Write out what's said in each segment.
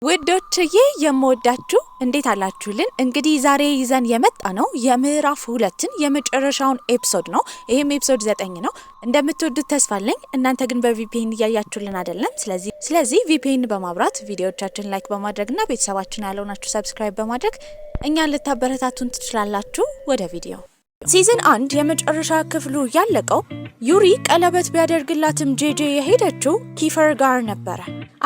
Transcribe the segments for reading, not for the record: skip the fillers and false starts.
ውዶችዬ የምወዳችሁ እንዴት አላችሁልን? እንግዲህ ዛሬ ይዘን የመጣ ነው የምዕራፍ 2ን የመጨረሻውን ኤፒሶድ ነው። ይሄም ኤፒሶድ 9 ነው። እንደምትወዱት ተስፋ አለኝ። እናንተ ግን በቪፒኤን እያያችሁልን አይደለም። ስለዚህ ቪፒኤን በማብራት ቪዲዮዎቻችንን ላይክ በማድረግና ቤተሰባችን ያለውናችሁ ሰብስክራይብ በማድረግ እኛን ልታበረታቱን ትችላላችሁ። ወደ ቪዲዮ ሲዝን 1 የመጨረሻ ክፍሉ ያለቀው ዩሪ ቀለበት ቢያደርግላትም ጄጄ የሄደችው ኪፈር ጋር ነበረ።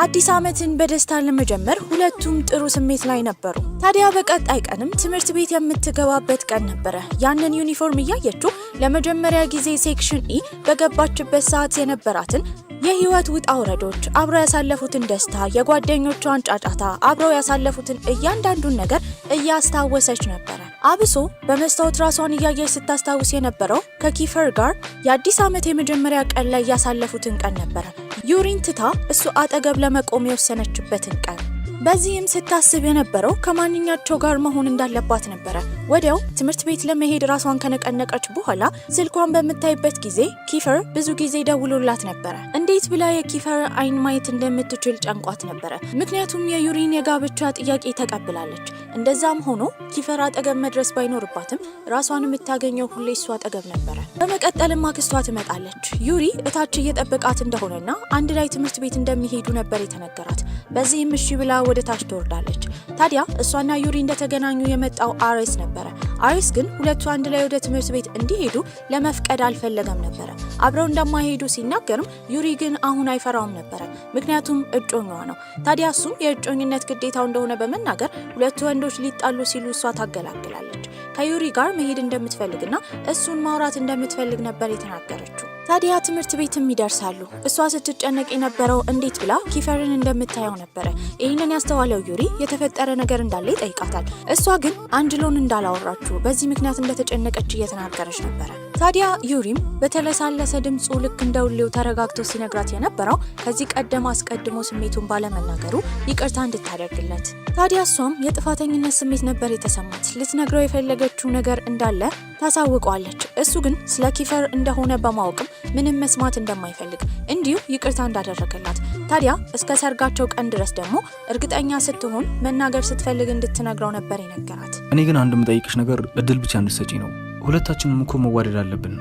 አዲስ ዓመትን በደስታ ለመጀመር ሁለቱም ጥሩ ስሜት ላይ ነበሩ። ታዲያ በቀጣይ ቀንም ትምህርት ቤት የምትገባበት ቀን ነበረ። ያንን ዩኒፎርም እያየችው ለመጀመሪያ ጊዜ ሴክሽን ኢ በገባችበት ሰዓት የነበራትን የህይወት ውጣ ውረዶች፣ አብረው ያሳለፉትን ደስታ፣ የጓደኞቿን ጫጫታ፣ አብረው ያሳለፉትን እያንዳንዱን ነገር እያስታወሰች ነበረ። አብሶ በመስታወት ራሷን እያየች ስታስታውስ የነበረው ከኪፈር ጋር የአዲስ ዓመት የመጀመሪያ ቀን ላይ ያሳለፉትን ቀን ነበረ። ዩሪን ትታ እሱ አጠገብ ለመቆም የወሰነችበትን ቀን። በዚህም ስታስብ የነበረው ከማንኛቸው ጋር መሆን እንዳለባት ነበረ። ወዲያው ትምህርት ቤት ለመሄድ ራሷን ከነቀነቀች በኋላ ስልኳን በምታይበት ጊዜ ኪፈር ብዙ ጊዜ ደውሎላት ነበረ። እንዴት ብላ የኪፈር አይን ማየት እንደምትችል ጨንቋት ነበረ። ምክንያቱም የዩሪን የጋብቻ ጥያቄ ተቀብላለች። እንደዛም ሆኖ ኪፈር አጠገብ መድረስ ባይኖርባትም ራሷን የምታገኘው ሁሌ እሷ አጠገብ ነበረ። በመቀጠልም አክስቷ ትመጣለች። ዩሪ እታች እየጠበቃት እንደሆነና አንድ ላይ ትምህርት ቤት እንደሚሄዱ ነበር የተነገራት። በዚህም እሺ ብላ ወደ ታች ትወርዳለች። ታዲያ እሷና ዩሪ እንደተገናኙ የመጣው አሬስ ነበረ። አሬስ ግን ሁለቱ አንድ ላይ ወደ ትምህርት ቤት እንዲሄዱ ለመፍቀድ አልፈለገም ነበረ። አብረው እንደማይሄዱ ሲናገርም ዩሪ ግን አሁን አይፈራውም ነበረ፣ ምክንያቱም እጮኛዋ ነው። ታዲያ እሱም የእጮኝነት ግዴታው እንደሆነ በመናገር ሁለቱ ወንዶች ሊጣሉ ሲሉ እሷ ታገላግላለች። ከዩሪ ጋር መሄድ እንደምትፈልግና እሱን ማውራት እንደምትፈልግ ነበር የተናገረችው። ታዲያ ትምህርት ቤትም ይደርሳሉ። እሷ ስትጨነቅ የነበረው እንዴት ብላ ኪፈርን እንደምታየው ነበረ። ይህንን ያስተዋለው ዩሪ የተፈጠረ ነገር እንዳለ ይጠይቃታል። እሷ ግን አንጅሎን እንዳላወራችሁ በዚህ ምክንያት እንደተጨነቀች እየተናገረች ነበረ። ታዲያ ዩሪም በተለሳለሰ ድምፁ ልክ እንደውሌው ተረጋግቶ ሲነግራት የነበረው ከዚህ ቀደም አስቀድሞ ስሜቱን ባለመናገሩ ይቅርታ እንድታደርግለት። ታዲያ እሷም የጥፋተኝነት ስሜት ነበር የተሰማት። ልትነግረው የፈለገችው ነገር እንዳለ ታሳውቀዋለች። እሱ ግን ስለ ኪፈር እንደሆነ በማወቅም ምንም መስማት እንደማይፈልግ እንዲሁ ይቅርታ እንዳደረገላት። ታዲያ እስከ ሰርጋቸው ቀን ድረስ ደግሞ እርግጠኛ ስትሆን መናገር ስትፈልግ እንድትነግረው ነበር የነገራት። እኔ ግን አንድ የምጠይቅሽ ነገር እድል ብቻ እንድትሰጪ ነው። ሁለታችንም እኮ መዋደድ አለብን።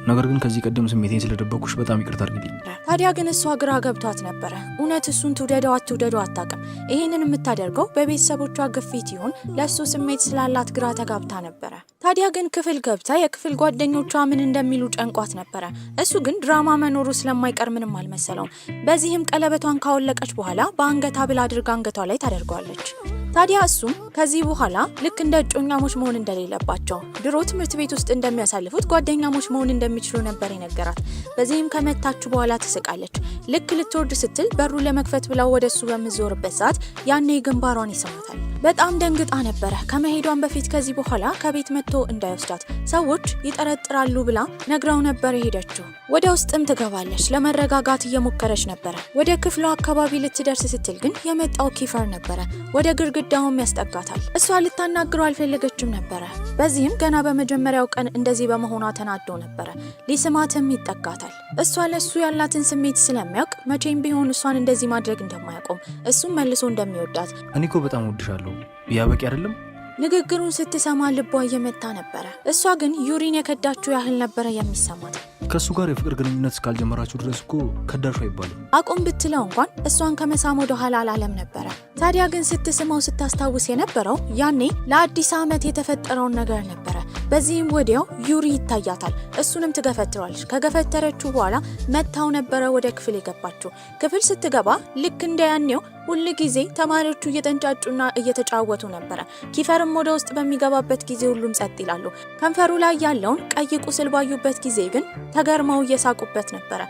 ነገር ግን ከዚህ ቀደም ስሜቴን ስለደበኩሽ በጣም ይቅርታ አድርጊልኝ። ታዲያ ግን እሷ ግራ ገብቷት ነበረ። እውነት እሱን ትውደደው አትውደደው አታውቅም። ይህንን የምታደርገው በቤተሰቦቿ ግፊት ይሁን ለእሱ ስሜት ስላላት ግራ ተጋብታ ነበረ። ታዲያ ግን ክፍል ገብታ የክፍል ጓደኞቿ ምን እንደሚሉ ጨንቋት ነበረ። እሱ ግን ድራማ መኖሩ ስለማይቀር ምንም አልመሰለውም። በዚህም ቀለበቷን ካወለቀች በኋላ በአንገት ሐብል አድርጋ አንገቷ ላይ ታደርገዋለች። ታዲያ እሱም ከዚህ በኋላ ልክ እንደ እጮኛሞች መሆን እንደሌለባቸው፣ ድሮ ትምህርት ቤት ውስጥ እንደሚያሳልፉት ጓደኛሞች መሆን እንደሚችሉ ነበር የነገራት። በዚህም ከመታችሁ በኋላ ትስቃለች። ልክ ልትወርድ ስትል በሩ ለመክፈት ብላው ወደ እሱ በምትዞርበት ሰዓት ያኔ ግንባሯን ይስማታል። በጣም ደንግጣ ነበረ። ከመሄዷን በፊት ከዚህ በኋላ ከቤት መጥቶ እንዳይወስዳት ሰዎች ይጠረጥራሉ ብላ ነግራው ነበር የሄደችው። ወደ ውስጥም ትገባለች። ለመረጋጋት እየሞከረች ነበረ። ወደ ክፍሏ አካባቢ ልትደርስ ስትል ግን የመጣው ኪፈር ነበረ። ወደ ግድግዳውም ያስጠጋታል። እሷ ልታናግረው አልፈለገችም ነበረ። በዚህም ገና በመጀመሪያው ቀን እንደዚህ በመሆኗ ተናዶ ነበረ። ሊስማትም ይጠጋታል። እሷ ለሱ ያላትን ስሜት ስለሚያውቅ መቼም ቢሆን እሷን እንደዚህ ማድረግ እንደማያቆም፣ እሱም መልሶ እንደሚወዳት። እኔ እኮ በጣም ወድሻለሁ። ያ በቂ አይደለም? ንግግሩን ስትሰማ ልቧ እየመታ ነበረ። እሷ ግን ዩሪን የከዳችው ያህል ነበረ የሚሰማት። ከሱ ጋር የፍቅር ግንኙነት እስካልጀመራችሁ ድረስ እኮ ከዳሹ አይባልም። አቁም ብትለው እንኳን እሷን ከመሳም ወደ ኋላ አላለም ነበረ። ታዲያ ግን ስትስመው ስታስታውስ የነበረው ያኔ ለአዲስ ዓመት የተፈጠረውን ነገር ነበረ። በዚህም ወዲያው ዩሪ ይታያታል። እሱንም ትገፈትሯለች። ከገፈተረችው በኋላ መታው ነበረ ወደ ክፍል የገባችው። ክፍል ስትገባ ልክ እንደ ያኔው ሁል ጊዜ ተማሪዎቹ እየተንጫጩና እየተጫወቱ ነበረ። ኪፈርም ወደ ውስጥ በሚገባበት ጊዜ ሁሉም ጸጥ ይላሉ። ከንፈሩ ላይ ያለውን ቀይ ቁስል ባዩበት ጊዜ ግን ተገርመው እየሳቁበት ነበረ።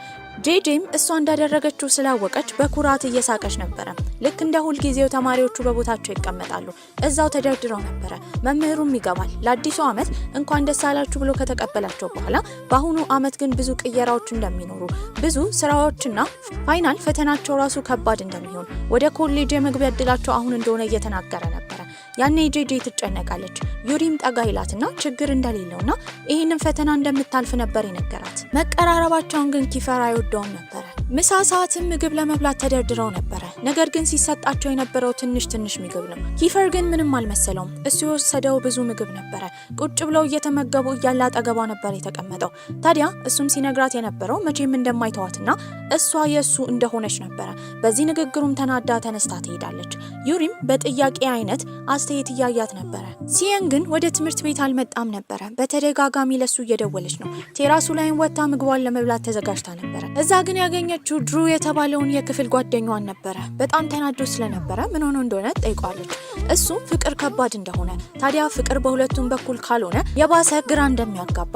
ጄጄም እሷ እንዳደረገችው ስላወቀች በኩራት እየሳቀች ነበረ። ልክ እንደ ሁል ጊዜው ተማሪዎቹ በቦታቸው ይቀመጣሉ። እዛው ተደርድረው ነበረ። መምህሩም ይገባል። ለአዲሱ ዓመት እንኳን ደስ አላችሁ ብሎ ከተቀበላቸው በኋላ በአሁኑ ዓመት ግን ብዙ ቅየራዎች እንደሚኖሩ፣ ብዙ ስራዎችና ፋይናል ፈተናቸው ራሱ ከባድ እንደሚሆን፣ ወደ ኮሌጅ የመግቢያ ዕድላቸው አሁን እንደሆነ እየተናገረ ነበረ። ያኔ ጄጄ ትጨነቃለች። ዩሪም ጠጋ ይላትና ችግር እንደሌለውና ይህንን ፈተና እንደምታልፍ ነበር የነገራት። መቀራረባቸውን ግን ኪፈር አይወደውም ነበረ። ምሳ ሰዓትም ምግብ ለመብላት ተደርድረው ነበረ። ነገር ግን ሲሰጣቸው የነበረው ትንሽ ምግብ ነው። ኪፈር ግን ምንም አልመሰለውም። እሱ የወሰደው ብዙ ምግብ ነበረ። ቁጭ ብለው እየተመገቡ እያለ አጠገቧ ነበር የተቀመጠው። ታዲያ እሱም ሲነግራት የነበረው መቼም እንደማይተዋትና እሷ የእሱ እንደሆነች ነበረ። በዚህ ንግግሩም ተናዳ ተነስታ ትሄዳለች። ዩሪም በጥያቄ አይነት አስተያየት እያያት ነበረ። ሲየን ግን ወደ ትምህርት ቤት አልመጣም ነበረ። በተደጋጋሚ ለሱ እየደወለች ነው። ቴራሱ ላይም ወጥታ ምግቧን ለመብላት ተዘጋጅታ ነበረ። እዛ ግን ያገኘችው ድሩ የተባለውን የክፍል ጓደኛዋን ነበረ። በጣም ተናዶ ስለነበረ ምን ሆኖ እንደሆነ ጠይቋለች። እሱ ፍቅር ከባድ እንደሆነ፣ ታዲያ ፍቅር በሁለቱም በኩል ካልሆነ የባሰ ግራ እንደሚያጋባ፣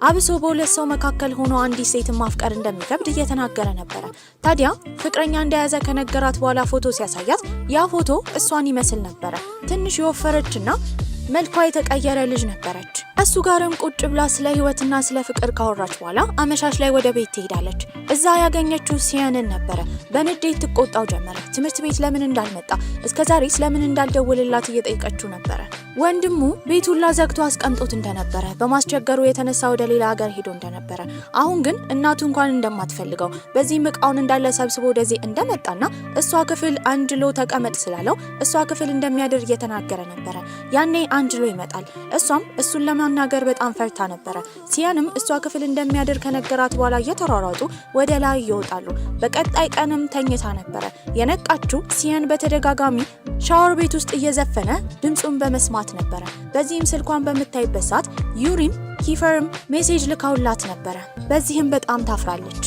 አብሶ በሁለት ሰው መካከል ሆኖ አንዲት ሴትን ማፍቀር እንደሚከብድ እየተናገረ ነበረ። ታዲያ ፍቅረኛ እንደያዘ ከነገራት በኋላ ፎቶ ሲያሳያት ያ ፎቶ እሷን ይመስል ነበረ። ትንሽ የወፈረችና መልኳ የተቀየረ ልጅ ነበረች። እሱ ጋርም ቁጭ ብላ ስለ ህይወትና ስለ ፍቅር ካወራች በኋላ አመሻሽ ላይ ወደ ቤት ትሄዳለች። እዛ ያገኘችው ሲያንን ነበረ። በንዴት ትቆጣው ጀመረ። ትምህርት ቤት ለምን እንዳልመጣ እስከዛሬ ስለምን እንዳልደውልላት እየጠየቀችው ነበረ። ወንድሙ ቤቱላ ዘግቶ አስቀምጦት እንደነበረ፣ በማስቸገሩ የተነሳ ወደ ሌላ ሀገር ሄዶ እንደነበረ፣ አሁን ግን እናቱ እንኳን እንደማትፈልገው፣ በዚህም እቃውን እንዳለ ሰብስቦ ወደዚህ እንደመጣና እሷ ክፍል አንጅሎ ተቀመጥ ስላለው እሷ ክፍል እንደሚያድር እየተናገረ ነበረ። ያኔ አንጅሎ ይመጣል። እሷም እሱን ለማናገር በጣም ፈርታ ነበረ። ሲያንም እሷ ክፍል እንደሚያድር ከነገራት በኋላ እየተሯሯጡ ወደ ላይ ይወጣሉ። በቀጣይ ቀንም ተኝታ ነበረ። የነቃችው ሲያን በተደጋጋሚ ሻወር ቤት ውስጥ እየዘፈነ ድምጹን በመስማት ነበረ። በዚህም ስልኳን በምታይበት ሰዓት ዩሪም ኪፈርም ሜሴጅ ልካውላት ነበረ። በዚህም በጣም ታፍራለች።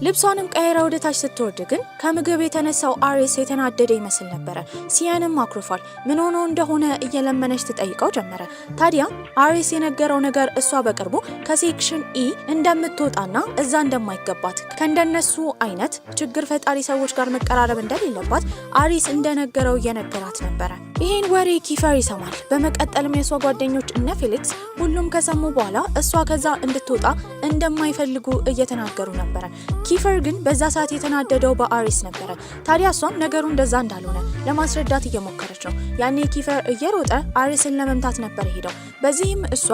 ልብሷንም ቀይራ ወደ ታች ስትወርድ ግን ከምግብ የተነሳው አሪስ የተናደደ ይመስል ነበረ። ሲያንም አኩርፏል። ምን ሆኖ እንደሆነ እየለመነች ትጠይቀው ጀመረ። ታዲያ አሪስ የነገረው ነገር እሷ በቅርቡ ከሴክሽን ኢ እንደምትወጣና እዛ እንደማይገባት ከእንደነሱ አይነት ችግር ፈጣሪ ሰዎች ጋር መቀራረብ እንደሌለባት አሪስ እንደነገረው እየነገራት ነበረ። ይህን ወሬ ኪፈር ይሰማል። በመቀጠልም የሷ ጓደኞች እነ ፌሊክስ ሁሉም ከሰሙ በኋላ እሷ ከዛ እንድትወጣ እንደማይፈልጉ እየተናገሩ ነበረ። ኪፈር ግን በዛ ሰዓት የተናደደው በአሪስ ነበረ። ታዲያ እሷም ነገሩ እንደዛ እንዳልሆነ ለማስረዳት እየሞከረች ነው። ያኔ ኪፈር እየሮጠ አሪስን ለመምታት ነበር ሄደው። በዚህም እሷ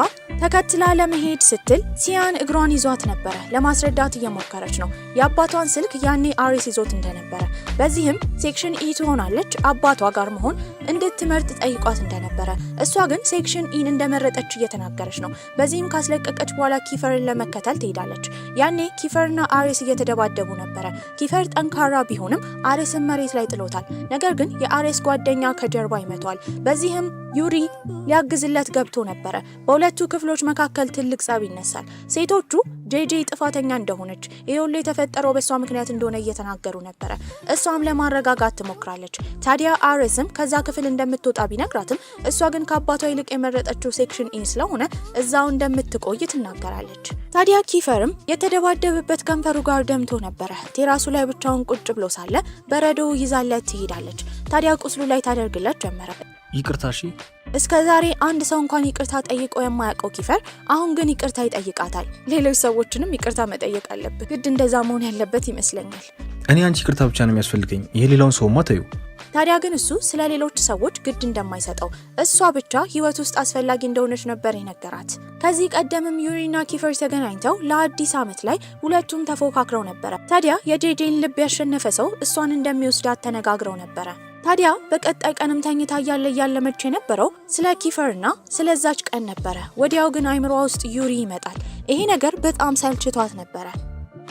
ተከትላ ለመሄድ ስትል ሲያን እግሯን ይዟት ነበረ። ለማስረዳት እየሞከረች ነው የአባቷን ስልክ ያኔ አሪስ ይዞት እንደነበረ። በዚህም ሴክሽን ኢ ትሆናለች አባቷ ጋር መሆን እንድትመርጥ ጠይቋት እንደነበረ። እሷ ግን ሴክሽን ኢን እንደመረጠች እየተናገረች ነው። በዚህም ካስለቀቀች በኋላ ኪፈርን ለመከተል ትሄዳለች። ያኔ ኪፈርና አሪስ እየተደባደቡ ነበረ። ኪፈር ጠንካራ ቢሆንም አሪስን መሬት ላይ ጥሎታል። ነገር ግን የአሪስ ጓደኛ ከጀርባ ይመቷል። በዚህም ዩሪ ሊያግዝለት ገብቶ ነበረ። በሁለቱ ክፍሎች መካከል ትልቅ ጸብ ይነሳል። ሴቶቹ ጄጄ ጥፋተኛ እንደሆነች ይሄ ሁሉ የተፈጠረው በሷ ምክንያት እንደሆነ እየተናገሩ ነበረ። እሷም ለማረጋጋት ትሞክራለች። ታዲያ አሪስም ከዛ ክፍል እንደምትወጣ ቢነግራትም እሷ ግን ከአባቷ ይልቅ የመረጠችው ሴክሽን ኢ ስለሆነ እዛው እንደምትቆይ ትናገራለች። ታዲያ ኪፈርም የተደባደበበት ከንፈሩ ጋር ደምቶ ነበረ። ቴራሱ ላይ ብቻውን ቁጭ ብሎ ሳለ በረዶ ይዛለት ትሄዳለች። ታዲያ ቁስሉ ላይ ታደርግለት ጀመረ። ይቅርታ እሺ። እስከ ዛሬ አንድ ሰው እንኳን ይቅርታ ጠይቆ የማያውቀው ኪፈር አሁን ግን ይቅርታ ይጠይቃታል። ሌሎች ሰዎችንም ይቅርታ መጠየቅ አለበት። ግድ እንደዛ መሆን ያለበት ይመስለኛል። እኔ አንቺ ይቅርታ ብቻ ነው የሚያስፈልገኝ። የሌላውን ሰውማ ተይው። ታዲያ ግን እሱ ስለ ሌሎች ሰዎች ግድ እንደማይሰጠው እሷ ብቻ ህይወት ውስጥ አስፈላጊ እንደሆነች ነበር የነገራት። ከዚህ ቀደምም ዩሪና ኪፈር ተገናኝተው ለአዲስ ዓመት ላይ ሁለቱም ተፎካክረው ነበረ። ታዲያ የጄጄን ልብ ያሸነፈ ሰው እሷን እንደሚወስዳት ተነጋግረው ነበረ። ታዲያ በቀጣይ ቀንም ተኝታ እያለመች የነበረው ስለ ኪፈርና ስለዛች ቀን ነበረ። ወዲያው ግን አይምሮዋ ውስጥ ዩሪ ይመጣል። ይሄ ነገር በጣም ሰልችቷት ነበረ።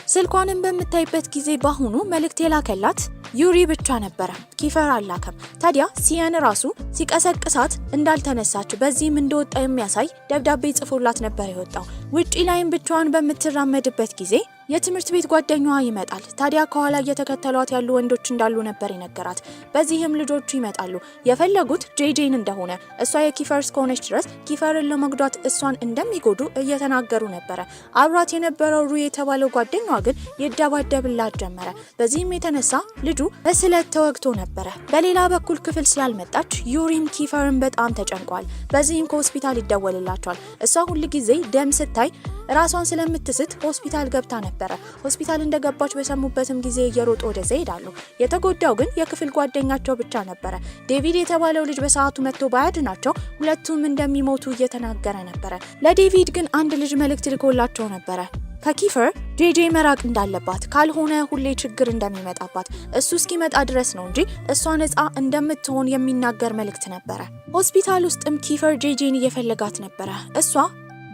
ስልኳንም በምታይበት ጊዜ ባሁኑ መልእክት የላከላት ዩሪ ብቻ ነበረ፣ ኪፈር አላከም። ታዲያ ሲያን ራሱ ሲቀሰቅሳት እንዳልተነሳች በዚህም እንደወጣ የሚያሳይ ደብዳቤ ጽፎላት ነበር የወጣው። ውጪ ላይም ብቻዋን በምትራመድበት ጊዜ የትምህርት ቤት ጓደኛዋ ይመጣል። ታዲያ ከኋላ እየተከተሏት ያሉ ወንዶች እንዳሉ ነበር የነገራት። በዚህም ልጆቹ ይመጣሉ። የፈለጉት ጄጄን እንደሆነ እሷ የኪፈር እስከሆነች ድረስ ኪፈርን ለመጉዳት እሷን እንደሚጎዱ እየተናገሩ ነበረ። አብራት የነበረው ሩ የተባለው ጓደኛዋ ግን ይደባደብላት ጀመረ። በዚህም የተነሳ ልጁ በስለት ተወግቶ ነበረ። በሌላ በኩል ክፍል ስላልመጣች ዩሪም ኪፈርን በጣም ተጨንቋል። በዚህም ከሆስፒታል ይደወልላቸዋል። እሷ ሁል ጊዜ ደም ስታይ ራሷን ስለምትስት ሆስፒታል ገብታ ነበረ። ሆስፒታል እንደገባች በሰሙበትም ጊዜ እየሮጡ ወደዛ ይሄዳሉ። የተጎዳው ግን የክፍል ጓደኛቸው ብቻ ነበረ። ዴቪድ የተባለው ልጅ በሰዓቱ መጥቶ ባያድናቸው ሁለቱም እንደሚሞቱ እየተናገረ ነበረ። ለዴቪድ ግን አንድ ልጅ መልእክት ልኮላቸው ነበረ። ከኪፈር ጄጄ መራቅ እንዳለባት ካልሆነ ሁሌ ችግር እንደሚመጣባት እሱ እስኪመጣ ድረስ ነው እንጂ እሷ ነፃ እንደምትሆን የሚናገር መልእክት ነበረ። ሆስፒታል ውስጥም ኪፈር ጄጄን እየፈለጋት ነበረ። እሷ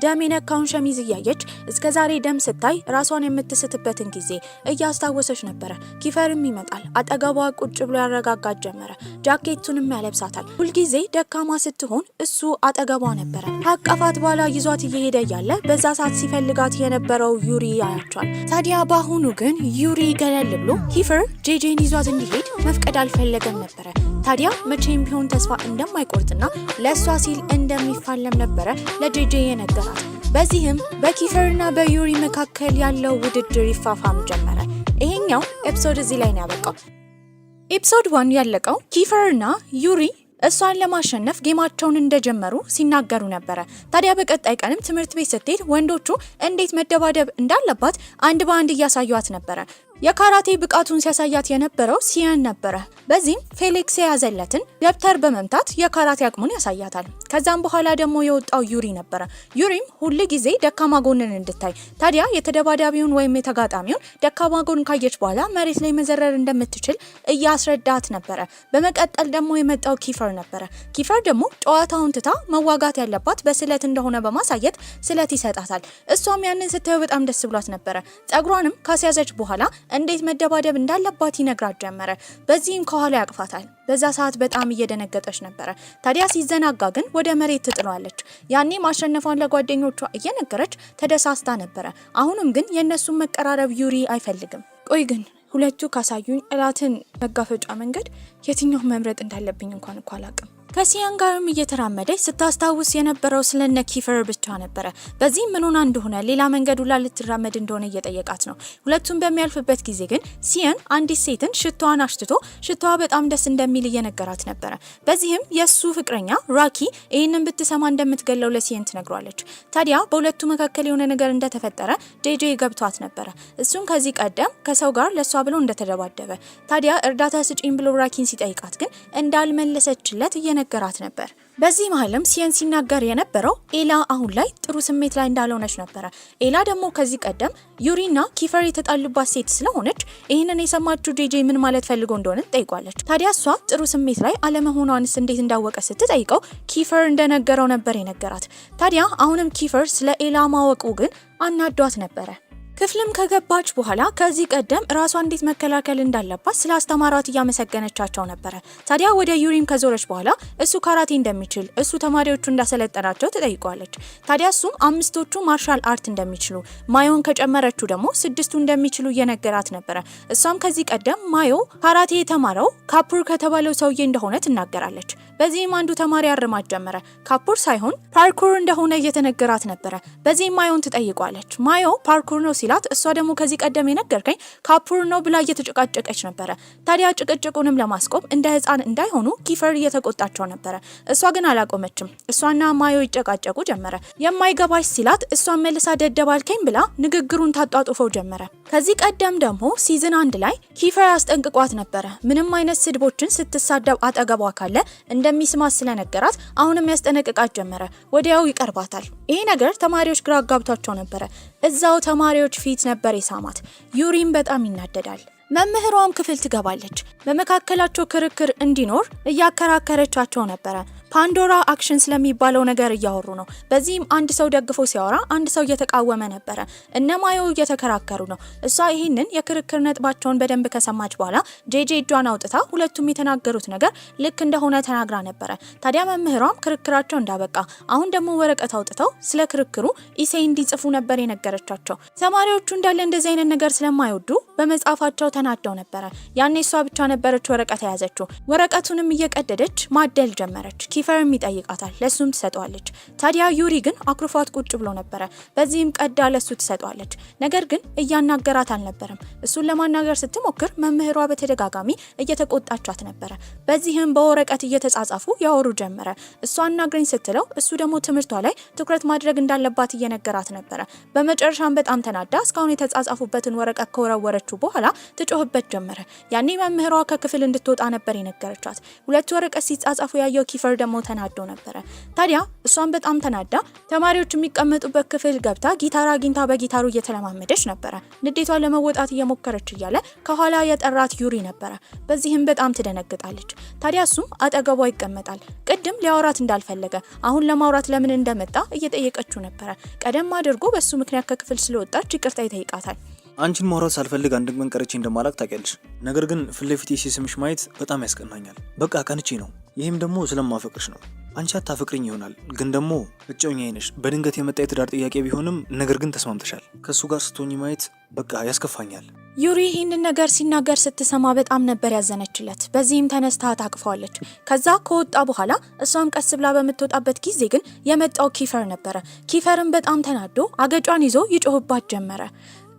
ደም የነካውን ሸሚዝ እያየች እስከዛሬ ደም ስታይ ራሷን የምትስትበትን ጊዜ እያስታወሰች ነበረ። ኪፈርም ይመጣል። አጠገቧ ቁጭ ብሎ ያረጋጋት ጀመረ። ጃኬቱንም ያለብሳታል። ሁልጊዜ ደካማ ስትሆን እሱ አጠገቧ ነበረ። አቀፋት በኋላ ይዟት እየሄደ እያለ በዛ ሰዓት ሲፈልጋት የነበረው ዩሪ ያያቸዋል። ታዲያ በአሁኑ ግን ዩሪ ገለል ብሎ ኪፈር ጄጄን ይዟት እንዲሄድ መፍቀድ አልፈለገም ነበረ። ታዲያ መቼም ቢሆን ተስፋ እንደማይቆርጥና ለእሷ ሲል እንደሚፋለም ነበረ ለጄጄ የነገራት። በዚህም በኪፈርና በዩሪ መካከል ያለው ውድድር ይፋፋም ጀመረ። ይሄኛው ኤፒሶድ እዚህ ላይ ነው ያበቃው። ኤፒሶድ 1 ያለቀው ኪፈርና ዩሪ እሷን ለማሸነፍ ጌማቸውን እንደጀመሩ ሲናገሩ ነበረ። ታዲያ በቀጣይ ቀንም ትምህርት ቤት ስትሄድ ወንዶቹ እንዴት መደባደብ እንዳለባት አንድ በአንድ እያሳዩት ነበረ። የካራቴ ብቃቱን ሲያሳያት የነበረው ሲያን ነበረ። በዚህም ፌሊክስ የያዘለትን ደብተር በመምታት የካራቴ አቅሙን ያሳያታል። ከዛም በኋላ ደግሞ የወጣው ዩሪ ነበረ። ዩሪም ሁል ጊዜ ደካማ ጎንን እንድታይ፣ ታዲያ የተደባዳቢውን ወይም የተጋጣሚውን ደካማ ጎን ካየች በኋላ መሬት ላይ መዘረር እንደምትችል እያስረዳት ነበረ። በመቀጠል ደግሞ የመጣው ኪፈር ነበረ። ኪፈር ደግሞ ጨዋታውን ትታ መዋጋት ያለባት በስለት እንደሆነ በማሳየት ስለት ይሰጣታል። እሷም ያንን ስታየው በጣም ደስ ብሏት ነበረ። ጸጉሯንም ካስያዘች በኋላ እንዴት መደባደብ እንዳለባት ይነግራት ጀመረ። በዚህም ከኋላ ያቅፋታል። በዛ ሰዓት በጣም እየደነገጠች ነበረ። ታዲያ ሲዘናጋ ግን ወደ መሬት ትጥሏለች። ያኔ ማሸነፏን ለጓደኞቿ እየነገረች ተደሳስታ ነበረ። አሁንም ግን የእነሱን መቀራረብ ዩሪ አይፈልግም። ቆይ ግን ሁለቱ ካሳዩኝ እላትን መጋፈጫ መንገድ የትኛው መምረጥ እንዳለብኝ እንኳን እኮ አላቅም። ከሲያን ጋርም እየተራመደች ስታስታውስ የነበረው ስለነ ኪፈር ብቻ ነበረ። በዚህ ምን ሆና እንደሆነ ሌላ መንገዱ ላይ ልትራመድ እንደሆነ እየጠየቃት ነው። ሁለቱም በሚያልፍበት ጊዜ ግን ሲያን አንዲት ሴትን ሽቷን አሽትቶ ሽቷ በጣም ደስ እንደሚል እየነገራት ነበረ። በዚህም የሱ ፍቅረኛ ራኪ ይህንን ብትሰማ እንደምትገለው ለሲያን ትነግሯለች። ታዲያ በሁለቱ መካከል የሆነ ነገር እንደተፈጠረ ጄጄ ገብቷት ነበረ። እሱም ከዚህ ቀደም ከሰው ጋር ለሷ ብሎ እንደተደባደበ፣ ታዲያ እርዳታ ስጪኝ ብሎ ራኪን ሲጠይቃት ግን እንዳልመለሰችለት ገራት ነበር። በዚህ መሀልም ሲያን ሲናገር የነበረው ኤላ አሁን ላይ ጥሩ ስሜት ላይ እንዳልሆነች ነበረ። ኤላ ደግሞ ከዚህ ቀደም ዩሪና ኪፈር የተጣሉባት ሴት ስለሆነች ይህንን የሰማችው ጄጄ ምን ማለት ፈልጎ እንደሆነ ጠይቋለች። ታዲያ እሷ ጥሩ ስሜት ላይ አለመሆኗንስ እንዴት እንዳወቀ ስትጠይቀው ኪፈር እንደነገረው ነበር የነገራት። ታዲያ አሁንም ኪፈር ስለ ኤላ ማወቁ ግን አናዷት ነበረ። ክፍልም ከገባች በኋላ ከዚህ ቀደም ራሷ እንዴት መከላከል እንዳለባት ስለ አስተማሯት እያመሰገነቻቸው ነበረ። ታዲያ ወደ ዩሪም ከዞረች በኋላ እሱ ካራቴ እንደሚችል እሱ ተማሪዎቹ እንዳሰለጠናቸው ትጠይቋለች። ታዲያ እሱም 5ቶቹ ማርሻል አርት እንደሚችሉ ማዮን ከጨመረችው ደግሞ 6ቱ እንደሚችሉ እየነገራት ነበረ። እሷም ከዚህ ቀደም ማዮ ካራቴ የተማረው ካፑር ከተባለው ሰውዬ እንደሆነ ትናገራለች። በዚህም አንዱ ተማሪ ያርማት ጀመረ። ካፑር ሳይሆን ፓርኩር እንደሆነ እየተነገራት ነበረ። በዚህም ማዮን ትጠይቋለች። ማዮ ፓርኩር ነው ሲላት እሷ ደግሞ ከዚህ ቀደም የነገርከኝ ካፑር ነው ብላ እየተጨቃጨቀች ነበረ። ታዲያ ጭቅጭቁንም ለማስቆም እንደ ህፃን እንዳይሆኑ ኪፈር እየተቆጣቸው ነበረ። እሷ ግን አላቆመችም። እሷና ማዮ ይጨቃጨቁ ጀመረ። የማይገባሽ ሲላት እሷን መልሳ ደደባልከኝ ብላ ንግግሩን ታጧጡፈው ጀመረ። ከዚህ ቀደም ደግሞ ሲዝን 1 ላይ ኪፈር አስጠንቅቋት ነበረ። ምንም አይነት ስድቦችን ስትሳደብ አጠገቧ ካለ እንደሚስማት ስለነገራት አሁንም ያስጠነቅቃት ጀመረ። ወዲያው ይቀርባታል። ይሄ ነገር ተማሪዎች ግራ አጋብቷቸው ነበረ። እዛው ተማሪዎች ፊት ነበር የሳማት። ዩሪም በጣም ይናደዳል። መምህሯም ክፍል ትገባለች። በመካከላቸው ክርክር እንዲኖር እያከራከረቻቸው ነበረ። ፓንዶራ አክሽን ስለሚባለው ነገር እያወሩ ነው። በዚህም አንድ ሰው ደግፎ ሲያወራ አንድ ሰው እየተቃወመ ነበረ። እነማዮ እየተከራከሩ ነው። እሷ ይህንን የክርክር ነጥባቸውን በደንብ ከሰማች በኋላ ጄጄ እጇን አውጥታ ሁለቱም የተናገሩት ነገር ልክ እንደሆነ ተናግራ ነበረ። ታዲያ መምህሯም ክርክራቸው እንዳበቃ አሁን ደግሞ ወረቀት አውጥተው ስለ ክርክሩ ኢሴ እንዲጽፉ ነበር የነገረቻቸው። ተማሪዎቹ እንዳለ እንደዚህ አይነት ነገር ስለማይወዱ በመጻፋቸው ተናደው ነበረ። ያኔ እሷ ብቻ ነበረች ወረቀት የያዘችው። ወረቀቱንም እየቀደደች ማደል ጀመረች። ኪፈርም ይጠይቃታል፣ ለሱም ትሰጠዋለች። ታዲያ ዩሪ ግን አኩርፏት ቁጭ ብሎ ነበረ። በዚህም ቀዳ ለሱ ትሰጠዋለች። ነገር ግን እያናገራት አልነበረም። እሱን ለማናገር ስትሞክር መምህሯ በተደጋጋሚ እየተቆጣቻት ነበረ። በዚህም በወረቀት እየተጻጻፉ ያወሩ ጀመረ። እሷ አናግረኝ ስትለው እሱ ደግሞ ትምህርቷ ላይ ትኩረት ማድረግ እንዳለባት እየነገራት ነበረ። በመጨረሻም በጣም ተናዳ እስካሁን የተጻጻፉበትን ወረቀት ከወረወረችው በኋላ ትጮህበት ጀመረ። ያኔ መምህሯ ከክፍል እንድትወጣ ነበር የነገረቻት። ሁለቱ ወረቀት ሲጻጻፉ ያየው ኪፈር ደግሞ ፈጽሞ ተናዶ ነበር። ታዲያ እሷም በጣም ተናዳ ተማሪዎች የሚቀመጡበት ክፍል ገብታ ጊታር አግኝታ በጊታሩ እየተለማመደች ነበር። ንዴቷን ለመወጣት እየሞከረች እያለ ከኋላ የጠራት ዩሪ ነበር። በዚህም በጣም ትደነግጣለች። ታዲያ እሱም አጠገቧ ይቀመጣል። ቅድም ሊያወራት እንዳልፈለገ አሁን ለማውራት ለምን እንደመጣ እየጠየቀችው ነበር። ቀደም አድርጎ በሱ ምክንያት ከክፍል ስለወጣች ይቅርታ ይጠይቃታል። አንቺን ማውራት ሳልፈልግ አንድ ቀን ቀርቼ እንደማላቅ ታውቂያለሽ። ነገር ግን ፊት ለፊቴ ሲስምሽ ማየት በጣም ያስቀናኛል። በቃ ቀንቼ ነው። ይህም ደግሞ ስለማፈቅርሽ ነው። አንቺ አታፈቅሪኝ ይሆናል፣ ግን ደግሞ እጮኛዬ ነሽ። በድንገት የመጣ የትዳር ጥያቄ ቢሆንም ነገር ግን ተስማምተሻል። ከሱ ጋር ስትሆኚ ማየት በቃ ያስከፋኛል። ዩሪ ይህንን ነገር ሲናገር ስትሰማ በጣም ነበር ያዘነችለት። በዚህም ተነስታ ታቅፈዋለች። ከዛ ከወጣ በኋላ እሷም ቀስ ብላ በምትወጣበት ጊዜ ግን የመጣው ኪፈር ነበረ። ኪፈርም በጣም ተናዶ አገጯን ይዞ ይጮህባት ጀመረ።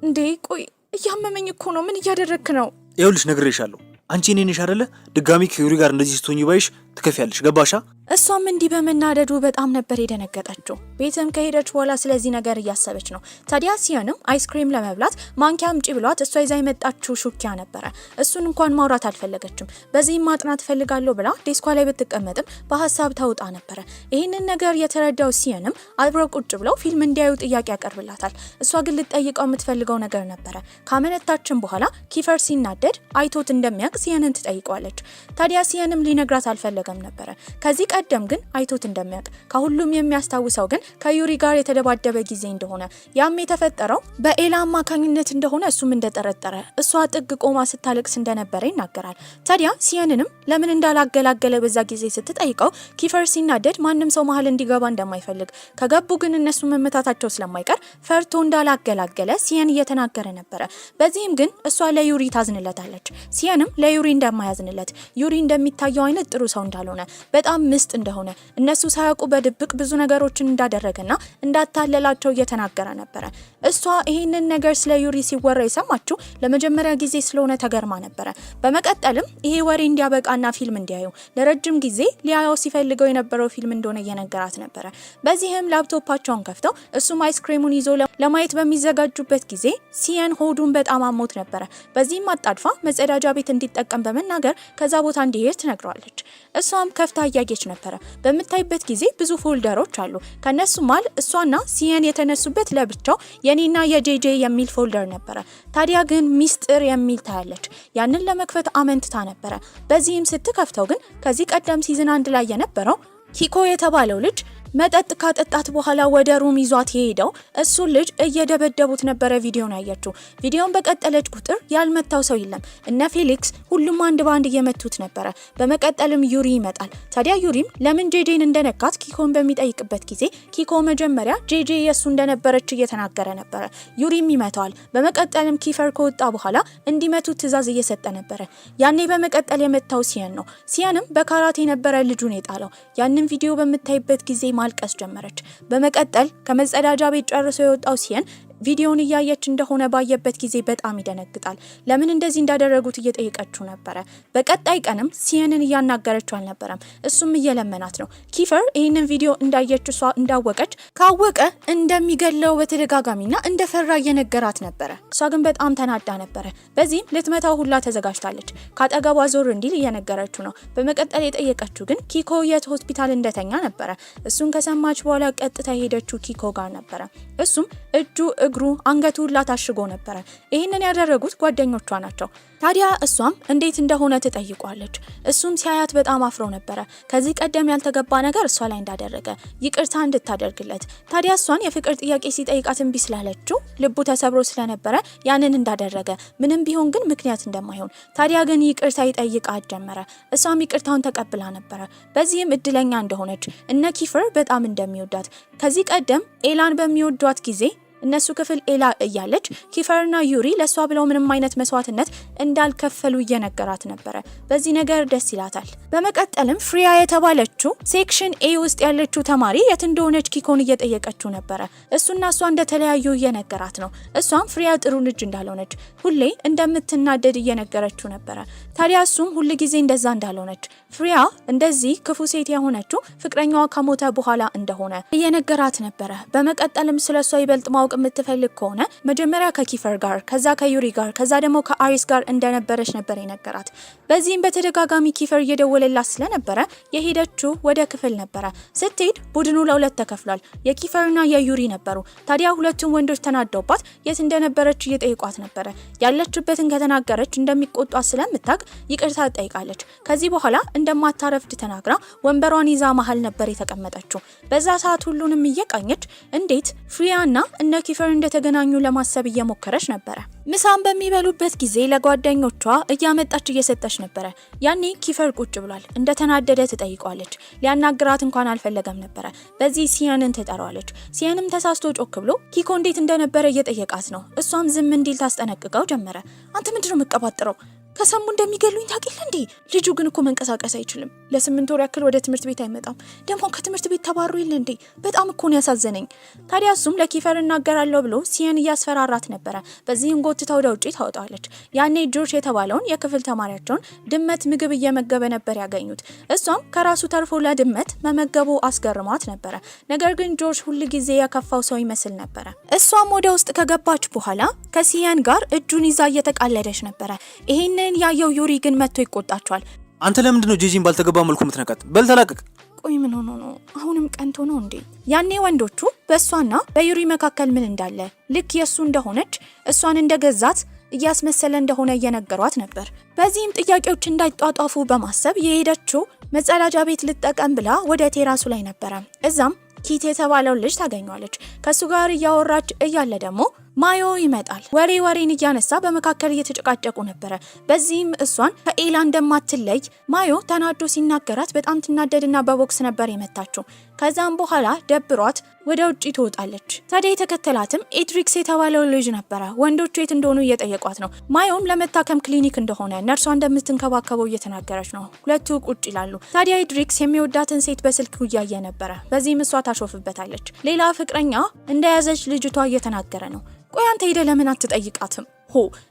እንዴ ቆይ እያመመኝ እኮ ነው፣ ምን እያደረግክ ነው? ይኸውልሽ ነግሬሻለሁ። አንቺ እኔ ነሽ አይደለ? ድጋሚ ከዩሪ ጋር እንደዚህ ስትሆኚ ባይሽ ትከፊያለሽ። ገባሻ? እሷም እንዲህ በመናደዱ በጣም ነበር የደነገጠችው። ቤትም ከሄደች በኋላ ስለዚህ ነገር እያሰበች ነው። ታዲያ ሲያንም አይስክሪም ለመብላት ማንኪያ አምጪ ብሏት እሷ ይዛ የመጣችው ሹኪያ ነበረ። እሱን እንኳን ማውራት አልፈለገችም። በዚህም ማጥናት ፈልጋለሁ ብላ ዴስኳ ላይ ብትቀመጥም በሀሳብ ተውጣ ነበረ። ይህንን ነገር የተረዳው ሲያንም አብረው ቁጭ ብለው ፊልም እንዲያዩ ጥያቄ ያቀርብላታል። እሷ ግን ልትጠይቀው የምትፈልገው ነገር ነበረ። ካመነታችን በኋላ ኪፈር ሲናደድ አይቶት እንደሚያውቅ ሲያንን ትጠይቀዋለች። ታዲያ ሲያንም ሊነግራት አልፈለገም ነበረ። ከዚህ ቀደም ግን አይቶት እንደሚያውቅ ከሁሉም የሚያስታውሰው ግን ከዩሪ ጋር የተደባደበ ጊዜ እንደሆነ ያም የተፈጠረው በኤላ አማካኝነት እንደሆነ እሱም እንደጠረጠረ እሷ ጥግ ቆማ ስታለቅስ እንደነበረ ይናገራል። ታዲያ ሲያንንም ለምን እንዳላገላገለ በዛ ጊዜ ስትጠይቀው ኪፈር ሲናደድ ማንም ሰው መሀል እንዲገባ እንደማይፈልግ ከገቡ ግን እነሱ መመታታቸው ስለማይቀር ፈርቶ እንዳላገላገለ ሲያን እየተናገረ ነበረ። በዚህም ግን እሷ ለዩሪ ታዝንለታለች። ሲያንም ለዩሪ እንደማያዝንለት ዩሪ እንደሚታየው አይነት ጥሩ ሰው እንዳልሆነ በጣም ምስጥ እንደሆነ እነሱ ሳያውቁ በድብቅ ብዙ ነገሮችን እንዳደረገና እንዳታለላቸው እየተናገረ ነበረ። እሷ ይሄንን ነገር ስለ ዩሪ ሲወራ የሰማችው ለመጀመሪያ ጊዜ ስለሆነ ተገርማ ነበረ። በመቀጠልም ይሄ ወሬ እንዲያበቃና ፊልም እንዲያዩ ለረጅም ጊዜ ሊያየው ሲፈልገው የነበረው ፊልም እንደሆነ እየነገራት ነበረ። በዚህም ላፕቶፓቸውን ከፍተው እሱም አይስክሪሙን ይዞ ለማየት በሚዘጋጁበት ጊዜ ሲያን ሆዱን በጣም አሞት ነበረ። በዚህም አጣድፋ መጸዳጃ ቤት እንዲጠቀም በመናገር ከዛ ቦታ እንዲሄድ ትነግረዋለች። እሷም ከፍታ እያየች ነበረ። በምታይበት ጊዜ ብዙ ፎልደሮች አሉ። ከነሱ ማል እሷና ሲያን የተነሱበት ለብቻው የኔና የጄጄ የሚል ፎልደር ነበረ። ታዲያ ግን ሚስጥር የሚል ታያለች። ያንን ለመክፈት አመንትታ ነበረ። በዚህም ስትከፍተው ግን ከዚህ ቀደም ሲዝን 1 ላይ የነበረው ኪኮ የተባለው ልጅ መጠጥ ካጠጣት በኋላ ወደ ሩም ይዟት የሄደው እሱን ልጅ እየደበደቡት ነበረ። ቪዲዮን ያየችው። ቪዲዮን በቀጠለች ቁጥር ያልመታው ሰው የለም። እነ ፌሊክስ ሁሉም አንድ ባንድ እየመቱት ነበረ። በመቀጠልም ዩሪ ይመጣል። ታዲያ ዩሪም ለምን ጄጄን እንደነካት ኪኮን በሚጠይቅበት ጊዜ ኪኮ መጀመሪያ ጄጄ የሱ እንደነበረች እየተናገረ ነበረ። ዩሪም ይመታዋል። በመቀጠልም ኪፈር ከወጣ በኋላ እንዲመቱት ትዕዛዝ እየሰጠ ነበረ። ያኔ በመቀጠል የመታው ሲያን ነው። ሲያንም በካራቴ ነበረ ልጁን የጣለው። ያንን ቪዲዮ በምታይበት ጊዜ ማልቀስ ጀመረች። በመቀጠል ከመጸዳጃ ቤት ጨርሶ የወጣው ሲያን ቪዲዮን እያየች እንደሆነ ባየበት ጊዜ በጣም ይደነግጣል። ለምን እንደዚህ እንዳደረጉት እየጠየቀችው ነበረ። በቀጣይ ቀንም ሲያንን እያናገረችው አልነበረም። እሱም እየለመናት ነው። ኪፈር ይህንን ቪዲዮ እንዳየች እሷ እንዳወቀች ካወቀ እንደሚገለው በተደጋጋሚና እንደፈራ እየነገራት ነበረ። እሷ ግን በጣም ተናዳ ነበረ። በዚህም ልትመታው ሁላ ተዘጋጅታለች። ካጠገቧ ዞር እንዲል እየነገረችው ነው። በመቀጠል የጠየቀችው ግን ኪኮ የት ሆስፒታል እንደተኛ ነበረ። እሱን ከሰማች በኋላ ቀጥታ ሄደችው ኪኮ ጋር ነበረ። እሱም እጁ እግሩ አንገቱ ሁላ ታሽጎ ነበረ። ይህንን ያደረጉት ጓደኞቿ ናቸው። ታዲያ እሷም እንዴት እንደሆነ ትጠይቋለች። እሱም ሲያያት በጣም አፍሮ ነበረ። ከዚህ ቀደም ያልተገባ ነገር እሷ ላይ እንዳደረገ ይቅርታ እንድታደርግለት። ታዲያ እሷን የፍቅር ጥያቄ ሲጠይቃት እምቢ ስላለችው ልቡ ተሰብሮ ስለነበረ ያንን እንዳደረገ ምንም ቢሆን ግን ምክንያት እንደማይሆን ታዲያ ግን ይቅርታ ይጠይቃት ጀመረ። እሷም ይቅርታውን ተቀብላ ነበረ። በዚህም እድለኛ እንደሆነች እነ ኪፈር በጣም እንደሚወዳት ከዚህ ቀደም ኤላን በሚወዷት ጊዜ እነሱ ክፍል ኤላ እያለች ኪፈርና ዩሪ ለሷ ብለው ምንም አይነት መስዋዕትነት እንዳልከፈሉ እየነገራት ነበረ። በዚህ ነገር ደስ ይላታል። በመቀጠልም ፍሪያ የተባለችው ሴክሽን ኤ ውስጥ ያለችው ተማሪ የት እንደሆነች ኪኮን እየጠየቀችው ነበረ። እሱና እሷ እንደተለያዩ እየነገራት ነው። እሷም ፍሪያ ጥሩ ልጅ እንዳልሆነች ሁሌ እንደምትናደድ እየነገረችው ነበረ። ታዲያ እሱም ሁሉ ጊዜ እንደዛ እንዳልሆነች ፍሪያ እንደዚህ ክፉ ሴት የሆነችው ፍቅረኛዋ ከሞተ በኋላ እንደሆነ እየነገራት ነበረ። በመቀጠልም ስለሷ ይበልጥ ማወቅ የምትፈልግ ከሆነ መጀመሪያ ከኪፈር ጋር ከዛ ከዩሪ ጋር ከዛ ደግሞ ከአሪስ ጋር እንደነበረች ነበር የነገራት። በዚህም በተደጋጋሚ ኪፈር እየደወለላት ስለነበረ የሄደችው ወደ ክፍል ነበረ። ስትሄድ ቡድኑ ለሁለት ተከፍሏል። የኪፈርና የዩሪ ነበሩ። ታዲያ ሁለቱም ወንዶች ተናደውባት የት እንደነበረች እየጠየቋት ነበረ። ያለችበትን ከተናገረች እንደሚቆጧት ስለምታውቅ ይቅርታ ትጠይቃለች። ከዚህ በኋላ እንደማታረፍድ ተናግራ ወንበሯን ይዛ መሀል ነበር የተቀመጠችው። በዛ ሰዓት ሁሉንም እየቃኘች እንዴት ፍሪያና እነ ኪፈር እንደተገናኙ ለማሰብ እየሞከረች ነበረ። ምሳም በሚበሉበት ጊዜ ለጓደኞቿ እያመጣች እየሰጠች ነበረ። ያኔ ኪፈር ቁጭ ብሏል። እንደተናደደ ትጠይቋለች። ሊያናግራት እንኳን አልፈለገም ነበረ። በዚህ ሲያንን ትጠራዋለች። ሲያንም ተሳስቶ ጮክ ብሎ ኪኮ እንዴት እንደነበረ እየጠየቃት ነው። እሷም ዝም እንዲል ታስጠነቅቀው ጀመረ። አንተ ምንድነው የምትቀባጥረው? ከሰሙ እንደሚገሉኝ ታውቂለ እንዴ? ልጁ ግን እኮ መንቀሳቀስ አይችልም። ለ8 ወር ያክል ወደ ትምህርት ቤት አይመጣም። ደግሞ ከትምህርት ቤት ተባሩ ይል እንዴ? በጣም እኮ ነው ያሳዘነኝ። ታዲያ እሱም ለኪፈር እናገራለሁ ብሎ ሲያን እያስፈራራት ነበረ። በዚህም ጎትታ ወደ ውጪ ታወጣለች። ያኔ ጆርጅ የተባለውን የክፍል ተማሪያቸውን ድመት ምግብ እየመገበ ነበር ያገኙት። እሷም ከራሱ ተርፎ ለድመት መመገቡ አስገርሟት ነበረ። ነገር ግን ጆርጅ ሁሉ ጊዜ ያከፋው ሰው ይመስል ነበረ። እሷም ወደ ውስጥ ከገባች በኋላ ከሲያን ጋር እጁን ይዛ እየተቃለደች ነበረ። ይሄን ያየው ዩሪ ግን መጥቶ ይቆጣቸዋል። አንተ ለምንድነው ጄጂን ባልተገባ መልኩ ምትነካት? በል ተላቀቅ። ቆይ ምን ሆኖ ነው? አሁንም ቀንቶ ነው እንዴ? ያኔ ወንዶቹ በእሷና በዩሪ መካከል ምን እንዳለ ልክ የሱ እንደሆነች እሷን እንደገዛት እያስመሰለ እንደሆነ እየነገሯት ነበር። በዚህም ጥያቄዎች እንዳይጧጧፉ በማሰብ የሄደችው መጸዳጃ ቤት ልጠቀም ብላ ወደ ቴራሱ ላይ ነበረ። እዛም ኪት የተባለው ልጅ ታገኘዋለች። ከሱ ጋር እያወራች እያለ ደግሞ ማዮ ይመጣል። ወሬን እያነሳ በመካከል እየተጨቃጨቁ ነበረ። በዚህም እሷን ከኤላ እንደማትለይ ማዮ ተናዶ ሲናገራት በጣም ትናደድና በቦክስ ነበር የመታችው። ከዛም በኋላ ደብሯት ወደ ውጪ ትወጣለች። ታዲያ የተከተላትም ኤድሪክስ የተባለው ልጅ ነበረ። ወንዶቹ የት እንደሆኑ እየጠየቋት ነው። ማዮም ለመታከም ክሊኒክ እንደሆነ ነርሷ እንደምትንከባከበው እየተናገረች ነው። ሁለቱ ቁጭ ይላሉ። ታዲያ ኤድሪክስ የሚወዳትን ሴት በስልክ እያየ ነበረ። በዚህም እሷ ታሾፍበታለች። ሌላ ፍቅረኛ እንደያዘች ልጅቷ እየተናገረ ነው። ቆይ አንተ ሄደ ለምን አትጠይቃትም?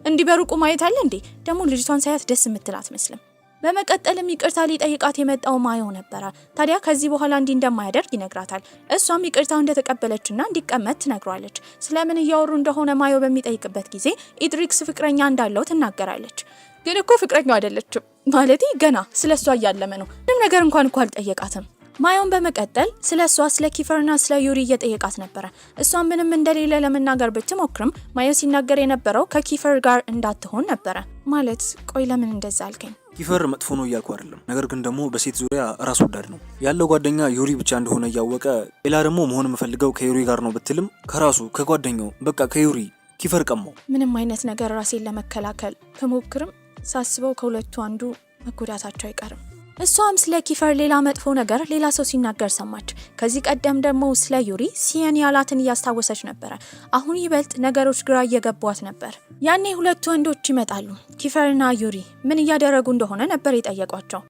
እንዲህ በሩቁ ማየት አለ እንዴ? ደግሞ ልጅቷን ሳያት ደስ የምትል አትመስልም። በመቀጠልም ይቅርታ ሊጠይቃት የመጣው ማዮ ነበረ። ታዲያ ከዚህ በኋላ እንዲህ እንደማያደርግ ይነግራታል። እሷም ይቅርታው እንደተቀበለችና እንዲቀመጥ ትነግሯለች። ስለምን እያወሩ እንደሆነ ማዮ በሚጠይቅበት ጊዜ ኢድሪክስ ፍቅረኛ እንዳለው ትናገራለች። ግን እኮ ፍቅረኛው አይደለችም፣ ማለቴ ገና ስለሷ እያለመ ነው። ምንም ነገር እንኳን እኮ አልጠየቃትም። ማዮን በመቀጠል ስለሷ ስለ ኪፈርና ስለ ዩሪ እየጠየቃት ነበረ። እሷም ምንም እንደሌለ ለመናገር ብትሞክርም ማዮ ሲናገር የነበረው ከኪፈር ጋር እንዳትሆን ነበረ። ማለት ቆይ ለምን እንደዛ አልከኝ? ኪፈር መጥፎ ነው እያልኩ አይደለም። ነገር ግን ደግሞ በሴት ዙሪያ ራስ ወዳድ ነው። ያለው ጓደኛ ዩሪ ብቻ እንደሆነ እያወቀ ሌላ ደግሞ መሆን የምፈልገው ከዩሪ ጋር ነው ብትልም ከራሱ ከጓደኛው በቃ ከዩሪ ኪፈር ቀማው። ምንም አይነት ነገር ራሴን ለመከላከል ከሞክርም ሳስበው ከሁለቱ አንዱ መጎዳታቸው አይቀርም። እሷም ስለ ኪፈር ሌላ መጥፎ ነገር ሌላ ሰው ሲናገር ሰማች። ከዚህ ቀደም ደግሞ ስለ ዩሪ ሲያን ያላትን እያስታወሰች ነበረ። አሁን ይበልጥ ነገሮች ግራ እየገቧት ነበር። ያኔ ሁለቱ ወንዶች ይመጣሉ። ኪፈርና ዩሪ ምን እያደረጉ እንደሆነ ነበር የጠየቋቸው።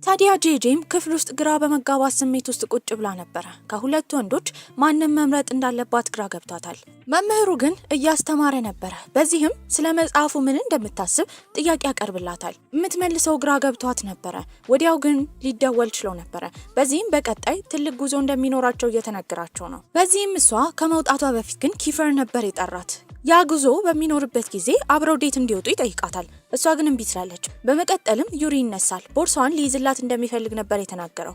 ታዲያ ጄጄም ክፍል ውስጥ ግራ በመጋባት ስሜት ውስጥ ቁጭ ብላ ነበረ። ከሁለቱ ወንዶች ማንም መምረጥ እንዳለባት ግራ ገብቷታል። መምህሩ ግን እያስተማረ ነበረ። በዚህም ስለ መጽሐፉ ምን እንደምታስብ ጥያቄ ያቀርብላታል። የምትመልሰው ግራ ገብቷት ነበረ። ወዲያው ግን ሊደወል ችሎ ነበረ። በዚህም በቀጣይ ትልቅ ጉዞ እንደሚኖራቸው እየተነገራቸው ነው። በዚህም እሷ ከመውጣቷ በፊት ግን ኪፈር ነበር የጠራት። ያ ጉዞ በሚኖርበት ጊዜ አብረው ዴት እንዲወጡ ይጠይቃታል። እሷ ግን እምቢ ትላለች። በመቀጠልም ዩሪ ይነሳል። ቦርሳዋን ሊይዝላት እንደሚፈልግ ነበር የተናገረው።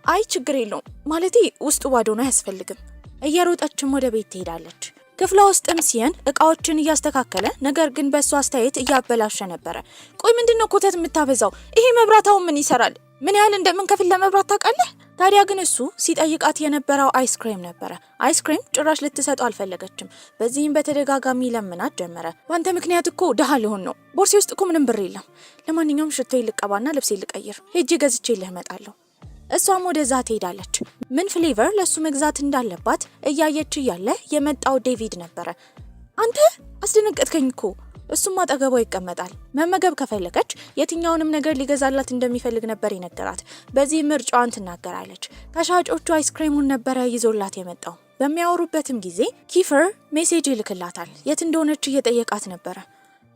አይ ችግር የለውም ማለቴ ውስጡ ባዶ ነው አያስፈልግም። እየሮጠችም ወደ ቤት ትሄዳለች። ክፍሏ ውስጥም ሲያን እቃዎችን እያስተካከለ ነገር ግን በእሷ አስተያየት እያበላሸ ነበረ። ቆይ ምንድነው ኮተት የምታበዛው? ይሄ መብራታው ምን ይሰራል? ምን ያህል እንደምንከፍል ለመብራት ታውቃለህ? ታዲያ ግን እሱ ሲጠይቃት የነበረው አይስክሬም ነበረ። አይስክሬም ጭራሽ ልትሰጠው አልፈለገችም። በዚህም በተደጋጋሚ ለምናት ጀመረ። በአንተ ምክንያት እኮ ደሃ ልሆን ነው። ቦርሴ ውስጥ እኮ ምንም ብር የለም። ለማንኛውም ሽቶ ልቀባና ልብሴ ልቀይር፣ ሄጄ ገዝቼ ልህ እመጣለሁ። እሷም ወደዛ ትሄዳለች። ምን ፍሌቨር ለሱ መግዛት እንዳለባት እያየች እያለ የመጣው ዴቪድ ነበረ። አንተ አስደነገጥከኝ እኮ። እሱም አጠገቧ ይቀመጣል። መመገብ ከፈለገች የትኛውንም ነገር ሊገዛላት እንደሚፈልግ ነበር የነገራት። በዚህ ምርጫዋን ትናገራለች። ከሻጮቹ አይስክሬሙን ነበረ ይዞላት የመጣው። በሚያወሩበትም ጊዜ ኪፈር ሜሴጅ ይልክላታል። የት እንደሆነች እየጠየቃት ነበረ።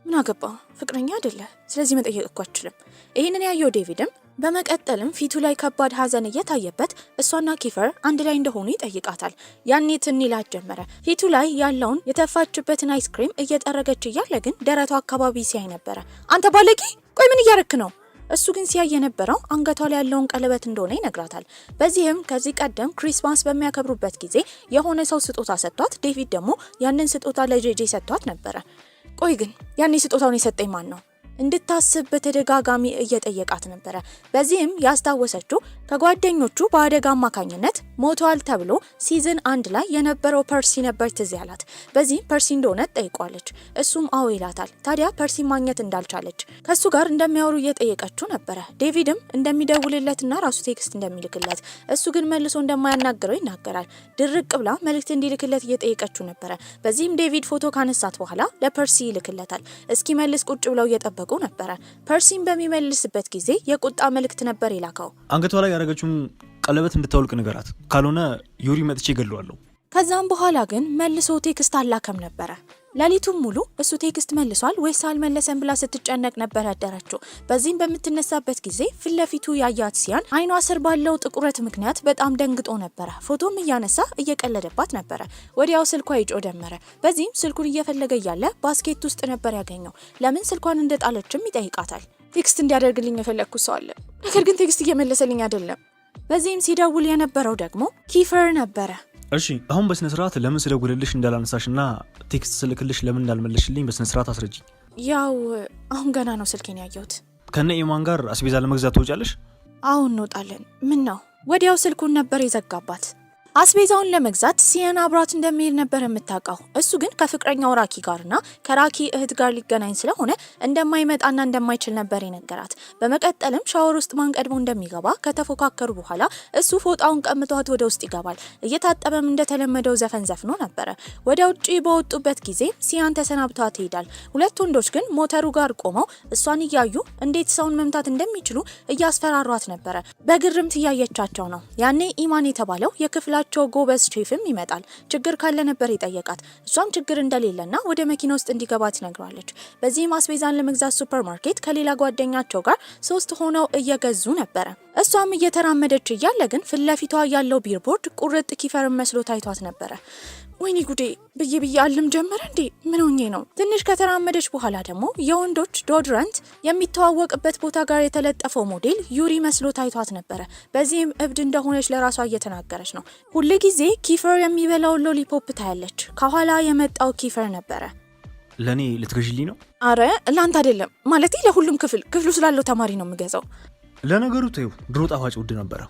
ምን አገባ ፍቅረኛ አይደለ ስለዚህ መጠየቅ እኮ አትችልም። ይህንን ያየው ዴቪድም በመቀጠልም ፊቱ ላይ ከባድ ሀዘን እየታየበት እሷና ኪፈር አንድ ላይ እንደሆኑ ይጠይቃታል። ያኔ ትን ይላት ጀመረ። ፊቱ ላይ ያለውን የተፋችበትን አይስክሪም እየጠረገች እያለ ግን ደረቷ አካባቢ ሲያይ ነበረ። አንተ ባለጌ ቆይ ምን እያረክ ነው? እሱ ግን ሲያይ የነበረው አንገቷ ላይ ያለውን ቀለበት እንደሆነ ይነግራታል። በዚህም ከዚህ ቀደም ክሪስማስ በሚያከብሩበት ጊዜ የሆነ ሰው ስጦታ ሰጥቷት ዴቪድ ደግሞ ያንን ስጦታ ለጄጄ ሰጥቷት ነበረ። ቆይ ግን ያኔ ስጦታውን የሰጠኝ ማን ነው? እንድታስብ በተደጋጋሚ እየጠየቃት ነበረ። በዚህም ያስታወሰችው ከጓደኞቹ በአደጋ አማካኝነት ሞቷል ተብሎ ሲዝን 1 ላይ የነበረው ፐርሲ ነበር ትዝ ያላት። በዚህም ፐርሲ እንደሆነ ጠይቋለች። እሱም አዎ ይላታል። ታዲያ ፐርሲ ማግኘት እንዳልቻለች ከሱ ጋር እንደሚያወሩ እየጠየቀችው ነበረ። ዴቪድም እንደሚደውልለትና ራሱ ቴክስት እንደሚልክለት እሱ ግን መልሶ እንደማያናገረው ይናገራል። ድርቅ ብላ መልእክት እንዲልክለት እየጠየቀችው ነበረ። በዚህም ዴቪድ ፎቶ ካነሳት በኋላ ለፐርሲ ይልክለታል። እስኪ መልስ ቁጭ ብለው እየጠበቁ ነበረ። ፐርሲን በሚመልስበት ጊዜ የቁጣ መልእክት ነበር ይላከው። አንገቷ ላይ ያደረገችውን ቀለበት እንድታወልቅ ንገራት፣ ካልሆነ ዩሪ መጥቼ እገለዋለሁ። ከዛም በኋላ ግን መልሶ ቴክስት አላከም ነበረ። ሌሊቱን ሙሉ እሱ ቴክስት መልሷል ወይስ አልመለሰም ብላ ስትጨነቅ ነበር ያደረችው። በዚህም በምትነሳበት ጊዜ ፊት ለፊቱ ያያት ሲያን አይኗ ስር ባለው ጥቁረት ምክንያት በጣም ደንግጦ ነበረ። ፎቶም እያነሳ እየቀለደባት ነበረ። ወዲያው ስልኳ ይጮህ ጀመረ። በዚህም ስልኩን እየፈለገ እያለ ባስኬት ውስጥ ነበር ያገኘው። ለምን ስልኳን እንደጣለችም ይጠይቃታል። ቴክስት እንዲያደርግልኝ የፈለግኩት ሰው አለ፣ ነገር ግን ቴክስት እየመለሰልኝ አይደለም። በዚህም ሲደውል የነበረው ደግሞ ኪፈር ነበረ። እሺ አሁን በስነ ስርዓት ለምን ስደውልልሽ እንዳላነሳሽና ቴክስት ስልክልሽ ለምን እንዳልመለሽልኝ በስነ ስርዓት አስረጂ። ያው አሁን ገና ነው ስልኬን ያየሁት። ከነ ኢማን ጋር አስቤዛ ለመግዛት ትወጫለሽ? አሁን እንወጣለን። ምን ነው? ወዲያው ስልኩን ነበር የዘጋባት። አስቤዛውን ለመግዛት ሲያን አብራት እንደሚሄድ ነበር የምታውቀው። እሱ ግን ከፍቅረኛው ራኪ ጋርና ከራኪ እህት ጋር ሊገናኝ ስለሆነ እንደማይመጣና እንደማይችል ነበር የነገራት። በመቀጠልም ሻወር ውስጥ ማን ቀድሞ እንደሚገባ ከተፎካከሩ በኋላ እሱ ፎጣውን ቀምቷት ወደ ውስጥ ይገባል። እየታጠበም እንደተለመደው ዘፈን ዘፍኖ ነበረ። ወደ ውጪ በወጡበት ጊዜ ሲያን ተሰናብቷት ይሄዳል። ሁለት ወንዶች ግን ሞተሩ ጋር ቆመው እሷን እያዩ እንዴት ሰውን መምታት እንደሚችሉ እያስፈራሯት ነበረ። በግርምት እያየቻቸው ነው። ያኔ ኢማን የተባለው የክፍላ ቸው ጎበዝ ሼፍም ይመጣል። ችግር ካለ ነበር ይጠየቃት። እሷም ችግር እንደሌለና ወደ መኪና ውስጥ እንዲገባ ትነግሯለች። በዚህም አስቤዛን ለመግዛት ሱፐርማርኬት ከሌላ ጓደኛቸው ጋር 3 ሆነው እየገዙ ነበረ። እሷም እየተራመደች እያለ ግን ፊት ለፊቷ ያለው ቢልቦርድ ቁርጥ ኪፈርን መስሎ ታይቷት ነበረ። ወይኔ ጉዴ ብዬ አልም ጀመረ እንዴ? ምን ሆኜ ነው? ትንሽ ከተራመደች በኋላ ደግሞ የወንዶች ዶድራንት የሚተዋወቅበት ቦታ ጋር የተለጠፈው ሞዴል ዩሪ መስሎ ታይቷት ነበረ። በዚህም እብድ እንደሆነች ለራሷ እየተናገረች ነው። ሁሉ ጊዜ ኪፈር የሚበላው ሎሊፖፕ ታያለች። ከኋላ የመጣው ኪፈር ነበረ። ለኔ ልትገዥልኝ ነው? አረ ላንተ አይደለም፣ ማለቴ ለሁሉም ክፍሉ ስላለው ተማሪ ነው የምገዛው። ለነገሩ ተይው፣ ድሮ ጣፋጭ ውድ ነበረ።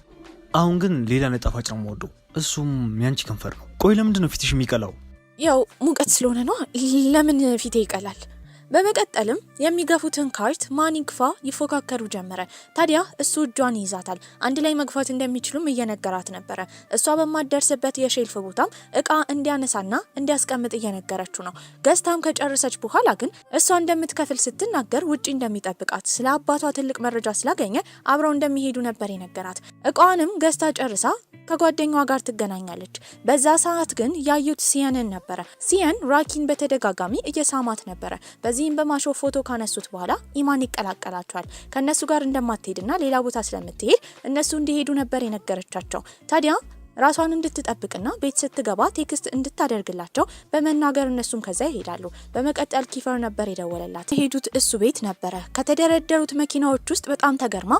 አሁን ግን ሌላ ጣፋጭ ነው የምወደው። እሱም ያንቺ ከንፈር ነው። ቆይ ለምንድን ነው ፊትሽ የሚቀላው? ያው ሙቀት ስለሆነ ነው። ለምን ፊቴ ይቀላል? በመቀጠልም የሚገፉትን ካርት ማን ይግፋ ይፎካከሩ ጀመረ። ታዲያ እሱ እጇን ይዛታል። አንድ ላይ መግፋት እንደሚችሉም እየነገራት ነበረ። እሷ በማደርስበት የሼልፍ ቦታም እቃ እንዲያነሳና እንዲያስቀምጥ እየነገረችው ነው። ገዝታም ከጨረሰች በኋላ ግን እሷ እንደምትከፍል ስትናገር ውጪ እንደሚጠብቃት ስለ አባቷ ትልቅ መረጃ ስላገኘ አብረው እንደሚሄዱ ነበር የነገራት። እቃዋንም ገዝታ ጨርሳ ከጓደኛዋ ጋር ትገናኛለች። በዛ ሰዓት ግን ያዩት ሲያንን ነበረ። ሲያን ራኪን በተደጋጋሚ እየሳማት ነበረ። በዚህም በማሾፍ ፎቶ ካነሱት በኋላ ኢማን ይቀላቀላቸዋል። ከነሱ ጋር እንደማትሄድና ሌላ ቦታ ስለምትሄድ እነሱ እንዲሄዱ ነበር የነገረቻቸው። ታዲያ ራሷን እንድትጠብቅና ቤት ስትገባ ቴክስት እንድታደርግላቸው በመናገር እነሱም ከዛ ይሄዳሉ። በመቀጠል ኪፈር ነበር የደወለላት። የሄዱት እሱ ቤት ነበረ። ከተደረደሩት መኪናዎች ውስጥ በጣም ተገርማ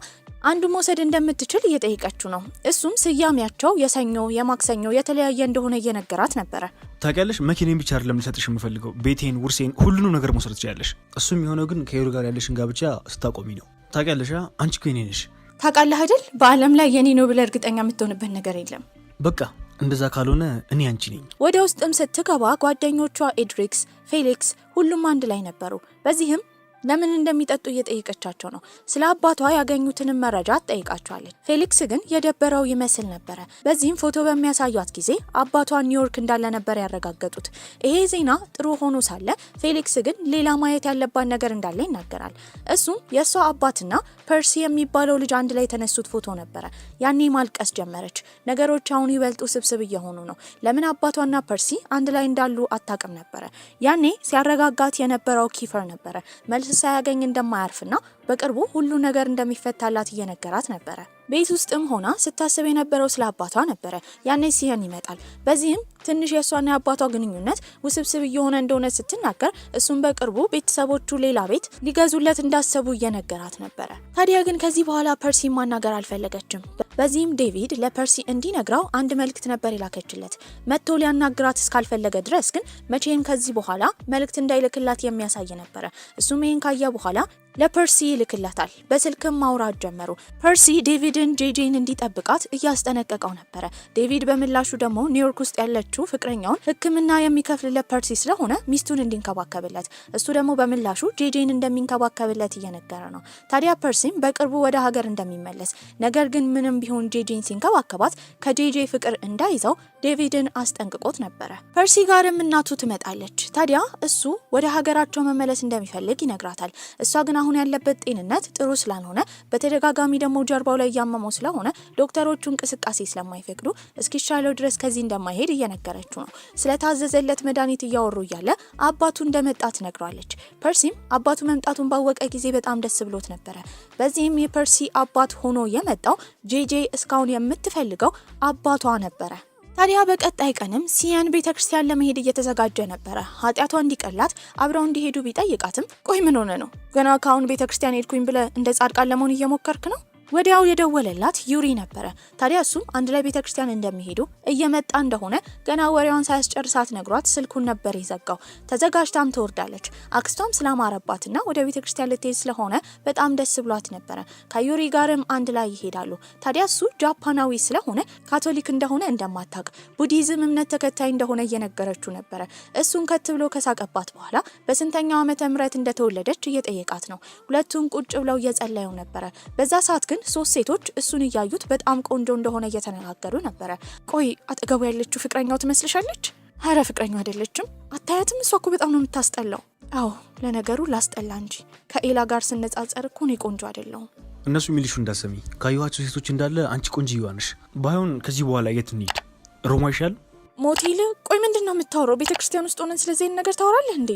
አንዱ መውሰድ እንደምትችል እየጠየቀችው ነው። እሱም ስያሜያቸው የሰኞ የማክሰኞ የተለያየ እንደሆነ እየነገራት ነበረ። ታውቂያለሽ፣ መኪናን ብቻ አይደለም ልሰጥሽ የምፈልገው፣ ቤቴን፣ ውርሴን፣ ሁሉንም ነገር መውሰድ ትችያለሽ። እሱም የሆነው ግን ከሄሩ ጋር ያለሽን ጋብቻ ስታቆሚ ነው። ታውቂያለሽ፣ አንቺ እኮ የኔ ነሽ። ታውቃለህ አይደል? በአለም ላይ የኔ ነው ብለህ እርግጠኛ የምትሆንበት ነገር የለም። በቃ እንደዛ ካልሆነ እኔ አንቺ ነኝ። ወደ ውስጥም ስትገባ ጓደኞቿ ኤድሪክስ፣ ፌሊክስ ሁሉም አንድ ላይ ነበሩ። በዚህም ለምን እንደሚጠጡ እየጠየቀቻቸው ነው። ስለ አባቷ ያገኙትን መረጃ ትጠይቃቸዋለች። ፌሊክስ ግን የደበረው ይመስል ነበረ። በዚህም ፎቶ በሚያሳዩት ጊዜ አባቷ ኒውዮርክ እንዳለ ነበር ያረጋገጡት። ይሄ ዜና ጥሩ ሆኖ ሳለ ፌሊክስ ግን ሌላ ማየት ያለባት ነገር እንዳለ ይናገራል። እሱም የእሷ አባትና ፐርሲ የሚባለው ልጅ አንድ ላይ የተነሱት ፎቶ ነበረ። ያኔ ማልቀስ ጀመረች። ነገሮች አሁን ይበልጡ ስብስብ እየሆኑ ነው። ለምን አባቷና ፐርሲ አንድ ላይ እንዳሉ አታውቅም ነበረ። ያኔ ሲያረጋጋት የነበረው ኪፈር ነበረ። መልስ ሳያገኝ እንደማያርፍና በቅርቡ ሁሉ ነገር እንደሚፈታላት እየነገራት ነበረ። ቤት ውስጥም ሆና ስታስብ የነበረው ስለ አባቷ ነበረ። ያኔ ሲሄን ይመጣል። በዚህም ትንሽ የሷና የአባቷ ግንኙነት ውስብስብ እየሆነ እንደሆነ ስትናገር እሱም በቅርቡ ቤተሰቦቹ ሌላ ቤት ሊገዙለት እንዳሰቡ እየነገራት ነበረ። ታዲያ ግን ከዚህ በኋላ ፐርሲ ማናገር አልፈለገችም። በዚህም ዴቪድ ለፐርሲ እንዲነግራው አንድ መልእክት ነበር የላከችለት። መጥቶ ሊያናግራት እስካልፈለገ ድረስ ግን መቼም ከዚህ በኋላ መልእክት እንዳይልክላት የሚያሳይ ነበረ። እሱም ይሄን ካየ በኋላ ለፐርሲ ይልክላታል። በስልክም ማውራት ጀመሩ። ፐርሲ ዴቪድን ጄጄን እንዲጠብቃት እያስጠነቀቀው ነበረ። ዴቪድ በምላሹ ደግሞ ኒውዮርክ ውስጥ ያለችው ፍቅረኛውን ሕክምና የሚከፍልለት ፐርሲ ስለሆነ ሚስቱን እንዲንከባከብለት፣ እሱ ደግሞ በምላሹ ጄጄን እንደሚንከባከብለት እየነገረ ነው። ታዲያ ፐርሲም በቅርቡ ወደ ሀገር እንደሚመለስ፣ ነገር ግን ምንም ቢሆን ጄጄን ሲንከባከባት ከጄጄ ፍቅር እንዳይዘው ዴቪድን አስጠንቅቆት ነበረ። ፐርሲ ጋርም እናቱ ትመጣለች። ታዲያ እሱ ወደ ሀገራቸው መመለስ እንደሚፈልግ ይነግራታል። እሷ ግን አሁን ያለበት ጤንነት ጥሩ ስላልሆነ በተደጋጋሚ ደግሞ ጀርባው ላይ ያመመው ስለሆነ ዶክተሮቹ እንቅስቃሴ ስለማይፈቅዱ እስኪሻለው ድረስ ከዚህ እንደማይሄድ እየነገረችው ነው። ስለታዘዘለት መድኃኒት እያወሩ እያለ አባቱ እንደመጣ ትነግሯለች። ፐርሲም አባቱ መምጣቱን ባወቀ ጊዜ በጣም ደስ ብሎት ነበረ። በዚህም የፐርሲ አባት ሆኖ የመጣው ጄጄ እስካሁን የምትፈልገው አባቷ ነበረ። ታዲያ በቀጣይ ቀንም ሲያን ቤተክርስቲያን ለመሄድ እየተዘጋጀ ነበረ። ኃጢያቷ እንዲቀላት አብረው እንዲሄዱ ቢጠይቃትም ቆይ ምን ሆነ ነው ገና ካሁን ቤተክርስቲያን ሄድኩኝ ብለ እንደ ጻድቃን ለመሆን እየሞከርክ ነው? ወዲያው የደወለላት ዩሪ ነበረ። ታዲያ እሱም አንድ ላይ ቤተክርስቲያን እንደሚሄዱ እየመጣ እንደሆነ ገና ወሬዋን ሳያስጨርሳት ነግሯት ስልኩን ነበር የዘጋው። ተዘጋጅታም ትወርዳለች። አክስቷም ስላማረባትና ወደ ቤተክርስቲያን ልትሄድ ስለሆነ በጣም ደስ ብሏት ነበረ። ከዩሪ ጋርም አንድ ላይ ይሄዳሉ። ታዲያ እሱ ጃፓናዊ ስለሆነ ካቶሊክ እንደሆነ እንደማታውቅ ቡዲዝም እምነት ተከታይ እንደሆነ እየነገረችው ነበረ። እሱን ከት ብሎ ከሳቀባት በኋላ በስንተኛው ዓመተ ምህረት እንደተወለደች እየጠየቃት ነው። ሁለቱም ቁጭ ብለው እየጸለዩ ነበረ። በዛ ሰዓት ግን ሶስት ሴቶች እሱን እያዩት በጣም ቆንጆ እንደሆነ እየተነጋገሩ ነበረ። ቆይ አጠገቡ ያለችው ፍቅረኛው ትመስልሻለች? አረ ፍቅረኛው አይደለችም። አታያትም? እሷ እኮ በጣም ነው የምታስጠላው። አዎ ለነገሩ ላስጠላ እንጂ ከኤላ ጋር ስነጻጸር እኮ እኔ ቆንጆ አይደለሁም። እነሱ የሚልሹ እንዳሰሚ ካዩዋቸው ሴቶች እንዳለ አንቺ ቆንጆ ይዋንሽ። ባይሆን ከዚህ በኋላ የት እንሂድ? ሮማ ይሻል? ሞቴል? ቆይ ምንድነው የምታወራው? ቤተክርስቲያን ውስጥ ሆነን ስለዚህ ነገር ታወራለህ እንዴ?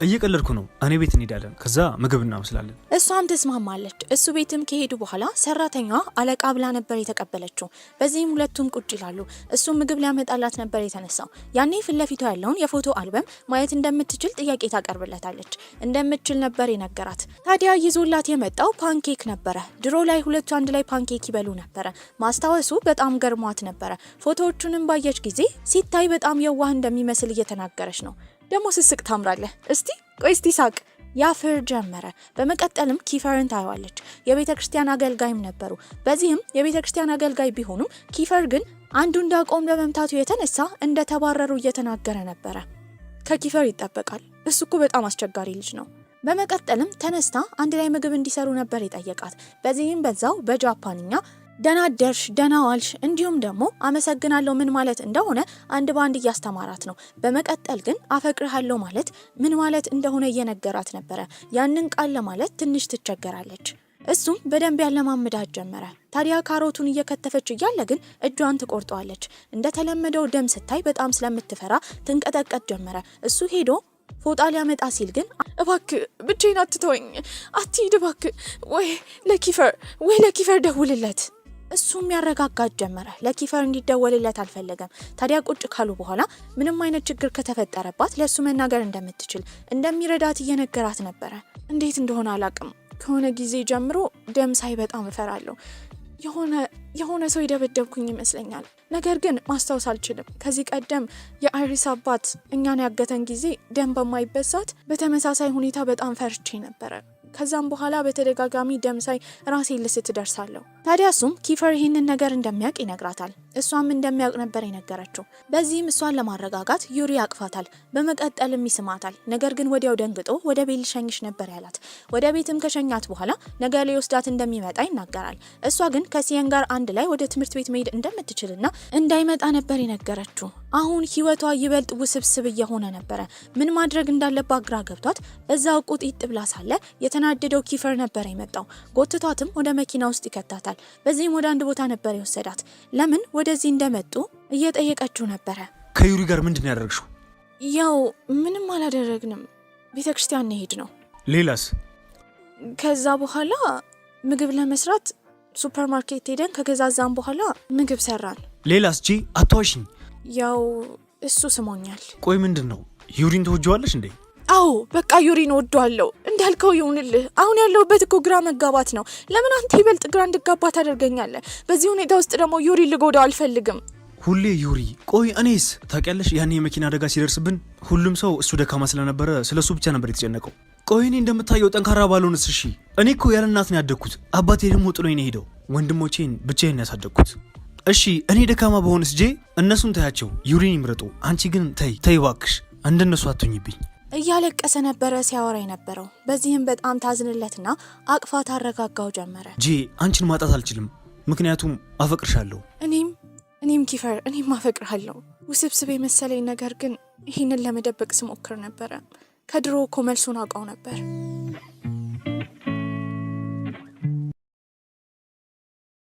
እየቀለድኩ ነው። እኔ ቤት እንሄዳለን፣ ከዛ ምግብ እናመስላለን። እሷም ተስማማለች። እሱ ቤትም ከሄዱ በኋላ ሰራተኛዋ አለቃ ብላ ነበር የተቀበለችው። በዚህም ሁለቱም ቁጭ ይላሉ። እሱ ምግብ ሊያመጣላት ነበር የተነሳው። ያኔ ፊት ለፊቷ ያለውን የፎቶ አልበም ማየት እንደምትችል ጥያቄ ታቀርብለታለች። እንደምትችል ነበር የነገራት። ታዲያ ይዞላት የመጣው ፓንኬክ ነበረ። ድሮ ላይ ሁለቱ አንድ ላይ ፓንኬክ ይበሉ ነበረ። ማስታወሱ በጣም ገርሟት ነበረ። ፎቶዎቹንም ባየች ጊዜ ሲታይ በጣም የዋህ እንደሚመስል እየተናገረች ነው። ደግሞ ስስቅ ታምራለህ። እስቲ ሳቅ። ያፍር ጀመረ። በመቀጠልም ኪፈርን ታየዋለች። የቤተ ክርስቲያን አገልጋይም ነበሩ። በዚህም የቤተ ክርስቲያን አገልጋይ ቢሆኑም ኪፈር ግን አንዱ እንዳቆም በመምታቱ የተነሳ እንደተባረሩ እየተናገረ ነበረ። ከኪፈር ይጠበቃል። እሱ እኮ በጣም አስቸጋሪ ልጅ ነው። በመቀጠልም ተነስታ አንድ ላይ ምግብ እንዲሰሩ ነበር የጠየቃት። በዚህም በዛው በጃፓንኛ ደህና አደርሽ፣ ደህና ዋልሽ እንዲሁም ደግሞ አመሰግናለሁ ምን ማለት እንደሆነ አንድ ባንድ እያስተማራት ነው። በመቀጠል ግን አፈቅርሃለሁ ማለት ምን ማለት እንደሆነ እየነገራት ነበረ። ያንን ቃል ለማለት ትንሽ ትቸገራለች። እሱም በደንብ ያለማምዳት ጀመረ። ታዲያ ካሮቱን እየከተፈች እያለ ግን እጇን ትቆርጠዋለች። እንደተለመደው ደም ስታይ በጣም ስለምትፈራ ትንቀጠቀጥ ጀመረ። እሱ ሄዶ ፎጣ ሊያመጣ ሲል ግን እባክህ ብቻዬን አትተወኝ፣ አትሂድ እባክህ፣ ወይ ለኪፈር ደውልለት። እሱም ያረጋጋት ጀመረ። ለኪፈር እንዲደወልለት አልፈለገም። ታዲያ ቁጭ ካሉ በኋላ ምንም አይነት ችግር ከተፈጠረባት ለሱ መናገር እንደምትችል እንደሚረዳት እየነገራት ነበረ። እንዴት እንደሆነ አላቅም፣ ከሆነ ጊዜ ጀምሮ ደም ሳይ በጣም እፈራለሁ። የሆነ ሰው የደበደብኩኝ ይመስለኛል፣ ነገር ግን ማስታወስ አልችልም። ከዚህ ቀደም የአይሪስ አባት እኛን ያገተን ጊዜ ደም በማይበሳት በተመሳሳይ ሁኔታ በጣም ፈርቼ ነበረ። ከዛም በኋላ በተደጋጋሚ ደም ሳይ ራሴን ልስት ደርሳለሁ። ታዲያ እሱም ኪፈር ይህንን ነገር እንደሚያውቅ ይነግራታል። እሷም እንደሚያውቅ ነበር የነገረችው። በዚህም እሷን ለማረጋጋት ዩሪ ያቅፋታል። በመቀጠልም ይስማታል። ነገር ግን ወዲያው ደንግጦ ወደ ቤት ልሸኝሽ ነበር ያላት። ወደ ቤትም ከሸኛት በኋላ ነገ ሊወስዳት እንደሚመጣ ይናገራል። እሷ ግን ከሲየን ጋር አንድ ላይ ወደ ትምህርት ቤት መሄድ እንደምትችልና እንዳይመጣ ነበር የነገረችው። አሁን ህይወቷ ይበልጥ ውስብስብ እየሆነ ነበረ። ምን ማድረግ እንዳለባት ግራ ገብቷት እዛው ቁጢጥ ብላ ሳለ የተናደደው ኪፈር ነበር የመጣው። ጎትቷትም ወደ መኪና ውስጥ ይከታታል። በዚህም ወደ አንድ ቦታ ነበር የወሰዳት። ለምን ወደዚህ እንደመጡ እየጠየቀችው ነበረ። ከዩሪ ጋር ምንድን ያደረግሽው? ያው ምንም አላደረግንም፣ ቤተክርስቲያን እንሄድ ነው። ሌላስ? ከዛ በኋላ ምግብ ለመስራት ሱፐርማርኬት ሄደን ከገዛዛን በኋላ ምግብ ሰራን። ሌላስ? ጂ አትዋሽኝ። ያው እሱ ስሞኛል። ቆይ ምንድን ነው? ዩሪን ትወጂዋለሽ እንዴ? አዎ በቃ ዩሪን ወደዋለሁ። እንዳልከው ይሁንልህ። አሁን ያለሁበት እኮ ግራ መጋባት ነው። ለምን አንተ ይበልጥ ግራ እንድጋባ ታደርገኛለህ? በዚህ ሁኔታ ውስጥ ደግሞ ዩሪ ልጎዳው አልፈልግም። ሁሌ ዩሪ። ቆይ እኔስ? ታውቂያለሽ ያኔ የመኪና አደጋ ሲደርስብን ሁሉም ሰው እሱ ደካማ ስለነበረ ስለሱ ብቻ ነበር የተጨነቀው። ቆይ እኔ እንደምታየው ጠንካራ ባልሆንስ? እሺ እኔ እኮ ያለ እናት ነው ያደግኩት። አባቴ ደግሞ ጥሎኝ ነው ሄደው። ወንድሞቼን ብቻዬን ያሳደግኩት። እሺ እኔ ደካማ በሆንስ? ጄ እነሱን ታያቸው፣ ዩሪን ይምረጡ። አንቺ ግን ተይ እባክሽ፣ እንደነሱ አትሁኝብኝ እያለቀሰ ነበረ ሲያወራ የነበረው። በዚህም በጣም ታዝንለትና አቅፋ ታረጋጋው ጀመረ። ጄ አንቺን ማጣት አልችልም፣ ምክንያቱም አፈቅርሻለሁ። እኔም ኪፈር፣ እኔም አፈቅርሃለሁ። ውስብስብ የመሰለኝ ነገር ግን ይህንን ለመደበቅ ስሞክር ነበረ። ከድሮ እኮ መልሱን አውቀው ነበር።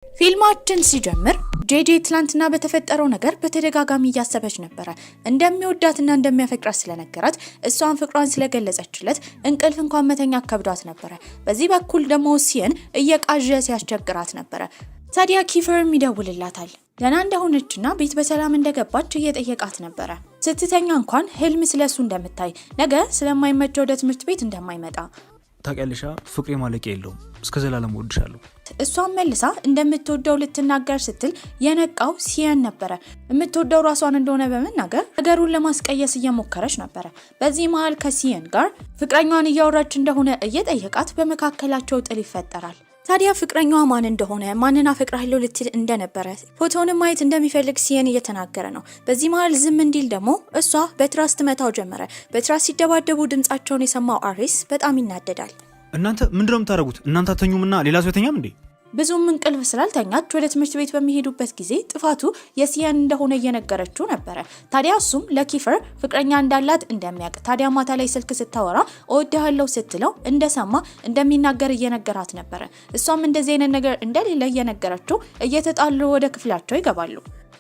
ፊልማችን ሲጀምር ጄጄ ትላንትና በተፈጠረው ነገር በተደጋጋሚ እያሰበች ነበረ። እንደሚወዳትና እንደሚያፈቅራት ስለነገራት እሷን ፍቅሯን ስለገለጸችለት እንቅልፍ እንኳን መተኛ ከብዷት ነበረ። በዚህ በኩል ደግሞ ሲየን እየቃዠ ሲያስቸግራት ነበረ። ታዲያ ኪፈርም ይደውልላታል። ደህና እንደሆነችና ቤት በሰላም እንደገባች እየጠየቃት ነበረ። ስትተኛ እንኳን ህልም ስለሱ እንደምታይ፣ ነገ ስለማይመቸው ወደ ትምህርት ቤት እንደማይመጣ ታውቂያለሽ። ፍቅሬ ማለቂያ የለውም፣ እስከ ዘላለም ወድሻለሁ። እሷን መልሳ እንደምትወደው ልትናገር ስትል የነቃው ሲየን ነበረ። የምትወደው ራሷን እንደሆነ በመናገር ነገሩን ለማስቀየስ እየሞከረች ነበረ። በዚህ መሃል ከሲየን ጋር ፍቅረኛዋን እያወራች እንደሆነ እየጠየቃት በመካከላቸው ጥል ይፈጠራል። ታዲያ ፍቅረኛዋ ማን እንደሆነ ማንን አፈቅራለሁ ልትል እንደነበረ ፎቶውን ማየት እንደሚፈልግ ሲየን እየተናገረ ነው። በዚህ መሃል ዝም እንዲል ደግሞ እሷ በትራስ ትመታው ጀመረ። በትራስ ሲደባደቡ ድምጻቸውን የሰማው አሪስ በጣም ይናደዳል። እናንተ ምንድነው የምታደርጉት? እናንተ አተኙምና ሌላ ሰው የተኛም እንዴ? ብዙም እንቅልፍ ስላልተኛች ወደ ትምህርት ቤት በሚሄዱበት ጊዜ ጥፋቱ የሲየን እንደሆነ እየነገረችው ነበረ። ታዲያ እሱም ለኪፈር ፍቅረኛ እንዳላት እንደሚያውቅ፣ ታዲያ ማታ ላይ ስልክ ስታወራ እወድሃለሁ ስትለው እንደሰማ እንደሚናገር እየነገራት ነበረ። እሷም እንደዚህ አይነት ነገር እንደሌለ እየነገረችው እየተጣሉ ወደ ክፍላቸው ይገባሉ።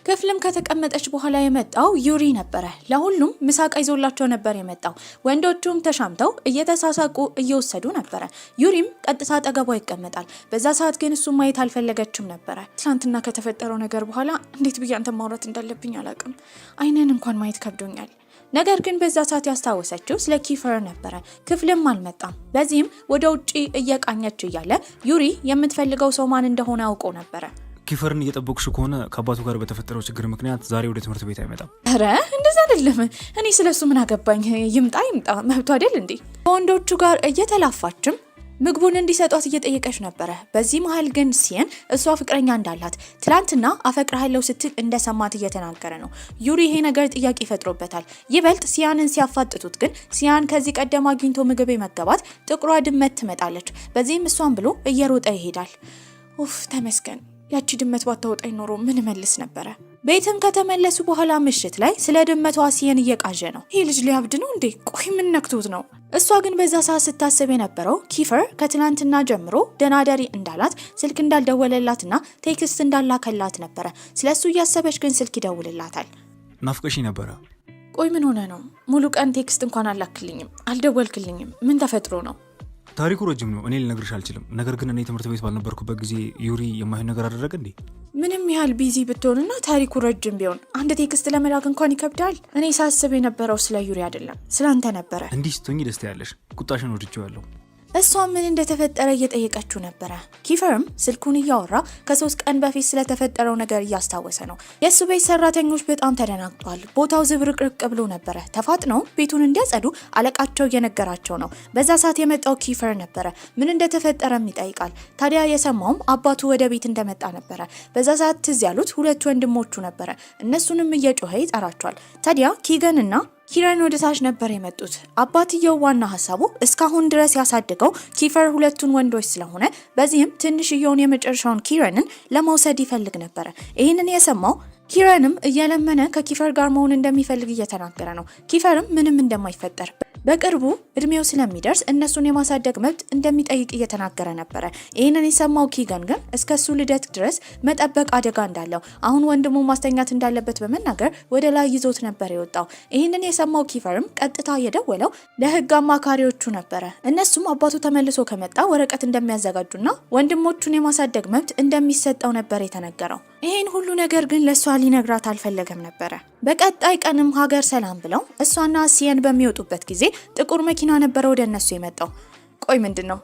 ክፍልም ከተቀመጠች በኋላ የመጣው ዩሪ ነበረ። ለሁሉም ምሳቃ ይዞላቸው ነበር የመጣው። ወንዶቹም ተሻምተው እየተሳሳቁ እየወሰዱ ነበረ። ዩሪም ቀጥታ አጠገቧ ይቀመጣል። በዛ ሰዓት ግን እሱ ማየት አልፈለገችም ነበረ። ትናንትና ከተፈጠረው ነገር በኋላ እንዴት ብዬ አንተ ማውራት እንዳለብኝ አላቅም። አይነን እንኳን ማየት ከብዶኛል። ነገር ግን በዛ ሰዓት ያስታወሰችው ስለ ኪፈር ነበረ። ክፍልም አልመጣም። በዚህም ወደ ውጪ እየቃኘች እያለ ዩሪ የምትፈልገው ሰው ማን እንደሆነ አውቆ ነበረ። ኪፈርን እየጠበቅሽ ከሆነ ከአባቱ ጋር በተፈጠረው ችግር ምክንያት ዛሬ ወደ ትምህርት ቤት አይመጣም። ኧረ እንደዛ አይደለም። እኔ ስለሱ ምን አገባኝ? ይምጣ መብቱ አይደል እንዴ? ከወንዶቹ ጋር እየተላፋችም ምግቡን እንዲሰጧት እየጠየቀች ነበረ። በዚህ መሃል ግን ሲየን እሷ ፍቅረኛ እንዳላት ትላንትና አፈቅርሃለሁ ስትል እንደሰማት እየተናገረ ነው። ዩሪ ይሄ ነገር ጥያቄ ይፈጥሮበታል። ይበልጥ ሲያንን ሲያፋጥጡት ግን ሲያን ከዚህ ቀደም አግኝቶ ምግብ የመገባት ጥቁሯ ድመት ትመጣለች። በዚህም እሷን ብሎ እየሮጠ ይሄዳል። ኡፍ ተመስገን። ያቺ ድመት ባታወጣኝ ኖሮ ምን መልስ ነበረ። ቤትም ከተመለሱ በኋላ ምሽት ላይ ስለ ድመቷ ሲየን እየቃዠ ነው። ይሄ ልጅ ሊያብድ ነው እንዴ? ቆይ ምን ነክቶት ነው? እሷ ግን በዛ ሰዓት ስታስብ የነበረው ኪፈር ከትናንትና ጀምሮ ደናደሪ እንዳላት፣ ስልክ እንዳልደወለላትና ቴክስት እንዳላከላት ነበረ። ስለሱ እያሰበች ግን ስልክ ይደውልላታል። ናፍቀሽ ነበረ። ቆይ ምን ሆነ ነው? ሙሉ ቀን ቴክስት እንኳን አላክልኝም፣ አልደወልክልኝም። ምን ተፈጥሮ ነው? ታሪኩ ረጅም ነው፣ እኔ ልነግርሽ አልችልም። ነገር ግን እኔ ትምህርት ቤት ባልነበርኩበት ጊዜ ዩሪ የማይሆን ነገር አደረገ እንዴ? ምንም ያህል ቢዚ ብትሆንና ታሪኩ ረጅም ቢሆን አንድ ቴክስት ለመላክ እንኳን ይከብዳል። እኔ ሳስብ የነበረው ስለ ዩሪ አይደለም፣ ስለ አንተ ነበረ። እንዲህ ስትሆኚ ደስታ ያለሽ፣ ቁጣሽን ወድጄዋለሁ። እሷ ምን እንደተፈጠረ እየጠየቀችው ነበረ። ኪፈርም ስልኩን እያወራ ከ3 ቀን በፊት ስለተፈጠረው ነገር እያስታወሰ ነው። የእሱ ቤት ሰራተኞች በጣም ተደናግጧል። ቦታው ዝብርቅርቅ ብሎ ነበረ። ተፋጥነው ቤቱን እንዲያጸዱ አለቃቸው እየነገራቸው ነው። በዛ ሰዓት የመጣው ኪፈር ነበረ። ምን እንደተፈጠረም ይጠይቃል። ታዲያ የሰማውም አባቱ ወደ ቤት እንደመጣ ነበረ። በዛ ሰዓት ትዝ ያሉት 2 ወንድሞቹ ነበረ። እነሱንም እየጮኸ ይጠራቸዋል። ታዲያ ኪገንና ኪረን ወደ ታች ነበር የመጡት። አባትየው ዋና ሀሳቡ እስካሁን ድረስ ያሳደገው ኪፈር 2ቱን ወንዶች ስለሆነ በዚህም ትንሽየውን የመጨረሻውን ኪረንን ለመውሰድ ይፈልግ ነበረ። ይህንን የሰማው ኪረንም እየለመነ ከኪፈር ጋር መሆን እንደሚፈልግ እየተናገረ ነው። ኪፈርም ምንም እንደማይፈጠር በቅርቡ እድሜው ስለሚደርስ እነሱን የማሳደግ መብት እንደሚጠይቅ እየተናገረ ነበረ። ይህንን የሰማው ኪገን ግን እስከሱ ልደት ድረስ መጠበቅ አደጋ እንዳለው አሁን ወንድሙ ማስተኛት እንዳለበት በመናገር ወደ ላይ ይዞት ነበር የወጣው። ይህንን የሰማው ኪፈርም ቀጥታ የደወለው ለህግ አማካሪዎቹ ነበረ። እነሱም አባቱ ተመልሶ ከመጣ ወረቀት እንደሚያዘጋጁና ወንድሞቹን የማሳደግ መብት እንደሚሰጠው ነበር የተነገረው። ይህን ሁሉ ነገር ግን ለእሷ ሊነግራት አልፈለገም ነበረ። በቀጣይ ቀንም ሀገር ሰላም ብለው እሷና ሲየን በሚወጡበት ጊዜ ጥቁር መኪና ነበረ ወደ እነሱ የመጣው። ቆይ ምንድን ነው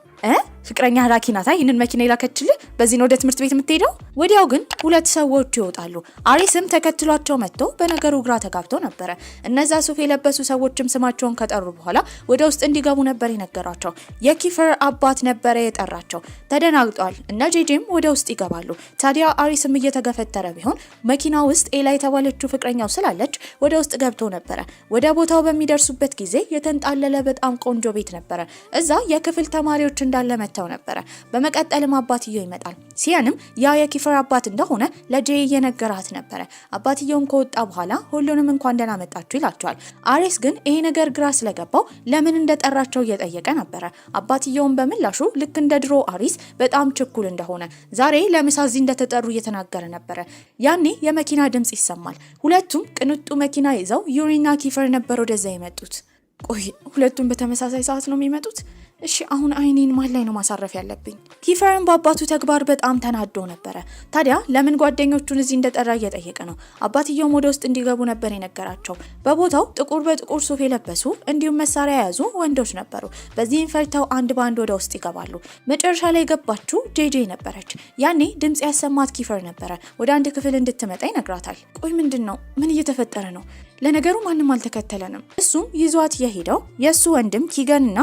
ፍቅረኛ ላኪ ናታ ይህንን መኪና ይላከችልህ? በዚህ ነው ወደ ትምህርት ቤት የምትሄደው? ወዲያው ግን 2 ሰዎች ይወጣሉ። አሪስም ተከትሏቸው መጥቶ በነገሩ ግራ ተጋብቶ ነበረ። እነዛ ሱፍ የለበሱ ሰዎችም ስማቸውን ከጠሩ በኋላ ወደ ውስጥ እንዲገቡ ነበር የነገሯቸው። የኪፈር አባት ነበረ የጠራቸው። ተደናግጧል። እነ ጄጄም ወደ ውስጥ ይገባሉ። ታዲያ አሪስም እየተገፈተረ ቢሆን መኪና ውስጥ ኤላ የተባለችው ፍቅረኛው ስላለች ወደ ውስጥ ገብቶ ነበረ። ወደ ቦታው በሚደርሱበት ጊዜ የተንጣለለ በጣም ቆንጆ ቤት ነበረ። እዛ የክፍል ተማሪዎች እንዳለ መተው ነበረ። በመቀጠልም አባትየው ይመጣል። ሲያንም ያ የኪፈር አባት እንደሆነ ለጄ እየነገራት ነበረ። አባትየውን ከወጣ በኋላ ሁሉንም እንኳን ደህና መጣችሁ ይላቸዋል። አሪስ ግን ይሄ ነገር ግራ ስለገባው ለምን እንደጠራቸው እየጠየቀ ነበረ። አባትየውን በምላሹ ልክ እንደ ድሮ አሪስ በጣም ችኩል እንደሆነ ዛሬ ለምሳ እዚህ እንደተጠሩ እየተናገረ ነበረ። ያኔ የመኪና ድምጽ ይሰማል። ሁለቱም ቅንጡ መኪና ይዘው ዩሪና ኪፈር ነበር ወደዛ የመጡት። ቆይ ሁለቱም በተመሳሳይ ሰዓት ነው የሚመጡት? እሺ አሁን አይኔን ማን ላይ ነው ማሳረፍ ያለብኝ? ኪፈርን በአባቱ ተግባር በጣም ተናዶ ነበረ። ታዲያ ለምን ጓደኞቹን እዚህ እንደጠራ እየጠየቀ ነው። አባትየውም ወደ ውስጥ እንዲገቡ ነበር የነገራቸው። በቦታው ጥቁር በጥቁር ሱፍ የለበሱ እንዲሁም መሳሪያ የያዙ ወንዶች ነበሩ። በዚህም ፈርተው አንድ ባንድ ወደ ውስጥ ይገባሉ። መጨረሻ ላይ ገባችሁ ጄጄ ነበረች። ያኔ ድምጽ ያሰማት ኪፈር ነበረ። ወደ አንድ ክፍል እንድትመጣ ይነግራታል። ቆይ ምንድን ነው? ምን እየተፈጠረ ነው? ለነገሩ ማንም አልተከተለንም። እሱም ይዟት የሄደው የሱ ወንድም ኪገንና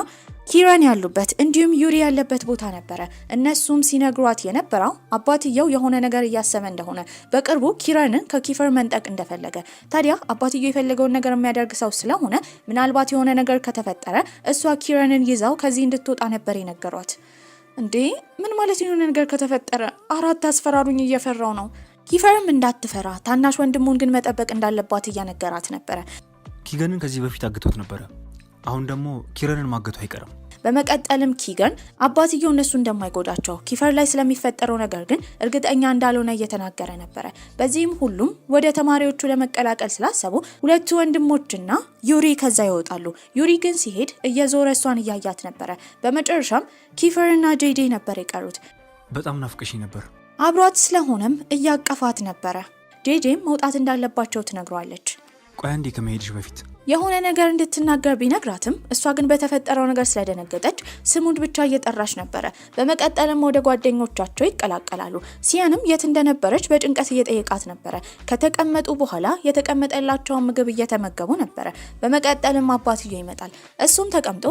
ኪረን ያሉበት እንዲሁም ዩሪ ያለበት ቦታ ነበረ። እነሱም ሲነግሯት የነበረው አባትየው የሆነ ነገር እያሰበ እንደሆነ፣ በቅርቡ ኪረንን ከኪፈር መንጠቅ እንደፈለገ። ታዲያ አባትየው የፈለገውን ነገር የሚያደርግ ሰው ስለሆነ ምናልባት የሆነ ነገር ከተፈጠረ እሷ ኪረንን ይዛው ከዚህ እንድትወጣ ነበር የነገሯት። እንዴ ምን ማለት የሆነ ነገር ከተፈጠረ? አራት አስፈራሩኝ፣ እየፈራው ነው። ኪፈርም እንዳትፈራ ታናሽ ወንድሙን ግን መጠበቅ እንዳለባት እያነገራት ነበረ። ኪገንን ከዚህ በፊት አግቶት ነበረ። አሁን ደግሞ ኪረንን ማገቱ አይቀርም። በመቀጠልም ኪገን አባትየው እነሱ እንደማይጎዳቸው ኪፈር ላይ ስለሚፈጠረው ነገር ግን እርግጠኛ እንዳልሆነ እየተናገረ ነበረ። በዚህም ሁሉም ወደ ተማሪዎቹ ለመቀላቀል ስላሰቡ 2 ወንድሞችና ዩሪ ከዛ ይወጣሉ። ዩሪ ግን ሲሄድ እየዞረ እሷን እያያት ነበረ። በመጨረሻም ኪፈርና ጄጄ ነበር የቀሩት። በጣም ናፍቀሽኝ ነበር። አብሯት ስለሆነም እያቀፋት ነበረ። ጄጄም መውጣት እንዳለባቸው ትነግሯለች። ቆይ አንዴ ከመሄድሽ በፊት የሆነ ነገር እንድትናገር ቢነግራትም እሷ ግን በተፈጠረው ነገር ስለደነገጠች ስሙን ብቻ እየጠራች ነበረ። በመቀጠልም ወደ ጓደኞቻቸው ይቀላቀላሉ። ሲያንም የት እንደነበረች በጭንቀት እየጠየቃት ነበረ። ከተቀመጡ በኋላ የተቀመጠላቸውን ምግብ እየተመገቡ ነበረ። በመቀጠልም አባትየው ይመጣል። እሱም ተቀምጦ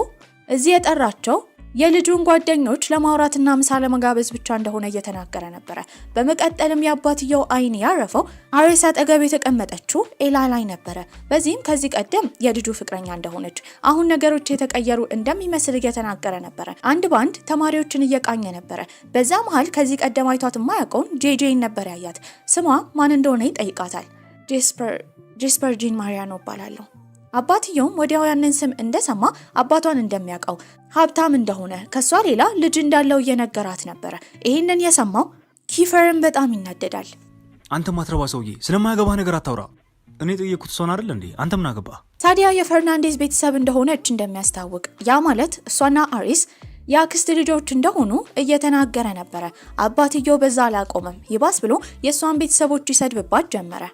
እዚህ የጠራቸው የልጁን ጓደኞች ለማውራትና ምሳ ለመጋበዝ ብቻ እንደሆነ እየተናገረ ነበረ። በመቀጠልም የአባትየው አይን ያረፈው አሪስ አጠገብ የተቀመጠችው ኤላ ላይ ነበረ። በዚህም ከዚህ ቀደም የልጁ ፍቅረኛ እንደሆነች አሁን ነገሮች የተቀየሩ እንደሚመስል እየተናገረ ነበረ። አንድ ባንድ ተማሪዎችን እየቃኘ ነበረ። በዛ መሃል ከዚህ ቀደም አይቷት የማያውቀውን ጄጄን ነበር ያያት። ስሟ ማን እንደሆነ ይጠይቃታል። ጄስፐር ጂን ማሪያኖ እባላለሁ። አባትየውም ወዲያው ያንን ስም እንደሰማ አባቷን እንደሚያውቀው ሀብታም እንደሆነ ከሷ ሌላ ልጅ እንዳለው እየነገራት ነበረ። ይህንን የሰማው ኪፈርን በጣም ይናደዳል። አንተ ማትረባ ሰውዬ ስለማያገባ ነገር አታውራ። እኔ ጠየቅኩት ሰውን አይደል እንዴ? አንተ ምን አገባ? ታዲያ የፈርናንዴዝ ቤተሰብ እንደሆነች እንደሚያስታውቅ ያ ማለት እሷና አሪስ የአክስት ልጆች እንደሆኑ እየተናገረ ነበረ። አባትየው በዛ አላቆመም። ይባስ ብሎ የእሷን ቤተሰቦች ይሰድብባት ጀመረ።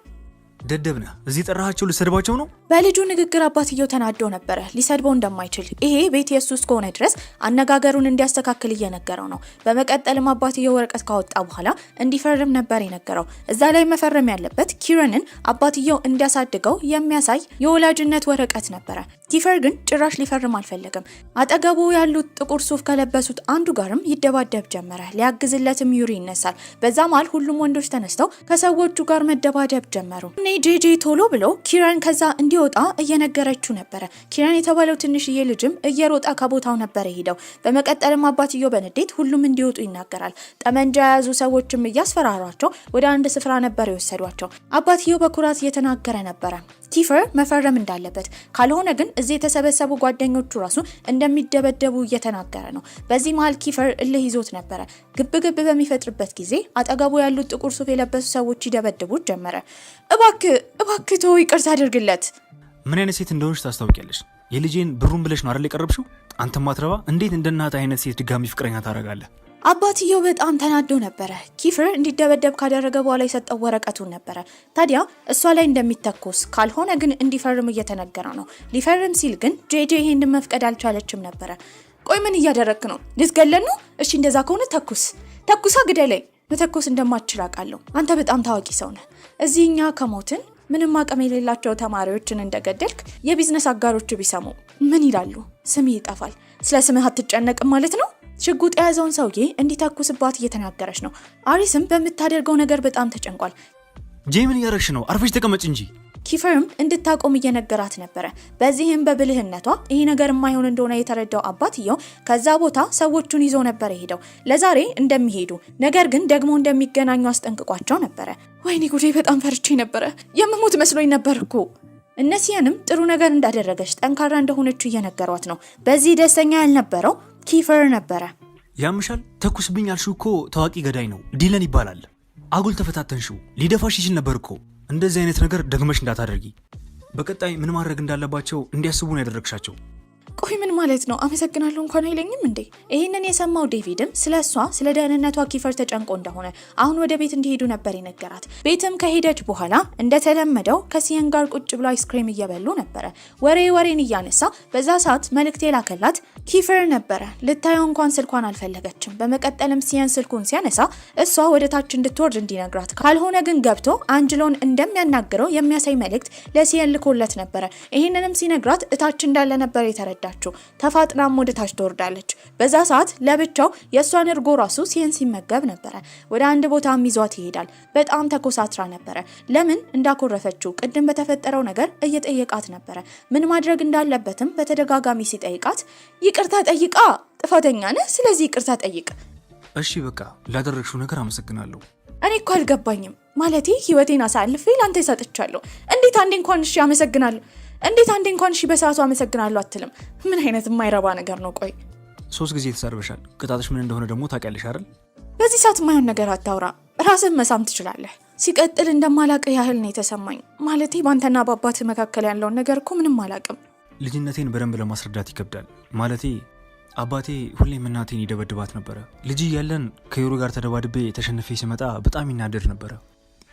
ደደብነህ እዚህ ጠራሃቸው ልሰድባቸው ነው? በልጁ ንግግር አባትየው ተናዶ ነበረ። ሊሰድበው እንደማይችል ይሄ ቤት የሱ እስከሆነ ድረስ አነጋገሩን እንዲያስተካክል እየነገረው ነው። በመቀጠልም አባትየው ወረቀት ካወጣ በኋላ እንዲፈርም ነበር የነገረው። እዛ ላይ መፈረም ያለበት ኪረንን አባትየው እንዲያሳድገው የሚያሳይ የወላጅነት ወረቀት ነበረ። ኪፈር ግን ጭራሽ ሊፈርም አልፈለገም። አጠገቡ ያሉት ጥቁር ሱፍ ከለበሱት አንዱ ጋርም ይደባደብ ጀመረ። ሊያግዝለትም ዩሪ ይነሳል። በዛ መሃል ሁሉም ወንዶች ተነስተው ከሰዎቹ ጋር መደባደብ ጀመሩ። ጄጄ ቶሎ ብሎ ኪራን ከዛ እንዲወጣ እየነገረችው ነበረ። ኪራን የተባለው ትንሽዬ ልጅም እየሮጣ ከቦታው ነበረ ሄደው። በመቀጠልም አባትየው በንዴት ሁሉም እንዲወጡ ይናገራል። ጠመንጃ የያዙ ሰዎችም እያስፈራሯቸው ወደ አንድ ስፍራ ነበር የወሰዷቸው። አባትየው በኩራት እየተናገረ ነበረ ኪፈር መፈረም እንዳለበት፣ ካልሆነ ግን እዚህ የተሰበሰቡ ጓደኞቹ ራሱ እንደሚደበደቡ እየተናገረ ነው። በዚህ መሃል ኪፈር እልህ ይዞት ነበረ። ግብግብ በሚፈጥርበት ጊዜ አጠገቡ ያሉት ጥቁር ሱፍ የለበሱ ሰዎች ይደበድቡት ጀመረ። እባክህ ተው፣ ይቅርታ አድርግለት። ምን አይነት ሴት እንደሆነች ታስታውቂያለሽ? የልጄን ብሩን ብለሽ ነው አይደል የቀረብሽው? አንተ ማትረባ፣ እንዴት እንደ እናት አይነት ሴት ድጋሚ ፍቅረኛ ታደርጋለህ? አባትየው በጣም ተናዶ ነበረ። ኪፈር እንዲደበደብ ካደረገ በኋላ የሰጠው ወረቀቱን ነበረ። ታዲያ እሷ ላይ እንደሚተኮስ ካልሆነ ግን እንዲፈርም እየተነገረ ነው። ሊፈርም ሲል ግን ጄጄ ይሄንን መፍቀድ አልቻለችም ነበረ። ቆይ ምን እያደረክ ነው? ልትገለን ነው? እሺ እንደዛ ከሆነ ተኩሳ ግደለኝ። መተኮስ እንደማትችል አውቃለሁ። አንተ በጣም ታዋቂ ሰው ነህ። እዚህ እኛ ከሞትን ምንም አቅም የሌላቸው ተማሪዎችን እንደገደልክ የቢዝነስ አጋሮች ቢሰሙ ምን ይላሉ? ስምህ ይጠፋል። ስለ ስምህ አትጨነቅም ማለት ነው? ሽጉጥ የያዘውን ሰውዬ እንዲተኩስባት እየተናገረች ነው። አሪስም በምታደርገው ነገር በጣም ተጨንቋል። ምን እያደረግሽ ነው? አርፈሽ ተቀመጭ እንጂ። ኪፈርም እንድታቆም እየነገራት ነበረ። በዚህም በብልህነቷ ይሄ ነገር የማይሆን እንደሆነ የተረዳው አባትየው ከዛ ቦታ ሰዎቹን ይዞ ነበር ሄደው ለዛሬ እንደሚሄዱ ነገር ግን ደግሞ እንደሚገናኙ አስጠንቅቋቸው ነበረ። ወይኔ ጉዴ፣ በጣም ፈርቼ ነበረ። የምሞት መስሎኝ ነበር እኮ። እነሲያንም ጥሩ ነገር እንዳደረገች ጠንካራ እንደሆነች እየነገሯት ነው። በዚህ ደስተኛ ያልነበረው ኪፈር ነበረ። ያምሻል? ተኩስብኝ ያልሽው እኮ ታዋቂ ገዳይ ነው፣ ዲለን ይባላል። አጉል ተፈታተንሽው። ሊደፋሽ ይችል ነበር እኮ። እንደዚህ አይነት ነገር ደግመሽ እንዳታደርጊ። በቀጣይ ምን ማድረግ እንዳለባቸው እንዲያስቡ ነው ያደረግሻቸው። ቆይ ምን ማለት ነው? አመሰግናለሁ እንኳን አይለኝም እንዴ? ይህንን የሰማው ዴቪድም ስለ እሷ ስለ ደህንነቷ ኪፈር ተጨንቆ እንደሆነ አሁን ወደ ቤት እንዲሄዱ ነበር የነገራት። ቤትም ከሄደች በኋላ እንደተለመደው ከሲየን ጋር ቁጭ ብሎ አይስክሬም እየበሉ ነበረ። ወሬን እያነሳ በዛ ሰዓት መልእክት የላከላት ኪፈር ነበረ። ልታየው እንኳን ስልኳን አልፈለገችም። በመቀጠልም ሲየን ስልኩን ሲያነሳ እሷ ወደ ታች እንድትወርድ እንዲነግራት ካልሆነ ግን ገብቶ አንጅሎን እንደሚያናግረው የሚያሳይ መልእክት ለሲየን ልኮለት ነበረ። ይህንንም ሲነግራት እታች እንዳለ ነበር የተረዳ። ተፋጥናም ወደ ታች ትወርዳለች። በዛ ሰዓት ለብቻው የእሷን እርጎ ራሱ ሲየን ሲመገብ ነበረ። ወደ አንድ ቦታም ይዟት ይሄዳል። በጣም ተኮሳትራ ነበረ። ለምን እንዳኮረፈችው ቅድም በተፈጠረው ነገር እየጠየቃት ነበረ። ምን ማድረግ እንዳለበትም በተደጋጋሚ ሲጠይቃት ይቅርታ ጠይቃ፣ ጥፋተኛ ነህ፣ ስለዚህ ይቅርታ ጠይቅ። እሺ በቃ ላደረግሽው ነገር አመሰግናለሁ። እኔ እኮ አልገባኝም። ማለቴ ህይወቴን አሳልፌ ላንተ ሰጥቻለሁ። እንዴት አንዴ እንኳን እሺ አመሰግናለሁ እንዴት አንዴ እንኳን እሺ በሰዓቱ አመሰግናለሁ አትልም? ምን አይነት የማይረባ ነገር ነው? ቆይ 3 ጊዜ ተሰርበሻል። ቅጣትሽ ምን እንደሆነ ደግሞ ታውቂያለሽ አይደል? በዚህ ሰዓት የማይሆን ነገር አታውራ። ራስን መሳም ትችላለህ። ሲቀጥል እንደማላቅ ያህል ነው የተሰማኝ። ማለቴ ባንተና በአባትህ መካከል ያለውን ነገር እኮ ምንም አላቅም። ልጅነቴን በደንብ ለማስረዳት ይከብዳል። ማለቴ አባቴ ሁሌም እናቴን ይደበድባት ነበረ። ልጅ ያለን ከዮሪ ጋር ተደባድቤ ተሸንፌ ሲመጣ በጣም ይናደድ ነበረ።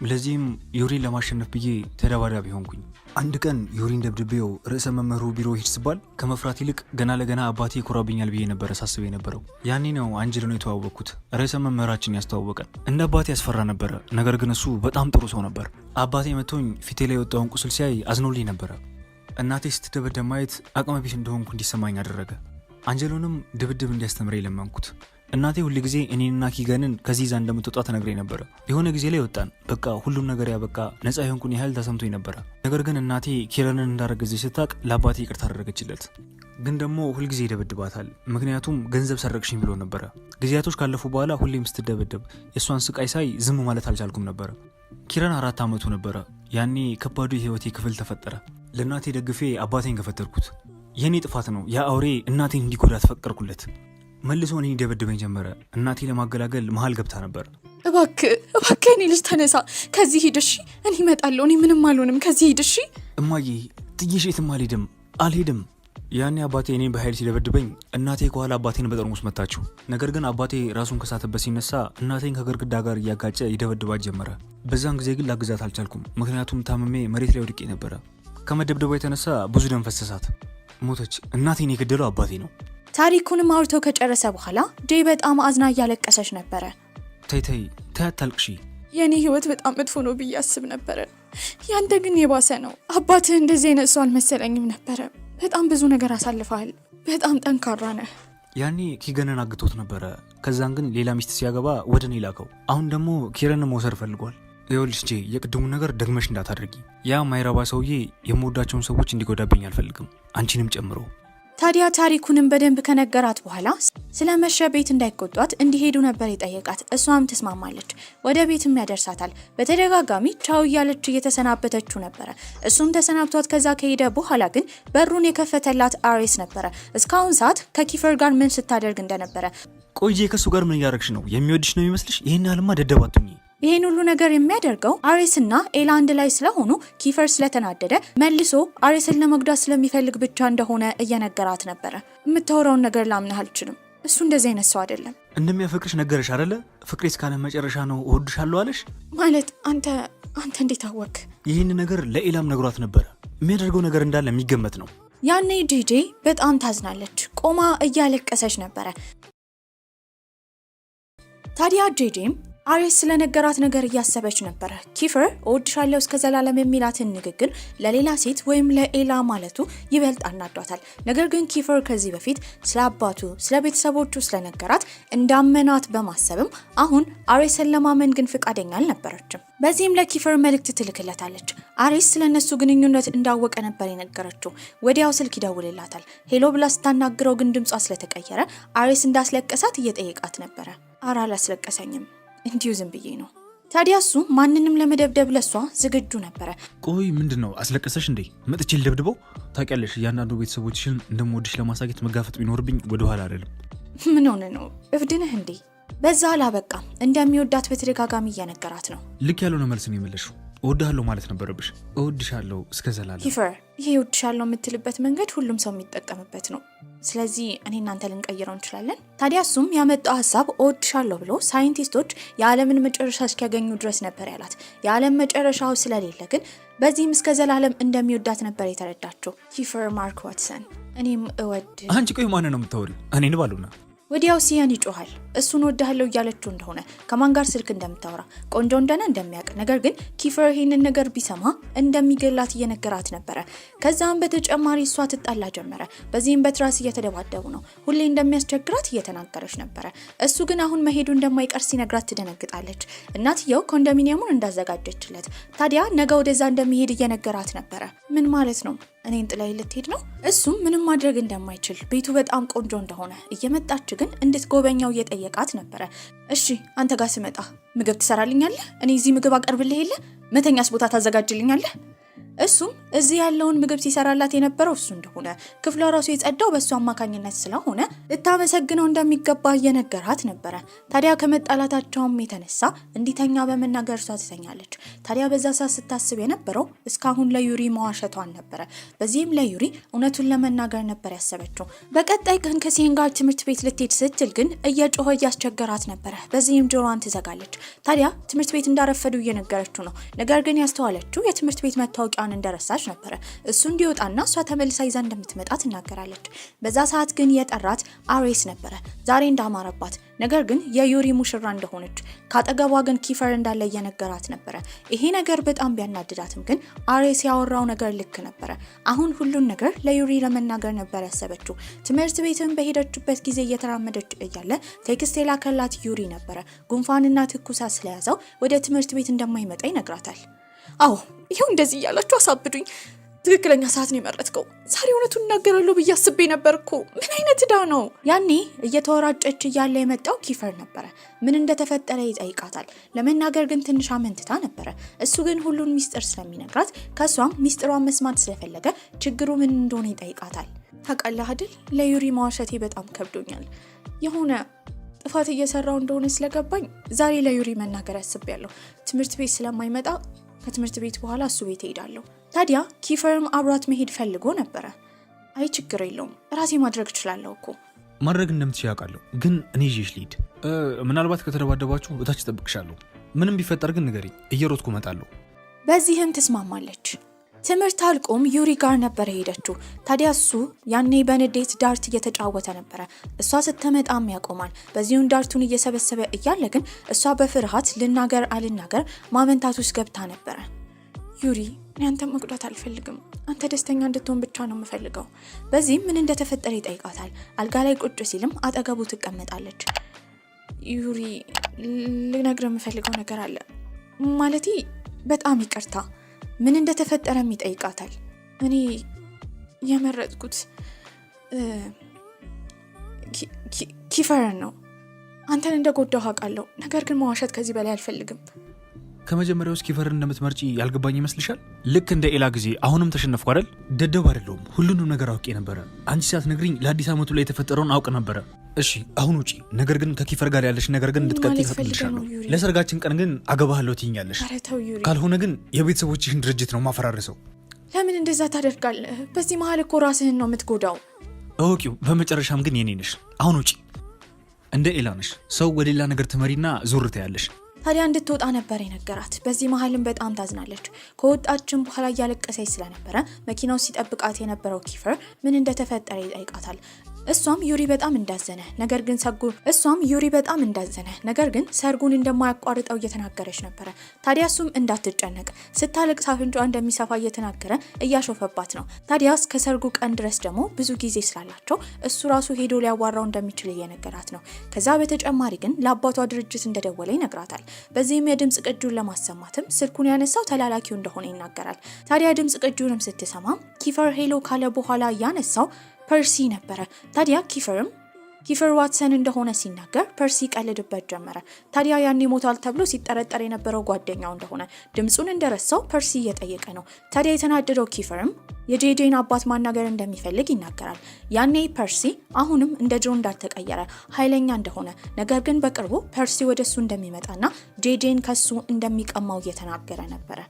ለዚህም ዮሪን ለማሸነፍ ብዬ ተደባዳቢ ሆንኩኝ። አንድ ቀን ዮሪን ደብድቤው ርዕሰ መምህሩ ቢሮ ሂድ ስባል ከመፍራት ይልቅ ገና ለገና አባቴ ይኮራብኛል ብዬ ነበረ ሳስብ የነበረው። ያኔ ነው አንጅልን የተዋወቅኩት። ርዕሰ መምህራችን ያስተዋወቀን። እንደ አባቴ ያስፈራ ነበረ፣ ነገር ግን እሱ በጣም ጥሩ ሰው ነበር። አባቴ መቶኝ ፊቴ ላይ የወጣውን ቁስል ሲያይ አዝኖልኝ ነበረ። እናቴ ስትደበደብ ማየት አቅመ ቢስ እንደሆንኩ እንዲሰማኝ አደረገ። አንጀሎንም ድብድብ እንዲያስተምረኝ ለመንኩት። እናቴ ሁል ጊዜ እኔንና ኪገንን ከዚህ ይዛ እንደምትወጣ ተነግረኝ ነበረ። የሆነ ጊዜ ላይ ወጣን። በቃ ሁሉም ነገር ያበቃ ነፃ የሆንኩን ያህል ተሰምቶኝ ነበረ። ነገር ግን እናቴ ኪረንን እንዳረገዘች ስታቅ ለአባቴ ይቅርታ አደረገችለት። ግን ደግሞ ሁልጊዜ ይደበድባታል። ምክንያቱም ገንዘብ ሰረቅሽኝ ብሎ ነበረ። ጊዜያቶች ካለፉ በኋላ ሁሌም ስትደበደብ የእሷን ስቃይ ሳይ ዝም ማለት አልቻልኩም ነበረ። ኪረን 4 ዓመቱ ነበረ። ያኔ ከባዱ የህይወቴ ክፍል ተፈጠረ። ለእናቴ ደግፌ አባቴን ገፈተርኩት። የኔ ጥፋት ነው። ያ አውሬ እናቴን እንዲጎዳ ተፈቀርኩለት። መልሶ እኔን ይደበድበኝ ጀመረ። እናቴ ለማገላገል መሀል ገብታ ነበር። እባክህ እኔ ልጅ ተነሳ፣ ከዚህ ሂድ እሺ። እኔ እመጣለሁ፣ እኔ ምንም አልሆንም፣ ከዚህ ሂድ እሺ። እማዬ ጥዬሽ የትም አልሄድም። ያኔ አባቴ እኔን በኃይል ሲደበድበኝ እናቴ ከኋላ አባቴን በጠርሙስ መታችው። ነገር ግን አባቴ ራሱን ከሳተበት ሲነሳ እናቴን ከግድግዳ ጋር እያጋጨ ይደበድባት ጀመረ። በዛን ጊዜ ግን ላግዛት አልቻልኩም፣ ምክንያቱም ታምሜ መሬት ላይ ወድቄ ነበረ። ከመደብደቧ የተነሳ ብዙ ደም ፈሰሳት፣ ሞተች። እናቴን የገደለው አባቴ ነው። ታሪኩንም አውርቶ ከጨረሰ በኋላ ጄ በጣም አዝና እያለቀሰች ነበረ። ተይ አታልቅሺ። የኔ ህይወት በጣም መጥፎ ነው ብዬ አስብ ነበረ። ያንተ ግን የባሰ ነው። አባትህ እንደዚህ አይነት ሰው አልመሰለኝም ነበረ። በጣም ብዙ ነገር አሳልፈሃል። በጣም ጠንካራ ነህ። ያኔ ኪገንን አግቶት ነበረ። ከዛን ግን ሌላ ሚስት ሲያገባ ወደ እኔ ላከው። አሁን ደግሞ ኪረንን መውሰድ ፈልጓል። ይኸውልሽ ጄ፣ የቅድሙን ነገር ደግመሽ እንዳታደርጊ። ያ ማይረባ ሰውዬ የምወዳቸውን ሰዎች እንዲጎዳብኝ አልፈልግም፣ አንቺንም ጨምሮ። ታዲያ ታሪኩንም በደንብ ከነገራት በኋላ ስለመሸ ቤት እንዳይቆጧት እንዲሄዱ ነበር የጠየቃት። እሷም ተስማማለች። ወደ ቤትም ያደርሳታል። በተደጋጋሚ ቻው እያለች እየተሰናበተችው ነበረ። እሱም ተሰናብቷት ከዛ ከሄደ በኋላ ግን በሩን የከፈተላት አሬስ ነበረ። እስካሁን ሰዓት ከኪፈር ጋር ምን ስታደርግ እንደነበረ። ቆይ ጄ፣ ከሱ ጋር ምን እያደረግሽ ነው? የሚወድሽ ነው የሚመስልሽ? ይሄን ያህልማ ደደብ አትሁኚ። ይሄን ሁሉ ነገር የሚያደርገው አሬስና ኤላ አንድ ላይ ስለሆኑ ኪፈር ስለተናደደ መልሶ አሬስን ለመጉዳት ስለሚፈልግ ብቻ እንደሆነ እየነገራት ነበረ። የምታወራውን ነገር ላምንህ አልችልም። እሱ እንደዚህ አይነት ሰው አይደለም። እንደሚያፈቅርሽ ነገረሽ አይደለ? ፍቅሬ እስካለ መጨረሻ ነው እወድሻለሁ አለሽ ማለት። አንተ እንዴት አወቅ? ይህን ነገር ለኤላም ነግሯት ነበረ። የሚያደርገው ነገር እንዳለ የሚገመት ነው። ያኔ ጄ በጣም ታዝናለች። ቆማ እያለቀሰች ነበረ። ታዲያ ጄም አሬስ ስለነገራት ነገር እያሰበች ነበረ። ኪፈር እወድሻለሁ እስከ ዘላለም የሚላትን ንግግር ለሌላ ሴት ወይም ለኤላ ማለቱ ይበልጥ አናዷታል። ነገር ግን ኪፈር ከዚህ በፊት ስለ አባቱ ስለ ቤተሰቦቹ ስለነገራት እንዳመናት በማሰብም አሁን አሬስን ለማመን ግን ፍቃደኛ አልነበረችም። በዚህም ለኪፈር መልእክት ትልክለታለች። አሬስ ስለነሱ ግንኙነት እንዳወቀ ነበር የነገረችው። ወዲያው ስልክ ይደውልላታል። ሄሎ ብላ ስታናግረው ግን ድምጿ ስለተቀየረ አሬስ እንዳስለቀሳት እየጠየቃት ነበረ። አራ አላስለቀሰኝም፣ እንዲሁ ዝም ብዬ ነው። ታዲያ እሱ ማንንም ለመደብደብ ለሷ ዝግጁ ነበረ። ቆይ ምንድነው? አስለቀሰሽ እንዴ? መጥቼ ልደብድበው? ታውቂያለሽ፣ እያንዳንዱ ቤተሰቦችሽን እንደምወድሽ ለማሳየት መጋፈጥ ቢኖርብኝ ወደ ኋላ አይደለም። ምን ሆነ ነው? እብድነህ እንዴ? በዛ አላበቃም። እንደሚወዳት በተደጋጋሚ እየነገራት ነው። ልክ ያልሆነ መልስ ነው የመለሽው። እወድሃለሁ ማለት ነበረብሽ። እወድሻለሁ እስከ ዘላለም። ኪፈር፣ ይሄ እወድሻለሁ የምትልበት መንገድ ሁሉም ሰው የሚጠቀምበት ነው። ስለዚህ እኔ እናንተ ልንቀይረው እንችላለን። ታዲያ እሱም ያመጣው ሀሳብ እወድሻለሁ ብሎ ሳይንቲስቶች የዓለምን መጨረሻ እስኪያገኙ ድረስ ነበር ያላት። የዓለም መጨረሻው ስለሌለ ግን በዚህም እስከ ዘላለም እንደሚወዳት ነበር የተረዳችው። ኪፈር ማርክ ዋትሰን፣ እኔም እወድ። አንቺ ቆይ ማን ነው የምታወሪው? እኔን ባሉና ወዲያው ሲያን ይጮሃል። እሱን ወድሃለሁ እያለችው እንደሆነ ከማን ጋር ስልክ እንደምታወራ ቆንጆ እንደሆነ እንደሚያውቅ፣ ነገር ግን ኪፈር ይሄንን ነገር ቢሰማ እንደሚገላት እየነገራት ነበረ። ከዛም በተጨማሪ እሷ ትጣላ ጀመረ። በዚህም በትራስ እየተደባደቡ ነው። ሁሌ እንደሚያስቸግራት እየተናገረች ነበረ። እሱ ግን አሁን መሄዱ እንደማይቀር ሲነግራት ትደነግጣለች። እናትየው ኮንዶሚኒየሙን እንዳዘጋጀችለት፣ ታዲያ ነገ ወደዛ እንደሚሄድ እየነገራት ነበረ። ምን ማለት ነው? እኔን ጥላይ ልትሄድ ነው? እሱም ምንም ማድረግ እንደማይችል ቤቱ በጣም ቆንጆ እንደሆነ እየመጣች ግን እንድትጎበኛው እየጠየቃት ነበረ። እሺ አንተ ጋር ስመጣ ምግብ ትሰራልኛለህ? እኔ እዚህ ምግብ አቀርብልህ የለ? መተኛስ ቦታ ታዘጋጅልኛለህ? እሱም እዚህ ያለውን ምግብ ሲሰራላት የነበረው እሱ እንደሆነ ክፍሏ ራሱ የጸዳው በእሱ አማካኝነት ስለሆነ ልታመሰግነው እንደሚገባ እየነገራት ነበረ። ታዲያ ከመጣላታቸውም የተነሳ እንዲተኛ በመናገር እሷ ትተኛለች። ታዲያ በዛ ሰዓት ስታስብ የነበረው እስካሁን ለዩሪ መዋሸቷን ነበረ። በዚህም ለዩሪ እውነቱን ለመናገር ነበር ያሰበችው። በቀጣይ ቀን ከሲን ጋር ትምህርት ቤት ልትሄድ ስትል ግን እየጮኸ እያስቸገራት ነበረ። በዚህም ጆሮዋን ትዘጋለች። ታዲያ ትምህርት ቤት እንዳረፈዱ እየነገረችው ነው። ነገር ግን ያስተዋለችው የትምህርት ቤት መታወቂያ እንደረሳች ነበረ። እሱ እንዲወጣና እሷ ተመልሳ ይዛ እንደምትመጣ ትናገራለች። በዛ ሰዓት ግን የጠራት አሬስ ነበረ። ዛሬ እንዳማረባት፣ ነገር ግን የዩሪ ሙሽራ እንደሆነች፣ ካጠገቧ ግን ኪፈር እንዳለ እየነገራት ነበረ። ይሄ ነገር በጣም ቢያናድዳትም ግን አሬስ ያወራው ነገር ልክ ነበረ። አሁን ሁሉን ነገር ለዩሪ ለመናገር ነበር ያሰበችው። ትምህርት ቤትን በሄደችበት ጊዜ እየተራመደች እያለ ቴክስት የላከላት ዩሪ ነበረ። ጉንፋንና ትኩሳት ስለያዘው ወደ ትምህርት ቤት እንደማይመጣ ይነግራታል። አዎ ይሄው እንደዚህ እያላችሁ አሳብዱኝ። ትክክለኛ ሰዓት ነው የመረጥከው። ዛሬ እውነቱን እናገራለሁ ብዬ አስቤ ነበር እኮ። ምን አይነት ዕዳ ነው? ያኔ እየተወራጨች እያለ የመጣው ኪፈር ነበረ። ምን እንደተፈጠረ ይጠይቃታል። ለመናገር ግን ትንሽ አመንትታ ነበረ። እሱ ግን ሁሉን ሚስጥር ስለሚነግራት ከሷም ሚስጥሯን መስማት ስለፈለገ ችግሩ ምን እንደሆነ ይጠይቃታል። ታውቃለህ አይደል? ለዩሪ መዋሸቴ በጣም ከብዶኛል። የሆነ ጥፋት እየሰራው እንደሆነ ስለገባኝ ዛሬ ለዩሪ መናገር ያስቤያለሁ። ትምህርት ቤት ስለማይመጣ ከትምህርት ቤት በኋላ እሱ ቤት ሄዳለሁ። ታዲያ ኪፈርም አብሯት መሄድ ፈልጎ ነበረ። አይ ችግር የለውም ራሴ ማድረግ እችላለሁ እኮ። ማድረግ እንደምትችይ አውቃለሁ፣ ግን እኔ ይዤሽ ልሂድ። ምናልባት ከተደባደባችሁ እታች እጠብቅሻለሁ። ምንም ቢፈጠር ግን ንገሪኝ፣ እየሮጥኩ እመጣለሁ። በዚህም ትስማማለች። ትምህርት አልቆም ዩሪ ጋር ነበር ሄደችው። ታዲያ እሱ ያኔ በንዴት ዳርት እየተጫወተ ነበረ። እሷ ስትመጣም ያቆማል። በዚሁን ዳርቱን እየሰበሰበ እያለ ግን እሷ በፍርሃት ልናገር አልናገር ማመንታት ውስጥ ገብታ ነበረ። ዩሪ አንተ መጉዳት አልፈልግም፣ አንተ ደስተኛ እንድትሆን ብቻ ነው የምፈልገው። በዚህም ምን እንደተፈጠረ ይጠይቃታል። አልጋ ላይ ቁጭ ሲልም አጠገቡ ትቀመጣለች። ዩሪ ልነግርህ የምፈልገው ነገር አለ፣ ማለቴ በጣም ይቅርታ። ምን እንደተፈጠረም ይጠይቃታል። እኔ የመረጥኩት ኪፈርን ነው። አንተን እንደጎዳሁ አውቃለሁ፣ ነገር ግን መዋሸት ከዚህ በላይ አልፈልግም። ከመጀመሪያው ኪፈርን እንደምትመርጪ ያልገባኝ ይመስልሻል? ልክ እንደ ኤላ ጊዜ አሁንም ተሸነፍኩ አይደል? ደደብ አይደለሁም፣ ሁሉንም ነገር አውቄ ነበረ። አንቺ ሳትነግሪኝ ለአዲስ ዓመቱ ላይ የተፈጠረውን አውቅ ነበረ። እሺ አሁን ውጪ፣ ነገር ግን ከኪፈር ጋር ያለሽ ነገር ግን እንድትቀጥይ ፈቅድልሻለሁ። ለሰርጋችን ቀን ግን አገባሃለሁ ትይኛለሽ። ካልሆነ ግን የቤተሰቦችሽን ድርጅት ነው ማፈራረሰው። ለምን እንደዛ ታደርጋለህ? በዚህ መሀል እኮ ራስህን ነው የምትጎዳው። እወቂው፣ በመጨረሻም ግን የኔ ነሽ። አሁን ውጪ። እንደ ኤላ ነሽ፣ ሰው ወደ ሌላ ነገር ትመሪና ዞር ትያለሽ። ታዲያ እንድትወጣ ነበር የነገራት። በዚህ መሀልም በጣም ታዝናለች። ከወጣችን በኋላ እያለቀሰች ስለነበረ መኪናው ሲጠብቃት የነበረው ኪፈር ምን እንደተፈጠረ ይጠይቃታል። እሷም ዩሪ በጣም እንዳዘነ ነገር ግን ሰርጉን እንደማያቋርጠው እየተናገረች ነበረ። ታዲያ እሱም እንዳትጨነቅ ስታለቅስ አፍንጫዋ እንደሚሰፋ እየተናገረ እያሾፈባት ነው። ታዲያ እስከ ሰርጉ ቀን ድረስ ደግሞ ብዙ ጊዜ ስላላቸው እሱ ራሱ ሄዶ ሊያዋራው እንደሚችል እየነገራት ነው። ከዛ በተጨማሪ ግን ለአባቷ ድርጅት እንደደወለ ይነግራታል። በዚህም የድምጽ ቅጁን ለማሰማትም ስልኩን ያነሳው ተላላኪው እንደሆነ ይናገራል። ታዲያ ድምጽ ቅጁንም ስትሰማ ኪፈር ሄሎ ካለ በኋላ ያነሳው ፐርሲ ነበረ። ታዲያ ኪፈር ዋትሰን እንደሆነ ሲናገር ፐርሲ ቀልድበት ጀመረ። ታዲያ ያኔ ሞቷል ተብሎ ሲጠረጠር የነበረው ጓደኛው እንደሆነ ድምጹን እንደረሳው ፐርሲ እየጠየቀ ነው። ታዲያ የተናደደው ኪፈርም የጄጄን አባት ማናገር እንደሚፈልግ ይናገራል። ያኔ ፐርሲ አሁንም እንደ ድሮ እንዳልተቀየረ ኃይለኛ እንደሆነ፣ ነገር ግን በቅርቡ ፐርሲ ወደሱ እንደሚመጣና ጄጄን ከሱ እንደሚቀማው እየተናገረ ነበረ።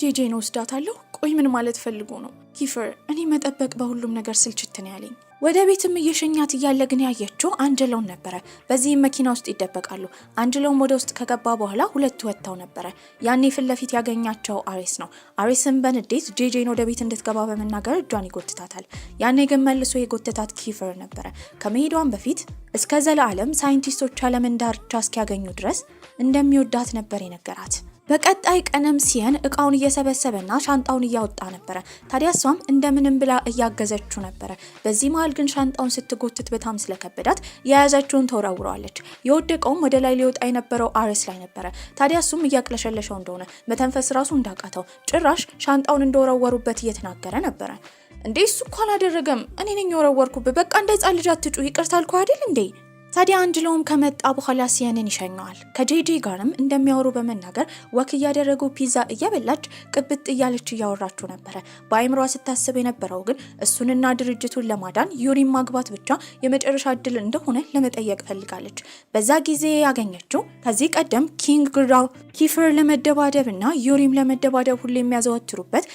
ጄጄን ወስዳታለሁ። ቆይ ምን ማለት ፈልጎ ነው? ኪፈር እኔ መጠበቅ በሁሉም ነገር ስልችት ነው ያለኝ። ወደ ቤትም እየሸኛት እያለ ግን ያየችው አንጀሎን ነበረ። በዚህም መኪና ውስጥ ይደበቃሉ። አንጀሎን ወደ ውስጥ ከገባ በኋላ ሁለቱ ወጥተው ነበረ። ያኔ ፊት ለፊት ያገኛቸው አሬስ ነው። አሬስም በንዴት ጄጄን ወደ ቤት እንድትገባ በመናገር እጇን ይጎትታታል። ያኔ ግን መልሶ የጎተታት ኪፈር ነበረ። ከመሄዷን በፊት እስከ ዘላለም ሳይንቲስቶች ዓለምን ዳርቻ እስኪያገኙ ድረስ እንደሚወዳት ነበር የነገራት። በቀጣይ ቀንም ሲየን እቃውን እየሰበሰበና ሻንጣውን እያወጣ ነበረ። ታዲያ እሷም እንደምንም ብላ እያገዘችው ነበረ። በዚህ መሀል ግን ሻንጣውን ስትጎትት በጣም ስለከበዳት የያዘችውን ተወራውረዋለች። የወደቀውም ወደ ላይ ሊወጣ የነበረው አሬስ ላይ ነበረ። ታዲያ እሱም እያቅለሸለሸው እንደሆነ መተንፈስ ራሱ እንዳቃተው ጭራሽ ሻንጣውን እንደወረወሩበት እየተናገረ ነበረ። እንዴ እሱ እኮ አላደረገም፣ እኔ ነኝ የወረወርኩበት። በቃ እንደ ሕፃን ልጅ አትጩ፣ ይቅርታ አልኩ አይደል እንዴ? ታዲያ አንጀሎም ከመጣ በኋላ ሲየንን ይሸኘዋል። ከጄጄ ጋርም እንደሚያወሩ በመናገር ወክ እያደረጉ ፒዛ እየበላች ቅብጥ እያለች እያወራችሁ ነበረ። በአይምሯ ስታስብ የነበረው ግን እሱንና ድርጅቱን ለማዳን ዩሪን ማግባት ብቻ የመጨረሻ እድል እንደሆነ ለመጠየቅ ፈልጋለች። በዛ ጊዜ ያገኘችው ከዚህ ቀደም ኪንግ ግራው ኪፈር ለመደባደብና ዩሪም ለመደባደብ ሁሉ የሚያዘወትሩበት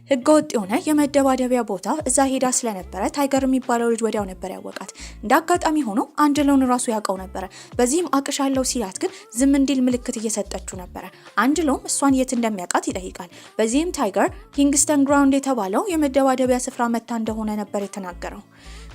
ህገወጥ የሆነ የመደባደቢያ ቦታ እዛ ሄዳ ስለነበረ ታይገር የሚባለው ልጅ ወዲያው ነበር ያወቃት። እንደ አጋጣሚ ሆኖ አንጀሎን ራሱ ያውቀው ነበረ። በዚህም አቅሻለው ሲላት ግን ዝም እንዲል ምልክት እየሰጠችው ነበረ። አንጀሎም እሷን የት እንደሚያውቃት ይጠይቃል። በዚህም ታይገር ኪንግስተን ግራውንድ የተባለው የመደባደቢያ ስፍራ መታ እንደሆነ ነበር የተናገረው።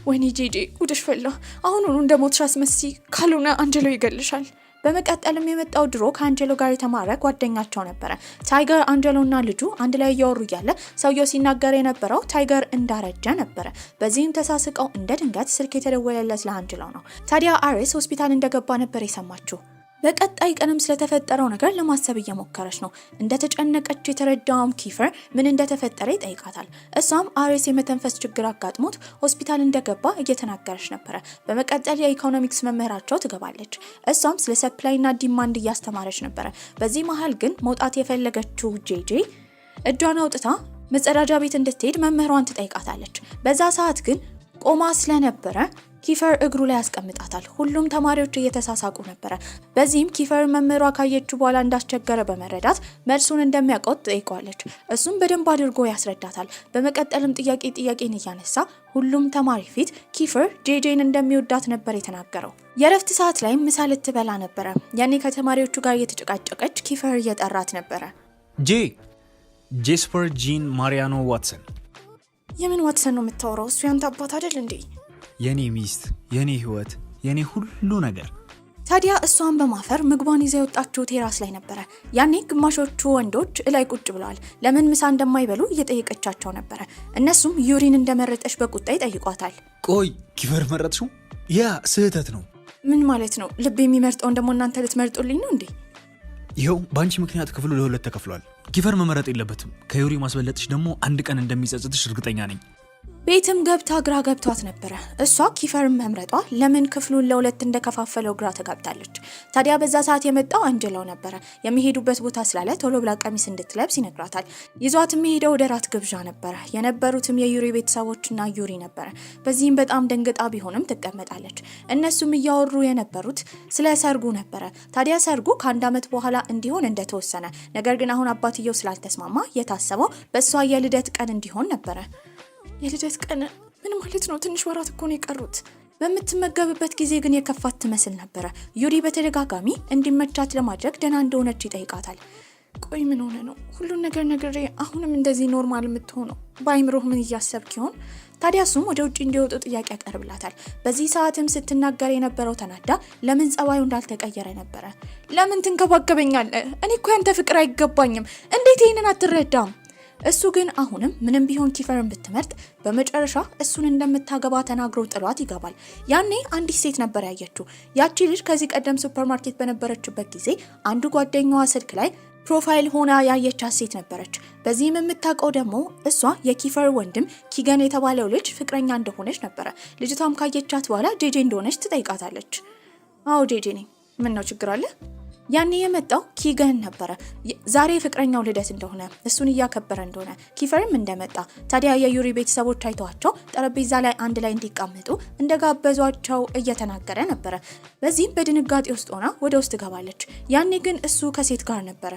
ወይኔ ጄጄ ጉድሽ ፈላ፣ አሁኑኑ እንደሞትሽ አስመስይ፣ ካልሆነ አንጀሎ ይገልሻል። በመቀጠልም የመጣው ድሮ ከአንጀሎ ጋር የተማረ ጓደኛቸው ነበረ። ታይገር አንጀሎና ልጁ አንድ ላይ እያወሩ እያለ ሰውየው ሲናገር የነበረው ታይገር እንዳረጀ ነበረ። በዚህም ተሳስቀው እንደ ድንገት ስልክ የተደወለለት ለአንጀሎ ነው። ታዲያ አሬስ ሆስፒታል እንደገባ ነበር የሰማችው። በቀጣይ ቀንም ስለተፈጠረው ነገር ለማሰብ እየሞከረች ነው። እንደተጨነቀች የተረዳውም ኪፈር ምን እንደተፈጠረ ይጠይቃታል። እሷም አሬስ የመተንፈስ ችግር አጋጥሞት ሆስፒታል እንደገባ እየተናገረች ነበረ። በመቀጠል የኢኮኖሚክስ መምህራቸው ትገባለች። እሷም ስለ ሰፕላይና ዲማንድ እያስተማረች ነበረ። በዚህ መሀል ግን መውጣት የፈለገችው ጄጄ እጇን አውጥታ መጸዳጃ ቤት እንድትሄድ መምህሯን ትጠይቃታለች። በዛ ሰዓት ግን ቆማ ስለነበረ ኪፈር እግሩ ላይ ያስቀምጣታል። ሁሉም ተማሪዎች እየተሳሳቁ ነበረ። በዚህም ኪፈር መምህሯ ካየችው በኋላ እንዳስቸገረ በመረዳት መልሱን እንደሚያውቀው ጠይቀዋለች። እሱም በደንብ አድርጎ ያስረዳታል። በመቀጠልም ጥያቄን እያነሳ ሁሉም ተማሪ ፊት ኪፈር ጄጄን እንደሚወዳት ነበር የተናገረው። የረፍት ሰዓት ላይ ምሳ ልትበላ ነበረ። ያኔ ከተማሪዎቹ ጋር እየተጨቃጨቀች ኪፈር እየጠራት ነበረ። ጄስፐር ጂን ማሪያኖ ዋትሰን። የምን ዋትሰን ነው የምታወራው? እሱ ያንተ አባት አይደል እንዴ? የኔ ሚስት፣ የኔ ህይወት፣ የኔ ሁሉ ነገር። ታዲያ እሷን በማፈር ምግቧን ይዛ የወጣችው ቴራስ ላይ ነበረ። ያኔ ግማሾቹ ወንዶች እላይ ቁጭ ብለዋል። ለምን ምሳ እንደማይበሉ እየጠየቀቻቸው ነበረ። እነሱም ዩሪን እንደመረጠች በቁጣ ይጠይቋታል። ቆይ ኪፈር መረጥሽው? ያ ስህተት ነው። ምን ማለት ነው? ልብ የሚመርጠውን ደግሞ እናንተ ልትመርጡልኝ ነው እንዴ? ይኸው በአንቺ ምክንያት ክፍሉ ለሁለት ተከፍሏል። ኪፈር መመረጥ የለበትም። ከዩሪ ማስበለጥሽ ደግሞ አንድ ቀን እንደሚጸጽትሽ እርግጠኛ ነኝ። ቤትም ገብታ ግራ ገብቷት ነበረ። እሷ ኪፈርን መምረጧ ለምን ክፍሉን ለሁለት እንደከፋፈለው ግራ ተጋብታለች። ታዲያ በዛ ሰዓት የመጣው አንጀላው ነበረ። የሚሄዱበት ቦታ ስላለ ቶሎ ብላ ቀሚስ እንድትለብስ ይነግራታል። ይዟት የሚሄደው ወደ ራት ግብዣ ነበረ። የነበሩትም የዩሪ ቤተሰቦችና ዩሪ ነበረ። በዚህም በጣም ደንግጣ ቢሆንም ትቀመጣለች። እነሱም እያወሩ የነበሩት ስለ ሰርጉ ነበረ። ታዲያ ሰርጉ ከ1 ዓመት በኋላ እንዲሆን እንደተወሰነ፣ ነገር ግን አሁን አባትየው ስላልተስማማ የታሰበው በእሷ የልደት ቀን እንዲሆን ነበረ። የልደት ቀን ምን ማለት ነው? ትንሽ ወራት እኮ ነው የቀሩት። በምትመገብበት ጊዜ ግን የከፋት ትመስል ነበረ። ዩሪ በተደጋጋሚ እንዲመቻት ለማድረግ ደህና እንደሆነች ይጠይቃታል። ቆይ ምን ሆነ ነው? ሁሉን ነገር ነግሬ አሁንም እንደዚህ ኖርማል የምትሆነው? በአይምሮህ ምን እያሰብክ ይሆን? ታዲያ እሱም ወደ ውጭ እንዲወጡ ጥያቄ ያቀርብላታል። በዚህ ሰዓትም ስትናገር የነበረው ተናዳ ለምን ጸባዩ እንዳልተቀየረ ነበረ። ለምን ትንከባከበኛለህ? እኔ እኮ ያንተ ፍቅር አይገባኝም። እንዴት ይህንን አትረዳም? እሱ ግን አሁንም ምንም ቢሆን ኪፈርን ብትመርጥ በመጨረሻ እሱን እንደምታገባ ተናግሮ ጥሏት ይገባል። ያኔ አንዲት ሴት ነበር ያየችው። ያቺ ልጅ ከዚህ ቀደም ሱፐርማርኬት በነበረችበት ጊዜ አንዱ ጓደኛዋ ስልክ ላይ ፕሮፋይል ሆና ያየቻት ሴት ነበረች። በዚህም የምታውቀው ደግሞ እሷ የኪፈር ወንድም ኪገን የተባለው ልጅ ፍቅረኛ እንደሆነች ነበረ። ልጅቷም ካየቻት በኋላ ጄጄ እንደሆነች ትጠይቃታለች። አዎ ጄጄ ነኝ። ምን ነው ችግር አለ? ያኔ የመጣው ኪገን ነበረ። ዛሬ ፍቅረኛው ልደት እንደሆነ እሱን እያከበረ እንደሆነ ኪፈርም እንደመጣ ታዲያ የዩሪ ቤተሰቦች አይተዋቸው ጠረጴዛ ላይ አንድ ላይ እንዲቀመጡ እንደጋበዟቸው እየተናገረ ነበረ። በዚህም በድንጋጤ ውስጥ ሆና ወደ ውስጥ ገባለች። ያኔ ግን እሱ ከሴት ጋር ነበረ።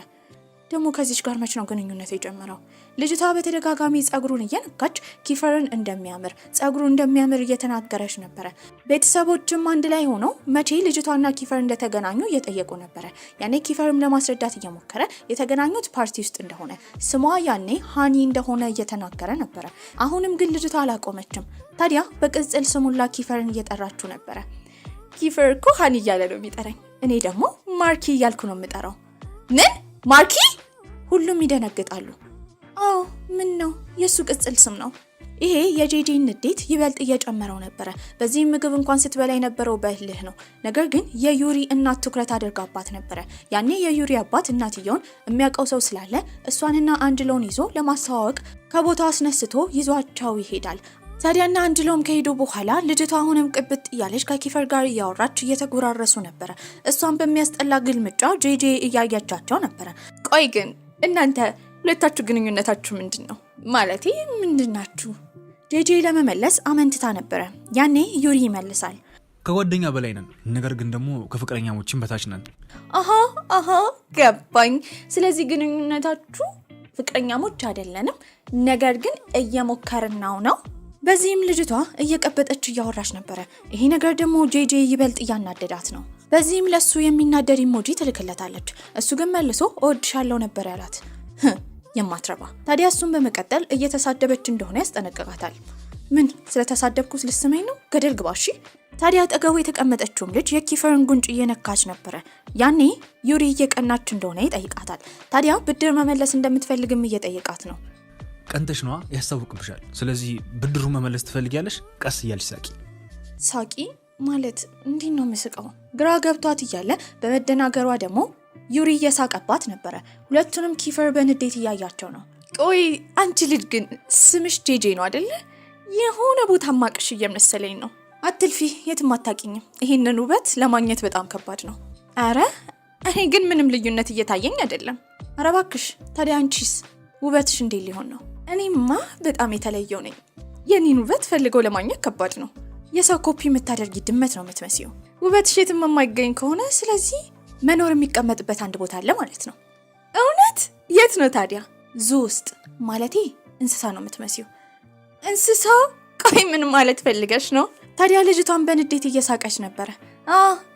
ደግሞ ከዚች ጋር መች ነው ግንኙነት የጀመረው? ልጅቷ በተደጋጋሚ ጸጉሩን እየነካች ኪፈርን ጸጉሩ እንደሚያምር እየተናገረች ነበረ። ቤተሰቦችም አንድ ላይ ሆነው መቼ ልጅቷና ኪፈር እንደተገናኙ እየጠየቁ ነበረ። ያኔ ኪፈርም ለማስረዳት እየሞከረ የተገናኙት ፓርቲ ውስጥ እንደሆነ፣ ስሟ ያኔ ሃኒ እንደሆነ እየተናገረ ነበረ። አሁንም ግን ልጅቷ አላቆመችም። ታዲያ በቅጽል ስሙላ ኪፈርን እየጠራችሁ ነበረ። ኪፈር እኮ ሃኒ እያለ ነው የሚጠራኝ፣ እኔ ደግሞ ማርኪ እያልኩ ነው የምጠራው። ምን ማርኪ? ሁሉም ይደነግጣሉ። አዎ ምን ነው? የሱ ቅጽል ስም ነው። ይሄ የጄጄን ንዴት ይበልጥ እየጨመረው ነበረ። በዚህም ምግብ እንኳን ስትበላ የነበረው በእልህ ነው። ነገር ግን የዩሪ እናት ትኩረት አድርጋባት ነበረ። ያኔ የዩሪ አባት እናትየውን የሚያውቀው ሰው ስላለ እሷንና አንጅሎን ይዞ ለማስተዋወቅ ከቦታው አስነስቶ ይዟቸው ይሄዳል። ታዲያና አንጅሎም ከሄዱ በኋላ ልጅቷ አሁንም ቅብጥ እያለች ከኪፈር ጋር እያወራች እየተጎራረሱ ነበረ። እሷን በሚያስጠላ ግልምጫ ጄጄ እያያቻቸው ነበረ። ቆይ ግን እናንተ ሁለታችሁ ግንኙነታችሁ ምንድን ነው? ማለቴ ምንድናችሁ? ጄጄ ለመመለስ አመንትታ ነበረ። ያኔ ዩሪ ይመልሳል። ከጓደኛ በላይ ነን፣ ነገር ግን ደግሞ ከፍቅረኛሞችን በታች ነን። አሃ ገባኝ። ስለዚህ ግንኙነታችሁ ፍቅረኛሞች አይደለንም፣ ነገር ግን እየሞከርን ነው። በዚህም ልጅቷ እየቀበጠች እያወራች ነበረ። ይሄ ነገር ደግሞ ጄጄ ይበልጥ እያናደዳት ነው። በዚህም ለሱ የሚናደድ ኢሞጂ ትልክለታለች። እሱ ግን መልሶ እወድሻለሁ ነበር ያላት። የማትረባ። ታዲያ እሱን በመቀጠል እየተሳደበች እንደሆነ ያስጠነቅቃታል። ምን ስለተሳደብኩት ልስመኝ ነው? ገደል ግባ እሺ። ታዲያ አጠገቡ የተቀመጠችውም ልጅ የኪፈርን ጉንጭ እየነካች ነበረ። ያኔ ዩሪ እየቀናች እንደሆነ ይጠይቃታል። ታዲያ ብድር መመለስ እንደምትፈልግም እየጠየቃት ነው። ቀንተሽ ነዋ፣ ያስታውቅብሻል። ስለዚህ ብድሩ መመለስ ትፈልጊያለሽ? ቀስ እያልሽ ሳቂ ማለት እንዲህ ነው ምስቀው። ግራ ገብቷት እያለ በመደናገሯ ደግሞ ዩሪ እየሳቀባት ነበረ። ሁለቱንም ኪፈር በንዴት እያያቸው ነው። ቆይ አንቺ ልጅ ግን ስምሽ ጄጄ ነው አይደለ? የሆነ ቦታ ማቅሽ እየመሰለኝ ነው። አትልፊ፣ የትም አታውቂኝም። ይሄንን ውበት ለማግኘት በጣም ከባድ ነው። አረ እኔ ግን ምንም ልዩነት እየታየኝ አይደለም። አረ እባክሽ። ታዲያ አንቺስ ውበትሽ እንዴት ሊሆን ነው? እኔማ በጣም የተለየው ነኝ። የኔን ውበት ፈልገው ለማግኘት ከባድ ነው። የሰው ኮፒ የምታደርጊ ድመት ነው የምትመስዩ። ውበትሽ የትም የማይገኝ ከሆነ ስለዚህ መኖር የሚቀመጥበት አንድ ቦታ አለ ማለት ነው። እውነት? የት ነው ታዲያ? ዙ ውስጥ። ማለቴ እንስሳ ነው የምትመስዩ። እንስሳ? ቆይ ምን ማለት ፈልገሽ ነው? ታዲያ ልጅቷን በንዴት እየሳቀች ነበረ።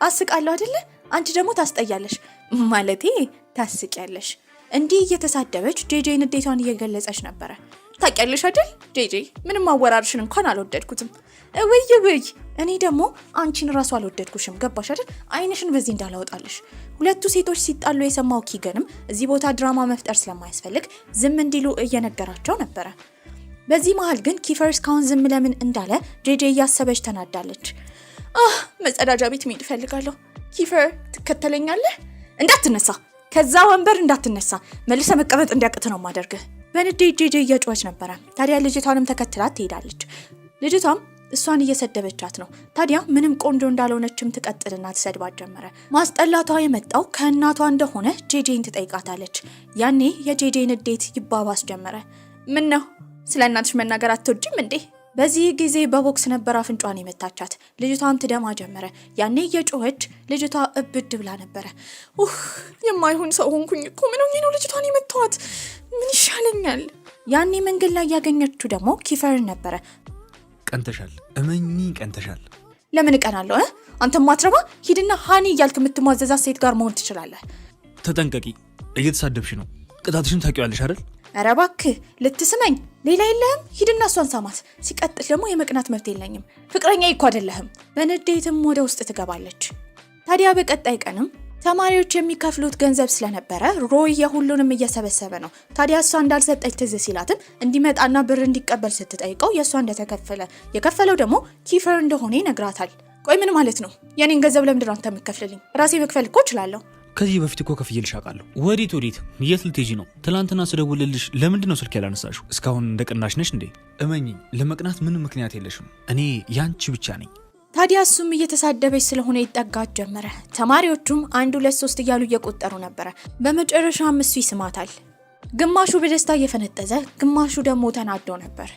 አስቃለሁ አይደለ? አንቺ ደግሞ ታስጠያለሽ፣ ማለቴ ታስቂያለሽ። እንዲህ እየተሳደበች ጄጄ ንዴቷን እየገለጸች ነበረ። ታውቂያለሽ አይደል ጄጄ፣ ምንም አወራርሽን እንኳን አልወደድኩትም። ውይ እኔ ደግሞ አንቺን ራሱ አልወደድኩሽም። ገባሽ አይደል? አይንሽን በዚህ እንዳላወጣልሽ። ሁለቱ ሴቶች ሲጣሉ የሰማው ኪገንም እዚህ ቦታ ድራማ መፍጠር ስለማያስፈልግ ዝም እንዲሉ እየነገራቸው ነበረ። በዚህ መሃል ግን ኪፈር እስካሁን ዝም ለምን እንዳለ ጄጄ እያሰበች ተናዳለች። መጸዳጃ ቤት መሄድ እፈልጋለሁ። ኪፈር ትከተለኛለህ? እንዳትነሳ፣ ከዛ ወንበር እንዳትነሳ፣ መልሰ መቀመጥ እንዲያቅት ነው ማደርግህ። በንዴት ጄጄ እየጮኸች ነበረ። ታዲያ ልጅቷንም ተከትላት ትሄዳለች። ልጅቷም እሷን እየሰደበቻት ነው። ታዲያ ምንም ቆንጆ እንዳልሆነችም ትቀጥልና ትሰድባት ጀመረ። ማስጠላቷ የመጣው ከእናቷ እንደሆነ ጄጄን ትጠይቃታለች። ያኔ የጄጄ ንዴት ይባባስ ጀመረ። ምን ነው ስለ እናትሽ መናገር አትወጂም እንዴ? በዚህ ጊዜ በቦክስ ነበር አፍንጫዋን የመታቻት። ልጅቷም ትደማ ጀመረ። ያኔ የጮኸች ልጅቷ እብድ ብላ ነበረ። የማይሆን ሰው ሆንኩኝ እኮ። ምን ሆኜ ነው ልጅቷን የመታዋት? ምን ይሻለኛል? ያኔ መንገድ ላይ ያገኘችው ደግሞ ኪፈርን ነበረ። ቀንተሻል፣ እመኚ ቀንተሻል። ለምን እቀናለሁ? አንተም ማትረባ፣ ሂድና ሃኒ እያልክ የምትሟዘዛት ሴት ጋር መሆን ትችላለህ። ተጠንቀቂ፣ እየተሳደብሽ ነው። ቅጣትሽን ታውቂዋለሽ አይደል? ኧረ እባክህ ልትስመኝ ሌላ የለህም? ሂድና እሷን ሳማት። ሲቀጥል ደግሞ የመቅናት መብት የለኝም። ፍቅረኛ እኮ አይደለህም። በንዴትም ወደ ውስጥ ትገባለች። ታዲያ በቀጣይ ቀንም ተማሪዎች የሚከፍሉት ገንዘብ ስለነበረ ሮይ የሁሉንም እየሰበሰበ ነው። ታዲያ እሷ እንዳልሰጠች ትዝ ሲላትም እንዲመጣና ብር እንዲቀበል ስትጠይቀው የእሷ እንደተከፈለ የከፈለው ደግሞ ኪፈር እንደሆነ ይነግራታል። ቆይ ምን ማለት ነው? የኔን ገንዘብ ለምንድን ነው አንተ የምትከፍልልኝ? ራሴ መክፈል እኮ እችላለሁ። ከዚህ በፊት እኮ ከፍዬልሽ አውቃለሁ። ወዴት የት ልትሄጂ ነው? ትላንትና ስደውልልሽ ለምንድን ነው ስልክ ያላነሳሽው? እስካሁን እንደ ቅናሽ ነሽ እንዴ? እመኚኝ፣ ለመቅናት ምንም ምክንያት የለሽም። እኔ ያንቺ ብቻ ነኝ። ታዲያ እሱም እየተሳደበች ስለሆነ ይጠጋት ጀመረ። ተማሪዎቹም 1 2 3 እያሉ እየቆጠሩ ነበረ። በመጨረሻም እሱ ይስማታል። ግማሹ በደስታ እየፈነጠዘ፣ ግማሹ ደግሞ ተናዶ ነበር።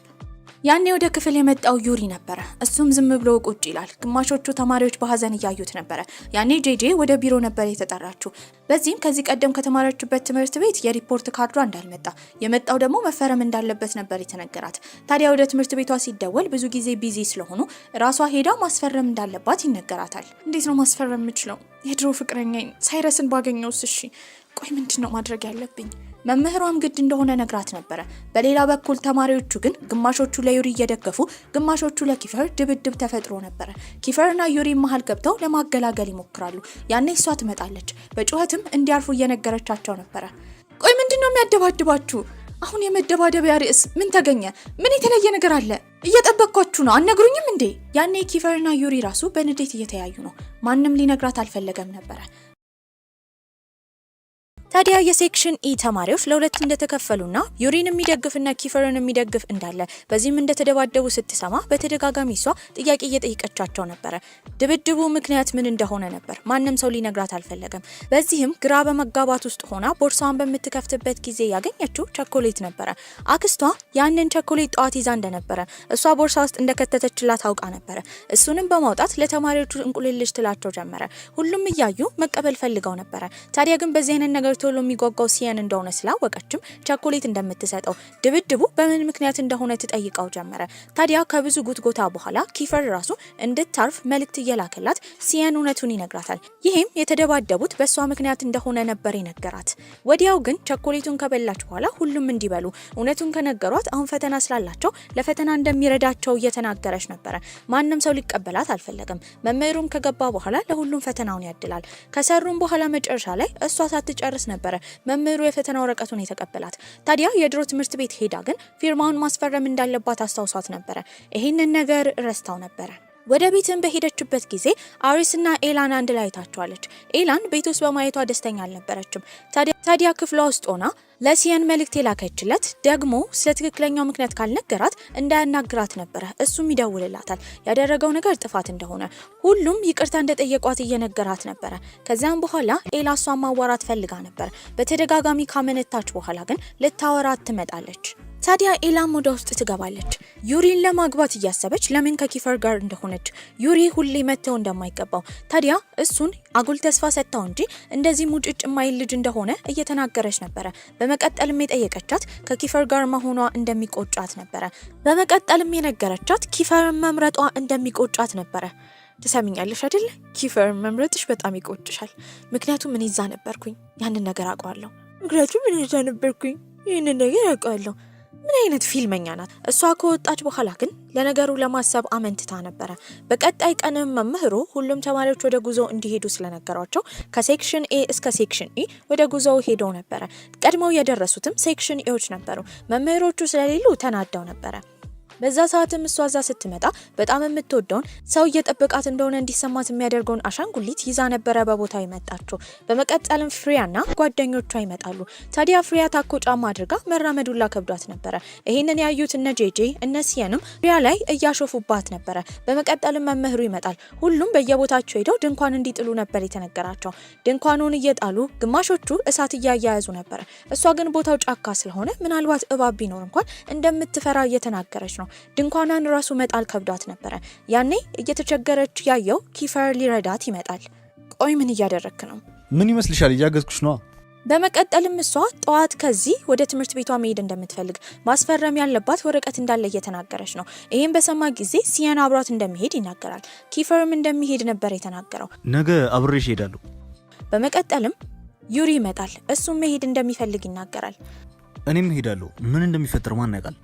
ያኔ ወደ ክፍል የመጣው ዩሪ ነበረ። እሱም ዝም ብሎ ቁጭ ይላል። ግማሾቹ ተማሪዎች በሀዘን እያዩት ነበረ። ያኔ ጄጄ ወደ ቢሮ ነበር የተጠራችው። በዚህም ከዚህ ቀደም ከተማረችበት ትምህርት ቤት የሪፖርት ካርዷ እንዳልመጣ የመጣው ደግሞ መፈረም እንዳለበት ነበር የተነገራት። ታዲያ ወደ ትምህርት ቤቷ ሲደወል ብዙ ጊዜ ቢዚ ስለሆኑ ራሷ ሄዳ ማስፈረም እንዳለባት ይነገራታል። እንዴት ነው ማስፈረም የምችለው? የድሮ ፍቅረኛዬን ሳይረስን ባገኘውስ? እሺ ቆይ ምንድነው ማድረግ ያለብኝ? መምህሯም ግድ እንደሆነ ነግራት ነበረ። በሌላ በኩል ተማሪዎቹ ግን ግማሾቹ ለዩሪ እየደገፉ፣ ግማሾቹ ለኪፈር ድብድብ ተፈጥሮ ነበረ። ኪፈርና ዩሪ መሃል ገብተው ለማገላገል ይሞክራሉ። ያኔ እሷ ትመጣለች። በጩኸትም እንዲያርፉ እየነገረቻቸው ነበረ። ቆይ ምንድነው የሚያደባድባችሁ? አሁን የመደባደቢያ ርዕስ ምን ተገኘ? ምን የተለየ ነገር አለ? እየጠበቅኳችሁ ነው፣ አነግሩኝም እንዴ? ያኔ ኪፈርና ዩሪ ራሱ በንዴት እየተያዩ ነው። ማንም ሊነግራት አልፈለገም ነበረ። ታዲያ የሴክሽን ኢ ተማሪዎች ለሁለት እንደተከፈሉና ዩሪን የሚደግፍና ኪፈርን የሚደግፍ እንዳለ በዚህም እንደተደባደቡ ስትሰማ በተደጋጋሚ እሷ ጥያቄ እየጠየቀቻቸው ነበረ። ድብድቡ ምክንያት ምን እንደሆነ ነበር ማንም ሰው ሊነግራት አልፈለገም። በዚህም ግራ በመጋባት ውስጥ ሆና ቦርሳዋን በምትከፍትበት ጊዜ ያገኘችው ቸኮሌት ነበረ። አክስቷ ያንን ቸኮሌት ጠዋት ይዛ እንደነበረ እሷ ቦርሳ ውስጥ እንደከተተችላት አውቃ ነበረ። እሱንም በማውጣት ለተማሪዎቹ እንቁልልሽ ትላቸው ጀመረ። ሁሉም እያዩ መቀበል ፈልገው ነበረ። ታዲያ ግን በዚህ አይነት ነገር ቶሎ የሚጓጓው ሲያን እንደሆነ ስላወቀችም ቸኮሌት እንደምትሰጠው ድብድቡ በምን ምክንያት እንደሆነ ትጠይቀው ጀመረ። ታዲያ ከብዙ ጉትጎታ በኋላ ኪፈር ራሱ እንድታርፍ መልእክት እየላከላት ሲያን እውነቱን ይነግራታል። ይሄም የተደባደቡት በሷ ምክንያት እንደሆነ ነበር ይነገራት። ወዲያው ግን ቸኮሌቱን ከበላች በኋላ ሁሉም እንዲበሉ እውነቱን ከነገሯት አሁን ፈተና ስላላቸው ለፈተና እንደሚረዳቸው እየተናገረች ነበረ። ማንም ሰው ሊቀበላት አልፈለገም። መምህሩም ከገባ በኋላ ለሁሉም ፈተናውን ያድላል። ከሰሩም በኋላ መጨረሻ ላይ እሷ ሳትጨርስ ነበረ መምህሩ የፈተና ወረቀቱን የተቀበላት። ታዲያ የድሮ ትምህርት ቤት ሄዳ ግን ፊርማውን ማስፈረም እንዳለባት አስታውሷት ነበረ። ይሄንን ነገር ረስታው ነበረ። ወደ ቤትን በሄደችበት ጊዜ አሪስና ኤላን አንድ ላይ ታቸዋለች። ኤላን ቤት ውስጥ በማየቷ ደስተኛ አልነበረችም። ታዲያ ክፍሏ ውስጥ ሆና ለሲያን መልእክት የላከችለት ደግሞ ስለ ትክክለኛው ምክንያት ካልነገራት እንዳያናግራት ነበረ። እሱም ይደውልላታል ያደረገው ነገር ጥፋት እንደሆነ ሁሉም ይቅርታ እንደጠየቋት እየነገራት ነበረ። ከዛም በኋላ ኤላ እሷን ማዋራት ፈልጋ ነበር። በተደጋጋሚ ካመነታች በኋላ ግን ልታወራት ትመጣለች። ታዲያ ኤላም ወደ ውስጥ ትገባለች። ዩሪን ለማግባት እያሰበች ለምን ከኪፈር ጋር እንደሆነች ዩሪ ሁሌ መተው እንደማይገባው ታዲያ እሱን አጉል ተስፋ ሰጥታው እንጂ እንደዚህ ሙጭጭ ማይል ልጅ እንደሆነ እየተናገረች ነበረ። በመቀጠልም የጠየቀቻት ከኪፈር ጋር መሆኗ እንደሚቆጫት ነበረ። በመቀጠልም የነገረቻት ኪፈርን መምረጧ እንደሚቆጫት ነበረ። ትሰሚኛለሽ አይደል? ኪፈርን መምረጥሽ በጣም ይቆጭሻል። ምክንያቱም እኔ እዛ ነበርኩኝ። ያንን ነገር አውቀዋለሁ። ይህንን ነገር አውቀዋለሁ። ምን አይነት ፊልመኛ ናት! እሷ ከወጣች በኋላ ግን ለነገሩ ለማሰብ አመንትታ ነበረ። በቀጣይ ቀንም መምህሩ ሁሉም ተማሪዎች ወደ ጉዞ እንዲሄዱ ስለነገሯቸው ከሴክሽን ኤ እስከ ሴክሽን ኢ ወደ ጉዞው ሄደው ነበረ። ቀድመው የደረሱትም ሴክሽን ኤዎች ነበሩ። መምህሮቹ ስለሌሉ ተናደው ነበረ። በዛ ሰዓትም እሷ እዛ ስትመጣ በጣም የምትወደውን ሰው እየጠበቃት እንደሆነ እንዲሰማት የሚያደርገውን አሻንጉሊት ይዛ ነበረ በቦታው ይመጣቸው። በመቀጠልም ፍሪያና ጓደኞቿ ይመጣሉ። ታዲያ ፍሪያ ታኮ ጫማ አድርጋ መራመዱላ ከብዷት ነበረ። ይሄንን ያዩት እነ ጄጄ እነ ሲየንም ፍሪያ ላይ እያሾፉባት ነበረ። በመቀጠልም መምህሩ ይመጣል። ሁሉም በየቦታቸው ሄደው ድንኳን እንዲጥሉ ነበር የተነገራቸው። ድንኳኑን እየጣሉ ግማሾቹ እሳት እያያያዙ ነበረ። እሷ ግን ቦታው ጫካ ስለሆነ ምናልባት እባብ ቢኖር እንኳን እንደምትፈራ እየተናገረች ነው። ድንኳኗን ራሱ መጣል ከብዷት ነበረ። ያኔ እየተቸገረች ያየው ኪፈር ሊረዳት ይመጣል። ቆይ ምን እያደረክ ነው? ምን ይመስልሻል? እያገዝኩሽ ነዋ። በመቀጠልም እሷ ጠዋት ከዚህ ወደ ትምህርት ቤቷ መሄድ እንደምትፈልግ ማስፈረም ያለባት ወረቀት እንዳለ እየተናገረች ነው። ይህም በሰማ ጊዜ ሲያን አብሯት እንደሚሄድ ይናገራል። ኪፈርም እንደሚሄድ ነበር የተናገረው። ነገ አብሬሽ እሄዳለሁ። በመቀጠልም ዩሪ ይመጣል። እሱም መሄድ እንደሚፈልግ ይናገራል። እኔም እሄዳለሁ። ምን እንደሚፈጠር ማን ያውቃል?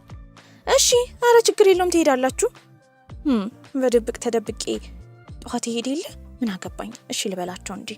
እሺ አረ ችግር የለውም ትሄዳላችሁ። በድብቅ ተደብቄ ጠዋት ሄድ የለ ምን አገባኝ። እሺ ልበላቸው እንጂ።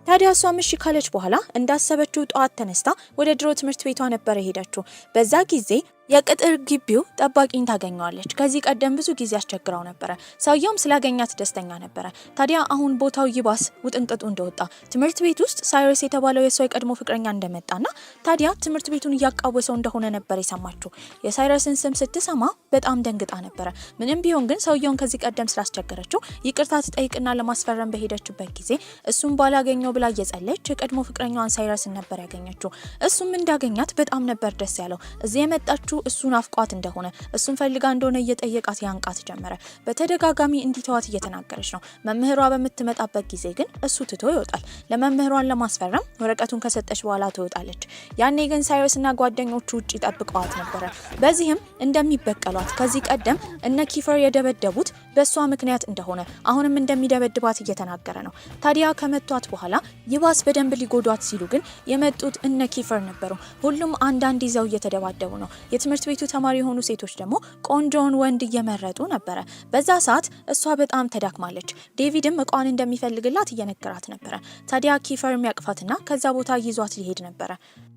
ታዲያ እሷም እሺ ካለች በኋላ እንዳሰበችው ጠዋት ተነስታ ወደ ድሮ ትምህርት ቤቷ ነበር ሄደችው። በዛ ጊዜ የቅጥር ግቢው ጠባቂን ታገኘዋለች። ከዚህ ቀደም ብዙ ጊዜ አስቸግራው ነበረ። ሰውየውም ስላገኛት ደስተኛ ነበረ። ታዲያ አሁን ቦታው ይባስ ውጥንቅጡ እንደወጣ ትምህርት ቤት ውስጥ ሳይረስ የተባለው የሷ የቀድሞ ፍቅረኛ እንደመጣና ታዲያ ትምህርት ቤቱን እያቃወሰው እንደሆነ ነበር የሰማችው። የሳይረስን ስም ስትሰማ በጣም ደንግጣ ነበረ። ምንም ቢሆን ግን ሰውየውን ከዚህ ቀደም ስላስቸገረችው ይቅርታ ትጠይቅና ለማስፈረም በሄደችበት ጊዜ እሱም ባላገኘው ብላ እየጸለች የቀድሞ ፍቅረኛዋን ሳይረስን ነበር ያገኘችው። እሱም እንዳገኛት በጣም ነበር ደስ ያለው። እዚህ የመጣችው እሱን አፍቋት እንደሆነ እሱን ፈልጋ እንደሆነ እየጠየቃት ያንቃት ጀመረ። በተደጋጋሚ እንዲተዋት እየተናገረች ነው። መምህሯ በምትመጣበት ጊዜ ግን እሱ ትቶ ይወጣል። ለመምህሯን ለማስፈረም ወረቀቱን ከሰጠች በኋላ ትወጣለች። ያኔ ግን ሳይረስና ጓደኞቹ ውጪ ጠብቀዋት ነበረ። በዚህም እንደሚበቀሏት ከዚህ ቀደም እነ ኪፈር የደበደቡት በሷ ምክንያት እንደሆነ አሁንም እንደሚደበድባት እየተናገረ ነው። ታዲያ ከመቷት በኋላ ይባስ በደንብ ሊጎዷት ሲሉ ግን የመጡት እነ ኪፈር ነበሩ። ሁሉም አንዳንድ ይዘው እየተደባደቡ ነው። የትምህርት ቤቱ ተማሪ የሆኑ ሴቶች ደግሞ ቆንጆውን ወንድ እየመረጡ ነበረ። በዛ ሰዓት እሷ በጣም ተዳክማለች። ዴቪድም እቃዋን እንደሚፈልግላት እየነገራት ነበረ። ታዲያ ኪፈር የሚያቅፋትና ከዛ ቦታ ይዟት ሊሄድ ነበረ።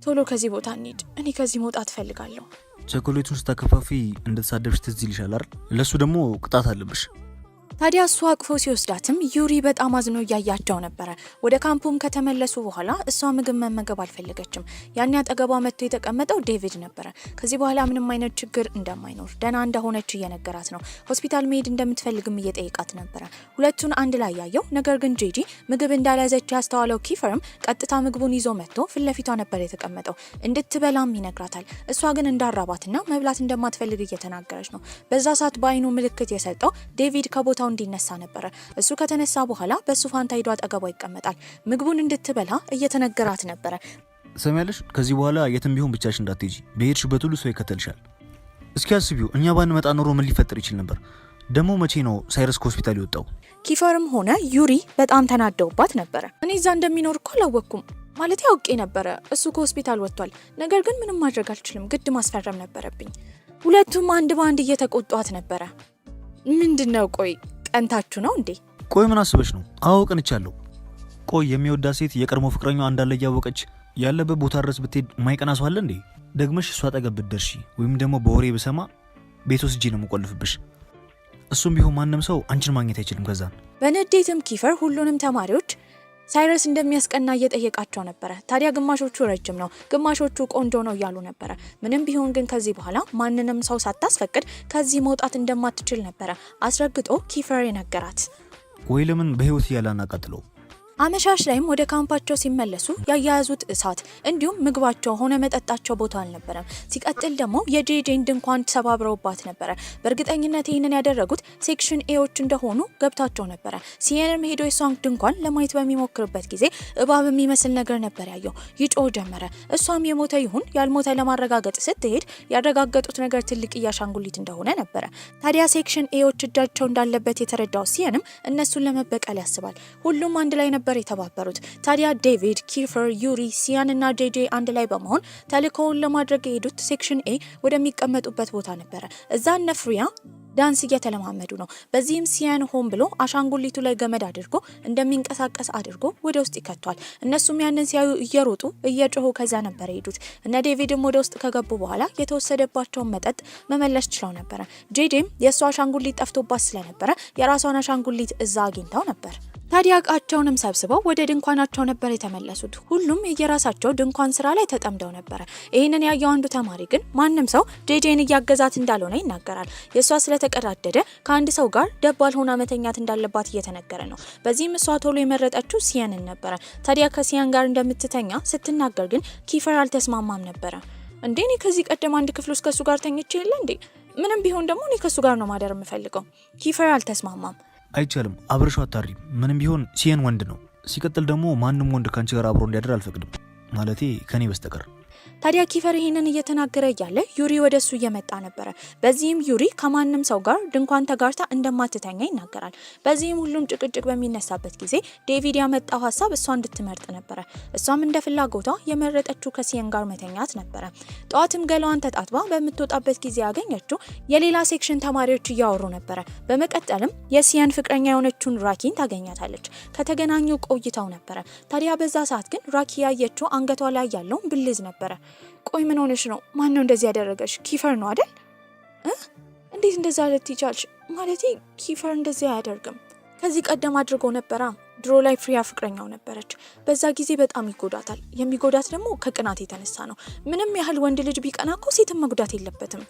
ቶሎ ከዚህ ቦታ እንሂድ፣ እኔ ከዚህ መውጣት እፈልጋለሁ። ቸኮሌቱን ስታከፋፊ እንደተሳደብሽ ትዝ ይልሻል አይደል? ለሱ ደግሞ ቅጣት አለብሽ። ታዲያ እሷ አቅፎ ሲወስዳትም ዩሪ በጣም አዝኖ እያያቸው ነበረ። ወደ ካምፑም ከተመለሱ በኋላ እሷ ምግብ መመገብ አልፈለገችም። ያኔ አጠገቧ መጥቶ የተቀመጠው ዴቪድ ነበረ። ከዚህ በኋላ ምንም አይነት ችግር እንደማይኖር ደህና እንደሆነች እየነገራት ነው። ሆስፒታል መሄድ እንደምትፈልግም እየጠየቃት ነበረ። ሁለቱን አንድ ላይ ያየው ነገር ግን ጄጂ ምግብ እንዳልያዘች ያስተዋለው ኪፈርም ቀጥታ ምግቡን ይዞ መጥቶ ፊት ለፊቷ ነበር የተቀመጠው። እንድትበላም ይነግራታል። እሷ ግን እንዳራባትና መብላት እንደማትፈልግ እየተናገረች ነው። በዛ ሰዓት በአይኑ ምልክት የሰጠው ዴቪድ ከቦታው እንዲነሳ ነበረ። እሱ ከተነሳ በኋላ በሱ ፋንታ ሄዶ አጠገቧ ይቀመጣል። ምግቡን እንድትበላ እየተነገራት ነበረ። ሰሚያለሽ? ከዚህ በኋላ የትም ቢሆን ብቻሽ እንዳትሄጂ። በሄድሽበት ሁሉ ሰው ይከተልሻል። እስኪ አስቢው፣ እኛ ባንመጣ ኖሮ ምን ሊፈጠር ይችል ነበር? ደግሞ መቼ ነው ሳይረስ ከሆስፒታል የወጣው? ኪፈርም ሆነ ዩሪ በጣም ተናደውባት ነበረ። እኔ እዛ እንደሚኖር እኮ አላወቅኩም። ማለት አውቄ ነበረ እሱ ከሆስፒታል ወጥቷል። ነገር ግን ምንም ማድረግ አልችልም። ግድ ማስፈረም ነበረብኝ። ሁለቱም አንድ በአንድ እየተቆጧት ነበረ። ምንድነው? ቆይ ቀንታችሁ ነው እንዴ? ቆይ ምን አስበሽ ነው? አዎ ቀንቻለሁ። ቆይ የሚወዳት ሴት የቀድሞ ፍቅረኛዋ እንዳለ እያወቀች ያለበት ቦታ ድረስ ብትሄድ ማይቀና ሰው አለ እንዴ? ደግመሽ እሷ አጠገብ ብትደርሺ ወይም ደግሞ በወሬ ብሰማ ቤት ወስጄ ነው የምቆልፍብሽ። እሱም ቢሆን ማንም ሰው አንቺን ማግኘት አይችልም። ከዛን በንዴትም ኪፈር ሁሉንም ተማሪዎች ሳይረስ እንደሚያስቀና እየጠየቃቸው ነበረ። ታዲያ ግማሾቹ ረጅም ነው፣ ግማሾቹ ቆንጆ ነው እያሉ ነበረ። ምንም ቢሆን ግን ከዚህ በኋላ ማንንም ሰው ሳታስፈቅድ ከዚህ መውጣት እንደማትችል ነበረ አስረግጦ ኪፈር የነገራት። ወይ ለምን በህይወት ያላናቃጥለው? አመሻሽ ላይም ወደ ካምፓቸው ሲመለሱ ያያያዙት እሳት እንዲሁም ምግባቸው ሆነ መጠጣቸው ቦታ አልነበረም። ሲቀጥል ደግሞ የጄጄን ድንኳን ተሰባብረውባት ነበረ። በእርግጠኝነት ይህንን ያደረጉት ሴክሽን ኤዎች እንደሆኑ ገብታቸው ነበረ። ሲየንም ሄዶ የሷን ድንኳን ለማየት በሚሞክርበት ጊዜ እባብ የሚመስል ነገር ነበር ያየው። ይጮህ ጀመረ። እሷም የሞተ ይሁን ያልሞተ ለማረጋገጥ ስትሄድ ያረጋገጡት ነገር ትልቅ አሻንጉሊት እንደሆነ ነበረ። ታዲያ ሴክሽን ኤዎች እጃቸው እንዳለበት የተረዳው ሲየንም እነሱን ለመበቀል ያስባል። ሁሉም አንድ ላይ ነበር የተባበሩት። ታዲያ ዴቪድ፣ ኪፈር፣ ዩሪ፣ ሲያን እና ጄጄ አንድ ላይ በመሆን ተልእኮውን ለማድረግ የሄዱት ሴክሽን ኤ ወደሚቀመጡበት ቦታ ነበረ። እዛ እነ ፍሪያ ዳንስ እየተለማመዱ ነው። በዚህም ሲያን ሆን ብሎ አሻንጉሊቱ ላይ ገመድ አድርጎ እንደሚንቀሳቀስ አድርጎ ወደ ውስጥ ይከቷል። እነሱም ያንን ሲያዩ እየሮጡ እየጮሁ ከዛ ነበር የሄዱት። እነ ዴቪድም ወደ ውስጥ ከገቡ በኋላ የተወሰደባቸውን መጠጥ መመለስ ችለው ነበረ። ጄጄም የእሷ አሻንጉሊት ጠፍቶባት ስለነበረ የራሷን አሻንጉሊት እዛ አግኝተው ነበር። ታዲያ እቃቸውንም ሰብስበው ወደ ድንኳናቸው ነበር የተመለሱት። ሁሉም የየራሳቸው ድንኳን ስራ ላይ ተጠምደው ነበር። ይህንን ያየው አንዱ ተማሪ ግን ማንም ሰው ጄጄን እያገዛት እንዳልሆነ ይናገራል። የእሷ ስለተቀዳደደ ከአንድ ሰው ጋር ደባል ሆና መተኛት እንዳለባት እየተነገረ ነው። በዚህም እሷ ቶሎ የመረጠችው ሲያንን ነበረ። ታዲያ ከሲያን ጋር እንደምትተኛ ስትናገር ግን ኪፈር አልተስማማም ነበረ። እንዴ እኔ ከዚህ ቀደም አንድ ክፍል ውስጥ ከሱ ጋር ተኝቼ የለ እንዴ? ምንም ቢሆን ደግሞ እኔ ከሱ ጋር ነው ማደር የምፈልገው። ኪፈር አልተስማማም። አይቻልም፣ አብረሽው አታሪም። ምንም ቢሆን ሲየን ወንድ ነው። ሲቀጥል ደግሞ ማንም ወንድ ካንቺ ጋር አብሮ እንዲያደር አልፈቅድም፣ ማለቴ ከኔ በስተቀር። ታዲያ ኪፈር ይህንን እየተናገረ እያለ ዩሪ ወደሱ እየመጣ ነበረ። በዚህም ዩሪ ከማንም ሰው ጋር ድንኳን ተጋርታ እንደማትተኛ ይናገራል። በዚህም ሁሉም ጭቅጭቅ በሚነሳበት ጊዜ ዴቪድ ያመጣው ሀሳብ እሷ እንድትመርጥ ነበረ። እሷም እንደ ፍላጎቷ የመረጠችው ከሲየን ጋር መተኛት ነበረ። ጠዋትም ገላዋን ተጣጥባ በምትወጣበት ጊዜ ያገኘችው የሌላ ሴክሽን ተማሪዎች እያወሩ ነበረ። በመቀጠልም የሲየን ፍቅረኛ የሆነችውን ራኪን ታገኛታለች። ከተገናኙ ቆይተው ነበረ። ታዲያ በዛ ሰዓት ግን ራኪ ያየችው አንገቷ ላይ ያለውን ብልዝ ነበረ። ቆይ ምን ሆነሽ ነው? ማን ነው እንደዚህ ያደረገሽ? ኪፈር ነው አይደል? እንዴት እንደዛ ልትይቻልሽ? ማለቴ ኪፈር እንደዚህ አያደርግም። ከዚህ ቀደም አድርጎ ነበራ። ድሮ ላይ ፍሪያ ፍቅረኛው ነበረች። በዛ ጊዜ በጣም ይጎዳታል። የሚጎዳት ደግሞ ከቅናት የተነሳ ነው። ምንም ያህል ወንድ ልጅ ቢቀና እኮ ሴትን መጉዳት የለበትም።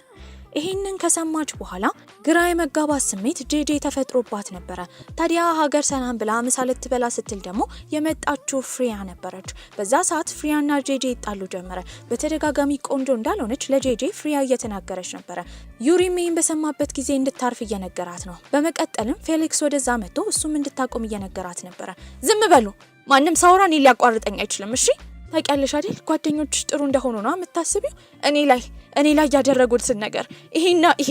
ይሄንን ከሰማች በኋላ ግራ የመጋባት ስሜት ጄጄ ተፈጥሮባት ነበረ። ታዲያ ሀገር ሰላም ብላ ምሳ ልትበላ ስትል ደግሞ የመጣችው ፍሪያ ነበረች። በዛ ሰዓት ፍሪያና ጄጄ ይጣሉ ጀመረ። በተደጋጋሚ ቆንጆ እንዳልሆነች ለጄጄ ፍሪያ እየተናገረች ነበረ። ዩሪም ይህን በሰማበት ጊዜ እንድታርፍ እየነገራት ነው። በመቀጠልም ፌሊክስ ወደዛ መጥቶ እሱም እንድታቆም እየነገራት ነበረ። ዝም በሉ፣ ማንም ሳውራ እኔ ሊያቋርጠኝ አይችልም። እሺ ታውቂያለሽ አይደል ጓደኞችሽ ጥሩ እንደሆኑ ነው የምታስቢው። እኔ ላይ ያደረጉትን ነገር ይሄና ይሄ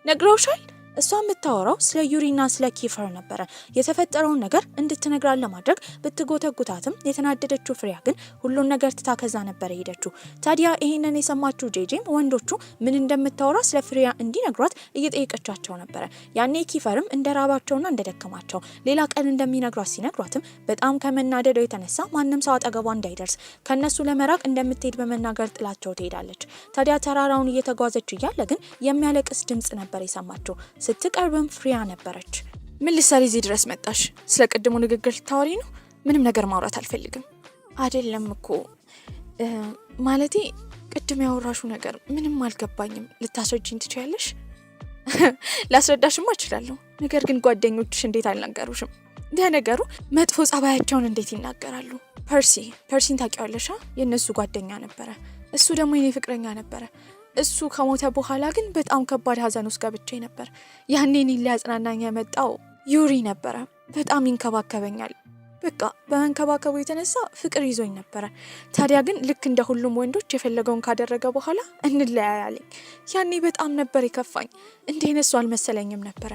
ነግረውሻል? እሷ የምታወራው ስለ ዩሪና ስለ ኪፈር ነበረ። የተፈጠረውን ነገር እንድትነግራን ለማድረግ ብትጎተጉታትም የተናደደችው ፍሪያ ግን ሁሉን ነገር ትታ ከዛ ነበር ሄደችው። ታዲያ ይሄንን የሰማችው ጄጄም ወንዶቹ ምን እንደምታወራ ስለ ፍሪያ እንዲነግሯት እየጠየቀቻቸው ነበረ። ያኔ ኪፈርም እንደራባቸውና እንደደከማቸው ሌላ ቀን እንደሚነግሯት ሲነግሯትም በጣም ከመናደደው የተነሳ ማንም ሰው አጠገቧ እንዳይደርስ ከነሱ ለመራቅ እንደምትሄድ በመናገር ጥላቸው ትሄዳለች። ታዲያ ተራራውን እየተጓዘች እያለ ግን የሚያለቅስ ድምጽ ነበር የሰማችው። ስትቀርብም ፍሪያ ነበረች። ምን ልትሰሪ እዚህ ድረስ መጣሽ? ስለ ቅድሙ ንግግር ልታወሪ ነው? ምንም ነገር ማውራት አልፈልግም። አይደለም እኮ ማለቴ ቅድም ያወራሹ ነገር ምንም አልገባኝም። ልታስረጅኝ ትችያለሽ? ላስረዳሽማ እችላለሁ። ነገር ግን ጓደኞችሽ እንዴት አልናገሩሽም? ለነገሩ መጥፎ ጸባያቸውን እንዴት ይናገራሉ? ፐርሲን ታውቂዋለሽ? የእነሱ ጓደኛ ነበረ። እሱ ደግሞ የኔ ፍቅረኛ ነበረ። እሱ ከሞተ በኋላ ግን በጣም ከባድ ሀዘን ውስጥ ገብቼ ነበር። ያኔ እኔን ሊያጽናናኝ የመጣው ዩሪ ነበረ። በጣም ይንከባከበኛል። በቃ በመንከባከቡ የተነሳ ፍቅር ይዞኝ ነበረ። ታዲያ ግን ልክ እንደ ሁሉም ወንዶች የፈለገውን ካደረገ በኋላ እንለያያለኝ። ያኔ በጣም ነበር የከፋኝ። እንደነሱ አልመሰለኝም ነበረ።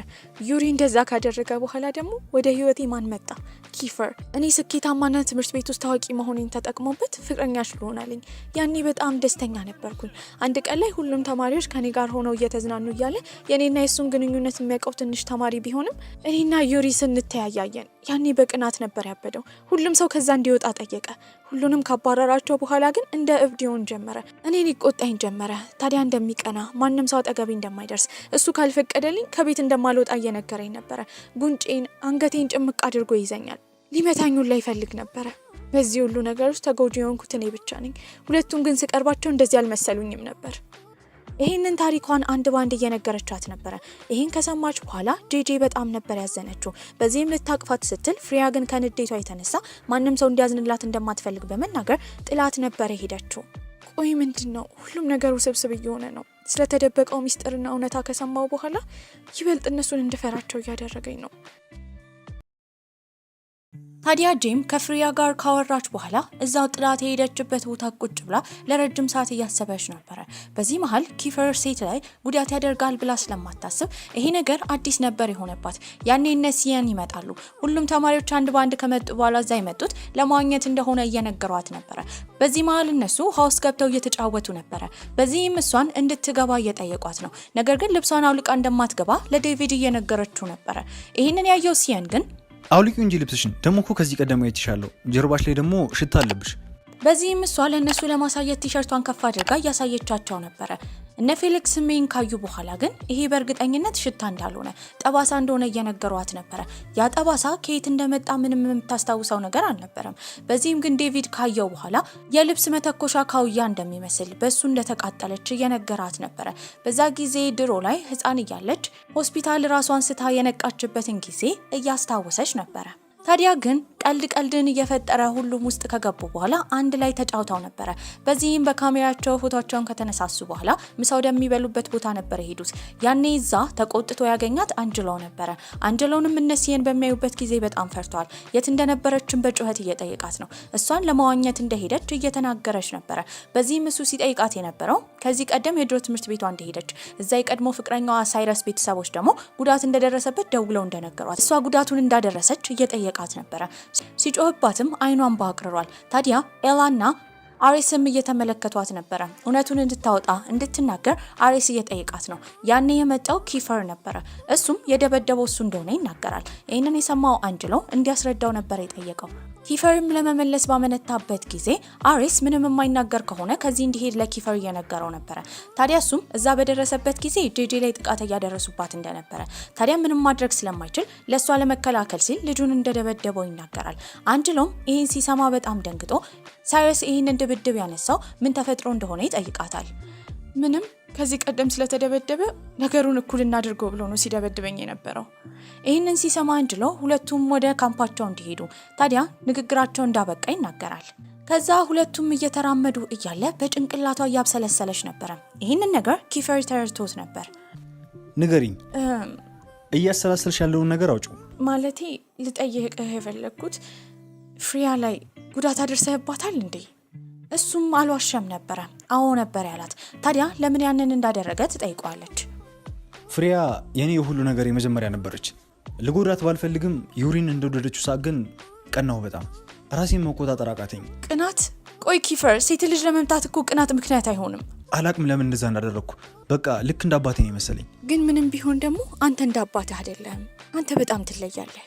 ዩሪ እንደዛ ካደረገ በኋላ ደግሞ ወደ ህይወቴ ማን መጣ? ኪፈር። እኔ ስኬታማና ትምህርት ቤት ውስጥ ታዋቂ መሆኔን ተጠቅሞበት ፍቅረኛሽ ልሆናለኝ። ያኔ በጣም ደስተኛ ነበርኩኝ። አንድ ቀን ላይ ሁሉም ተማሪዎች ከኔ ጋር ሆነው እየተዝናኑ እያለ የኔና የሱን ግንኙነት የሚያውቀው ትንሽ ተማሪ ቢሆንም እኔና ዩሪ ስንተያያየን ያኔ በቅናት ነበር ያበደው። ሁሉም ሰው ከዛ እንዲወጣ ጠየቀ። ሁሉንም ካባረራቸው በኋላ ግን እንደ እብድ ይሆን ጀመረ። እኔን ይቆጣኝ ጀመረ። ታዲያ እንደሚቀና ማንም ሰው አጠገቤ እንደማይደርስ እሱ ካልፈቀደልኝ ከቤት እንደማልወጣ እየነገረኝ ነበረ። ጉንጬን፣ አንገቴን ጭምቅ አድርጎ ይዘኛል። ሊመታኙ ላይ ይፈልግ ነበረ። በዚህ ሁሉ ነገር ውስጥ ተጎጂ የሆንኩት እኔ ብቻ ነኝ። ሁለቱም ግን ስቀርባቸው እንደዚህ አልመሰሉኝም ነበር። ይህንን ታሪኳን አንድ ባንድ እየነገረቻት ነበረ። ይህን ከሰማች በኋላ ጄጄ በጣም ነበር ያዘነችው። በዚህም ልታቅፋት ስትል ፍሬያ ግን ከንዴቷ የተነሳ ማንም ሰው እንዲያዝንላት እንደማትፈልግ በመናገር ጥላት ነበር ሄደችው። ቆይ ምንድነው? ሁሉም ነገር ውስብስብ እየሆነ ነው። ስለተደበቀው ሚስጥርና እውነታ ከሰማው በኋላ ይበልጥ እነሱን እንድፈራቸው እያደረገኝ ነው። ታዲያ ጄም ከፍሬያ ጋር ካወራች በኋላ እዛው ጥላት የሄደችበት ቦታ ቁጭ ብላ ለረጅም ሰዓት እያሰበች ነበረ። በዚህ መሀል ኪፈር ሴት ላይ ጉዳት ያደርጋል ብላ ስለማታስብ ይሄ ነገር አዲስ ነበር የሆነባት። ያኔ እነ ሲያን ይመጣሉ። ሁሉም ተማሪዎች አንድ ባንድ ከመጡ በኋላ እዛ የመጡት ለማግኘት እንደሆነ እየነገሯት ነበረ። በዚህ መሀል እነሱ ሃውስ ገብተው እየተጫወቱ ነበረ። በዚህም እሷን እንድትገባ እየጠየቋት ነው። ነገር ግን ልብሷን አውልቃ እንደማትገባ ለዴቪድ እየነገረችው ነበረ። ይህንን ያየው ሲያን ግን አውልቂው እንጂ ልብስሽን፣ ደሞ እኮ ከዚህ ቀደም አይተሻለሁ። ጀርባሽ ላይ ደግሞ ሽታ አለብሽ። በዚህም እሷ ለእነሱ ለማሳየት ቲሸርቷን ከፍ አድርጋ እያሳየቻቸው ነበረ። እነ ፌሊክስ ሜን ካዩ በኋላ ግን ይሄ በእርግጠኝነት ሽታ እንዳልሆነ ጠባሳ እንደሆነ እየነገሯት ነበረ። ያ ጠባሳ ከየት እንደመጣ ምንም የምታስታውሰው ነገር አልነበረም። በዚህም ግን ዴቪድ ካየው በኋላ የልብስ መተኮሻ ካውያ እንደሚመስል በሱ እንደተቃጠለች እየነገራት ነበረ። በዛ ጊዜ ድሮ ላይ ሕፃን እያለች ሆስፒታል ራሷን ስታ የነቃችበትን ጊዜ እያስታወሰች ነበረ። ታዲያ ግን ቀልድን እየፈጠረ ሁሉም ውስጥ ከገቡ በኋላ አንድ ላይ ተጫውተው ነበረ። በዚህም በካሜራቸው ፎቶቸውን ከተነሳሱ በኋላ ምሳ ወደሚበሉበት ቦታ ነበር የሄዱት። ያኔ እዛ ተቆጥቶ ያገኛት አንጀሎ ነበረ። አንጀሎንም እነሲን በሚያዩበት ጊዜ በጣም ፈርተዋል። የት እንደነበረችን በጩኸት እየጠየቃት ነው። እሷን ለማዋኘት እንደሄደች እየተናገረች ነበረ። በዚህም እሱ ሲጠይቃት የነበረው ከዚህ ቀደም የድሮ ትምህርት ቤቷ እንደሄደች፣ እዛ የቀድሞ ፍቅረኛዋ ሳይረስ ቤተሰቦች ደግሞ ጉዳት እንደደረሰበት ደውለው እንደነገሯት፣ እሷ ጉዳቱን እንዳደረሰች እየጠየቃት ነበረ። ሲጮህባትም አይኗን ባቅርሯል። ታዲያ ኤላና አሬስም እየተመለከቷት ነበረ። እውነቱን እንድታወጣ እንድትናገር አሬስ እየጠየቃት ነው። ያኔ የመጣው ኪፈር ነበረ። እሱም የደበደበው እሱ እንደሆነ ይናገራል። ይህንን የሰማው አንጀሎ እንዲያስረዳው ነበር የጠየቀው። ኪፈርም ለመመለስ ባመነታበት ጊዜ አሬስ ምንም የማይናገር ከሆነ ከዚህ እንዲሄድ ለኪፈር እየነገረው ነበረ። ታዲያ እሱም እዛ በደረሰበት ጊዜ ጄጄ ላይ ጥቃት እያደረሱባት እንደነበረ፣ ታዲያ ምንም ማድረግ ስለማይችል ለእሷ ለመከላከል ሲል ልጁን እንደደበደበው ይናገራል። አንጀሎም ይህን ሲሰማ በጣም ደንግጦ ሳይረስ ይህንን ድብድብ ያነሳው ምን ተፈጥሮ እንደሆነ ይጠይቃታል። ምንም ከዚህ ቀደም ስለተደበደበ ነገሩን እኩል እናድርገው ብሎ ነው ሲደበድበኝ የነበረው። ይህንን ሲሰማ አንጀሎ ሁለቱም ወደ ካምፓቸው እንዲሄዱ ታዲያ ንግግራቸው እንዳበቃ ይናገራል። ከዛ ሁለቱም እየተራመዱ እያለ በጭንቅላቷ እያብሰለሰለች ነበረ። ይህንን ነገር ኪፈር ተረድቶት ነበር። ንገሪኝ፣ እያሰላሰልሽ ያለውን ነገር አውጪው። ማለቴ ልጠይቅህ የፈለግኩት ፍሬያ ላይ ጉዳት አድርሰህባታል እንዴ? እሱም አልዋሸም ነበረ። አዎ ነበር ያላት። ታዲያ ለምን ያንን እንዳደረገ ትጠይቀዋለች። ፍሬያ የኔ የሁሉ ነገር የመጀመሪያ ነበረች። ልጎዳት ባልፈልግም ዩሪን እንደወደደችው ሳቅ ግን ቀናሁ በጣም። ራሴን መቆጣጠር አቃተኝ። ቅናት? ቆይ ኪፈር፣ ሴት ልጅ ለመምታት እኮ ቅናት ምክንያት አይሆንም። አላቅም ለምን እንደዛ እንዳደረግኩ። በቃ ልክ እንደ አባቴ ነው የመሰለኝ። ግን ምንም ቢሆን ደግሞ አንተ እንደ አባትህ አይደለም። አንተ በጣም ትለያለህ።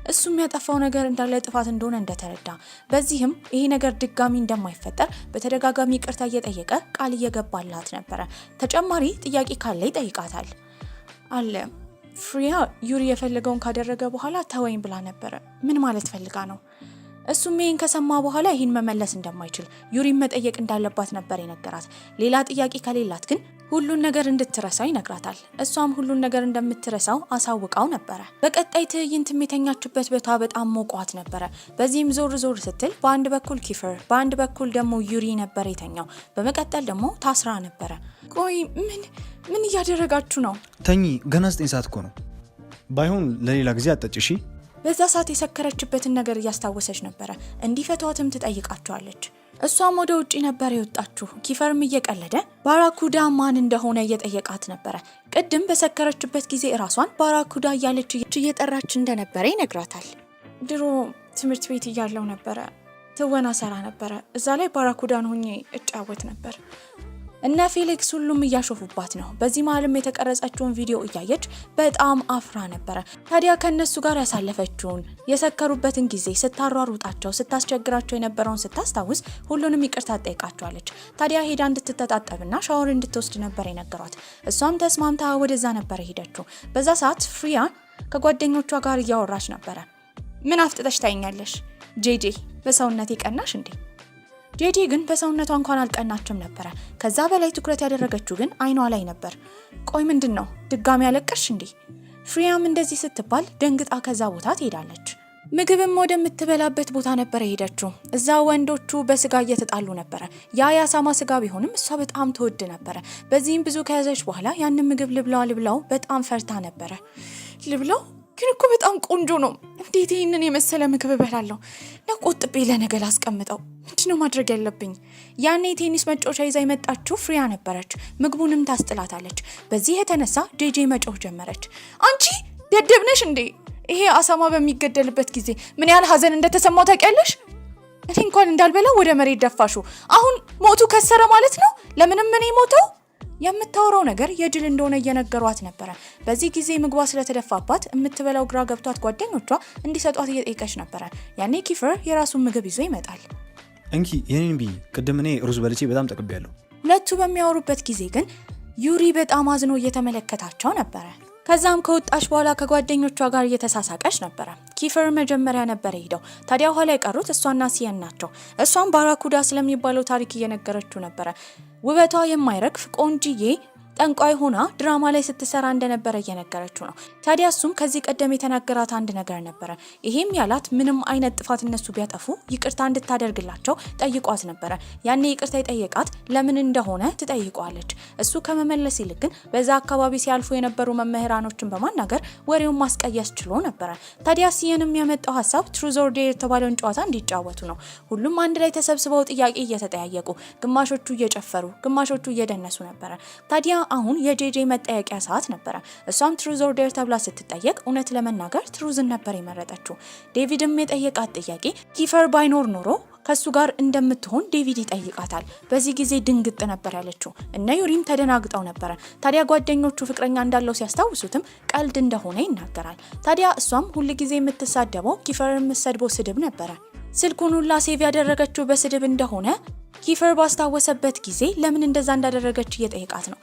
እሱም ያጠፋው ነገር እንዳለ ጥፋት እንደሆነ እንደተረዳ፣ በዚህም ይሄ ነገር ድጋሚ እንደማይፈጠር በተደጋጋሚ ይቅርታ እየጠየቀ ቃል እየገባላት ነበረ። ተጨማሪ ጥያቄ ካለ ይጠይቃታል አለ። ፍሬያ ዩሪ የፈለገውን ካደረገ በኋላ ተወኝ ብላ ነበረ። ምን ማለት ፈልጋ ነው? እሱም ይህን ከሰማ በኋላ ይህን መመለስ እንደማይችል ዩሪን መጠየቅ እንዳለባት ነበር የነገራት። ሌላ ጥያቄ ከሌላት ግን ሁሉን ነገር እንድትረሳው ይነግራታል። እሷም ሁሉን ነገር እንደምትረሳው አሳውቃው ነበረ። በቀጣይ ትዕይንት የተኛችበት ቦታ በጣም ሞቋት ነበረ። በዚህም ዞር ስትል በአንድ በኩል ኪፈር፣ በአንድ በኩል ደግሞ ዩሪ ነበር የተኛው። በመቀጠል ደግሞ ታስራ ነበረ። ቆይ ምን እያደረጋችሁ ነው? ተኚ፣ ገና 9 ሰዓት እኮ ነው። ባይሆን ለሌላ ጊዜ አጠጭ እሺ። በዛ ሰዓት የሰከረችበትን ነገር እያስታወሰች ነበረ። እንዲፈቷትም ትጠይቃቸዋለች። እሷም ወደ ውጪ ነበር የወጣችሁ። ኪፈርም እየቀለደ ባራኩዳ ማን እንደሆነ እየጠየቃት ነበረ። ቅድም በሰከረችበት ጊዜ እራሷን ባራኩዳ እያለች እየጠራች እንደነበረ ይነግራታል። ድሮ ትምህርት ቤት እያለው ነበረ ትወና ሰራ ነበረ። እዛ ላይ ባራኩዳን ሆኜ እጫወት ነበር። እነ ፌሊክስ ሁሉም እያሾፉባት ነው። በዚህ መሀልም የተቀረጸችውን ቪዲዮ እያየች በጣም አፍራ ነበረ። ታዲያ ከነሱ ጋር ያሳለፈችውን የሰከሩበትን ጊዜ ስታሯሩጣቸው፣ ስታስቸግራቸው የነበረውን ስታስታውስ ሁሉንም ይቅርታ ጠይቃቸዋለች። ታዲያ ሄዳ እንድትተጣጠብና ሻወር እንድትወስድ ነበር የነገሯት። እሷም ተስማምታ ወደዛ ነበር ሄደችው። በዛ ሰዓት ፍሬያ ከጓደኞቿ ጋር እያወራች ነበረ። ምን አፍጥጠሽ ታይኛለሽ? ጄጄ በሰውነቴ ቀናሽ እንዴ? ጄጄ ግን በሰውነቷ እንኳን አልቀናችም ነበረ። ከዛ በላይ ትኩረት ያደረገችው ግን አይኗ ላይ ነበር። ቆይ ምንድነው ድጋሚ ያለቀሽ እንዴ? ፍሪያም እንደዚህ ስትባል ደንግጣ ከዛ ቦታ ትሄዳለች። ምግብም ወደምትበላበት ቦታ ነበር ሄደችው። እዛ ወንዶቹ በስጋ እየተጣሉ ነበረ። ያ የአሳማ ስጋ ቢሆንም እሷ በጣም ትወድ ነበረ። በዚህም ብዙ ከያዘች በኋላ ያንን ምግብ ልብላው በጣም ፈርታ ነበረ። ልብላው ግን እኮ በጣም ቆንጆ ነው። እንዴት ይሄንን የመሰለ ምግብ እበላለሁ? ቆጥቤ ለነገ ላስቀምጠው። ምንድነው ማድረግ ያለብኝ? ያኔ ቴኒስ መጫወቻ ይዛ የመጣችው ፍሪያ ነበረች። ምግቡንም ታስጥላታለች። በዚህ የተነሳ ጄጄ መጮህ ጀመረች። አንቺ ደደብ ነሽ እንዴ? ይሄ አሳማ በሚገደልበት ጊዜ ምን ያህል ሀዘን እንደተሰማው ታውቂያለሽ? እኔ እንኳን እንዳልበላው ወደ መሬት ደፋሹ። አሁን ሞቱ ከሰረ ማለት ነው? ለምንም ምን ሞተው? የምታወራው ነገር የጅል እንደሆነ እየነገሯት ነበረ። በዚህ ጊዜ ምግቧ ስለተደፋባት የምትበላው ግራ ገብቷት ጓደኞቿ እንዲሰጧት እየጠየቀች ነበረ። ያኔ ኪፈር የራሱን ምግብ ይዞ ይመጣል። እንኪ የኔን ቢ ቅድም እኔ ሩዝ በልቼ በጣም ጠቅቤያለሁ። ሁለቱ በሚያወሩበት ጊዜ ግን ዩሪ በጣም አዝኖ እየተመለከታቸው ነበረ። ከዛም ከወጣች በኋላ ከጓደኞቿ ጋር እየተሳሳቀች ነበረ። ኪፈር መጀመሪያ ነበር ሄደው። ታዲያ ኋላ የቀሩት እሷና ሲየን ናቸው። እሷም ባራኩዳ ስለሚባለው ታሪክ እየነገረችው ነበረ። ውበቷ የማይረግፍ ቆንጂዬ ጠንቋይ ሆና ድራማ ላይ ስትሰራ እንደነበረ እየነገረችው ነው። ታዲያ እሱም ከዚህ ቀደም የተናገራት አንድ ነገር ነበረ። ይሄም ያላት ምንም አይነት ጥፋት እነሱ ቢያጠፉ ይቅርታ እንድታደርግላቸው ጠይቋት ነበረ። ያኔ ይቅርታ የጠየቃት ለምን እንደሆነ ትጠይቀዋለች። እሱ ከመመለስ ይልቅ ግን በዛ አካባቢ ሲያልፉ የነበሩ መምህራኖችን በማናገር ወሬውን ማስቀየስ ችሎ ነበረ። ታዲያ ሲየንም ያመጣው ሀሳብ ትሩዝ ኦር ዴር የተባለውን ጨዋታ እንዲጫወቱ ነው። ሁሉም አንድ ላይ ተሰብስበው ጥያቄ እየተጠያየቁ፣ ግማሾቹ እየጨፈሩ ግማሾቹ እየደነሱ ነበረ። ታዲያ አሁን የጄጄ መጠየቂያ ሰዓት ነበረ። እሷም ትሩዝ ኦር ዴር ተብላ ስትጠየቅ እውነት ለመናገር ትሩዝን ነበር የመረጠችው። ዴቪድም የጠየቃት ጥያቄ ኪፈር ባይኖር ኖሮ ከሱ ጋር እንደምትሆን ዴቪድ ይጠይቃታል። በዚህ ጊዜ ድንግጥ ነበር ያለችው። እነ ዩሪም ተደናግጠው ነበረ። ታዲያ ጓደኞቹ ፍቅረኛ እንዳለው ሲያስታውሱትም ቀልድ እንደሆነ ይናገራል። ታዲያ እሷም ሁል ጊዜ የምትሳደበው ኪፈር የምትሰድበው ስድብ ነበረ። ስልኩን ሁላ ሴቭ ያደረገችው በስድብ እንደሆነ ኪፈር ባስታወሰበት ጊዜ ለምን እንደዛ እንዳደረገች እየጠየቃት ነው።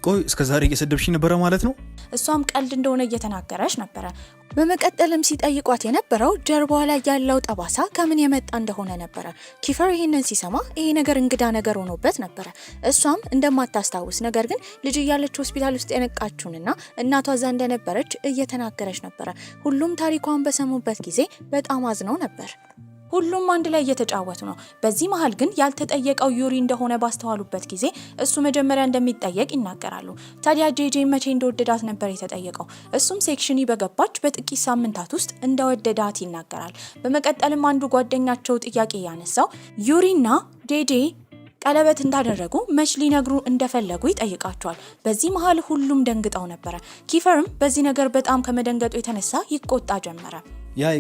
ቆይ እስከዛሬ እየሰደብሽ ነበረ ማለት ነው? እሷም ቀልድ እንደሆነ እየተናገረች ነበረ። በመቀጠልም ሲጠይቋት የነበረው ጀርባዋ ላይ ያለው ጠባሳ ከምን የመጣ እንደሆነ ነበረ። ኪፈር ይህንን ሲሰማ ይሄ ነገር እንግዳ ነገር ሆኖበት ነበረ። እሷም እንደማታስታውስ ነገር ግን ልጅ እያለች ሆስፒታል ውስጥ የነቃችውንና እናቷ እዛ እንደነበረች እየተናገረች ነበረ። ሁሉም ታሪኳን በሰሙበት ጊዜ በጣም አዝነው ነበር። ሁሉም አንድ ላይ እየተጫወቱ ነው። በዚህ መሃል ግን ያልተጠየቀው ዩሪ እንደሆነ ባስተዋሉበት ጊዜ እሱ መጀመሪያ እንደሚጠየቅ ይናገራሉ። ታዲያ ጄጄ መቼ እንደወደዳት ነበር የተጠየቀው። እሱም ሴክሽኒ በገባች በጥቂት ሳምንታት ውስጥ እንደወደዳት ይናገራል። በመቀጠልም አንዱ ጓደኛቸው ጥያቄ ያነሳው ዩሪና ጄጄ ቀለበት እንዳደረጉ መች ሊነግሩ እንደፈለጉ ይጠይቃቸዋል። በዚህ መሃል ሁሉም ደንግጠው ነበረ። ኪፈርም በዚህ ነገር በጣም ከመደንገጡ የተነሳ ይቆጣ ጀመረ። ያ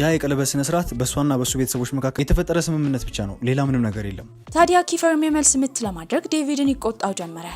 የቀለበት ስነ ስርዓት በእሷና በእሱ ቤተሰቦች መካከል የተፈጠረ ስምምነት ብቻ ነው፣ ሌላ ምንም ነገር የለም። ታዲያ ኪፈርም የመልስ ምት ለማድረግ ዴቪድን ይቆጣው ጀመረ።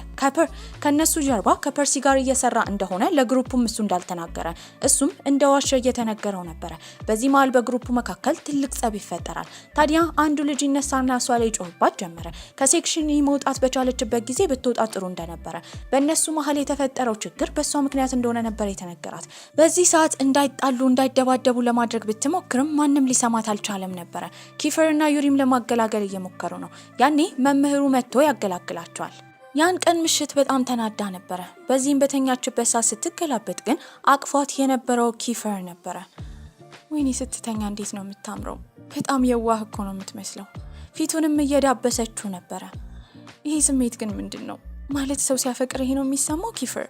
ከነሱ ጀርባ ከፐርሲ ጋር እየሰራ እንደሆነ ለግሩፑም እሱ እንዳልተናገረ እሱም እንደዋሸ እየተነገረው ነበረ። በዚህ መሃል በግሩፑ መካከል ትልቅ ጸብ ይፈጠራል። ታዲያ አንዱ ልጅ ይነሳና እሷ ላይ ጮህባት ጀመረ። ከሴክሽን መውጣት በቻለችበት ጊዜ ብትወጣ ጥሩ እንደነበረ፣ በእነሱ መሃል የተፈጠረው ችግር በእሷ ምክንያት እንደሆነ ነበር የተነገራት። በዚህ ሰዓት እንዳይጣሉ እንዳይደባደቡ ለማድረግ ብትሞክርም ማንም ሊሰማት አልቻለም ነበረ። ኪፈርና ዩሪም ለማገላገል እየሞከሩ ነው። ያኔ መምህሩ መጥቶ ያገላግላቸዋል። ያን ቀን ምሽት በጣም ተናዳ ነበረ። በዚህም በተኛችበት ሰዓት ስትገላበጥ ግን አቅፏት የነበረው ኪፈር ነበረ። ወይኔ ስትተኛ እንዴት ነው የምታምረው! በጣም የዋህ እኮ ነው የምትመስለው። ፊቱንም እየዳበሰችው ነበረ። ይሄ ስሜት ግን ምንድን ነው ማለት? ሰው ሲያፈቅር ይሄ ነው የሚሰማው? ኪፈር፣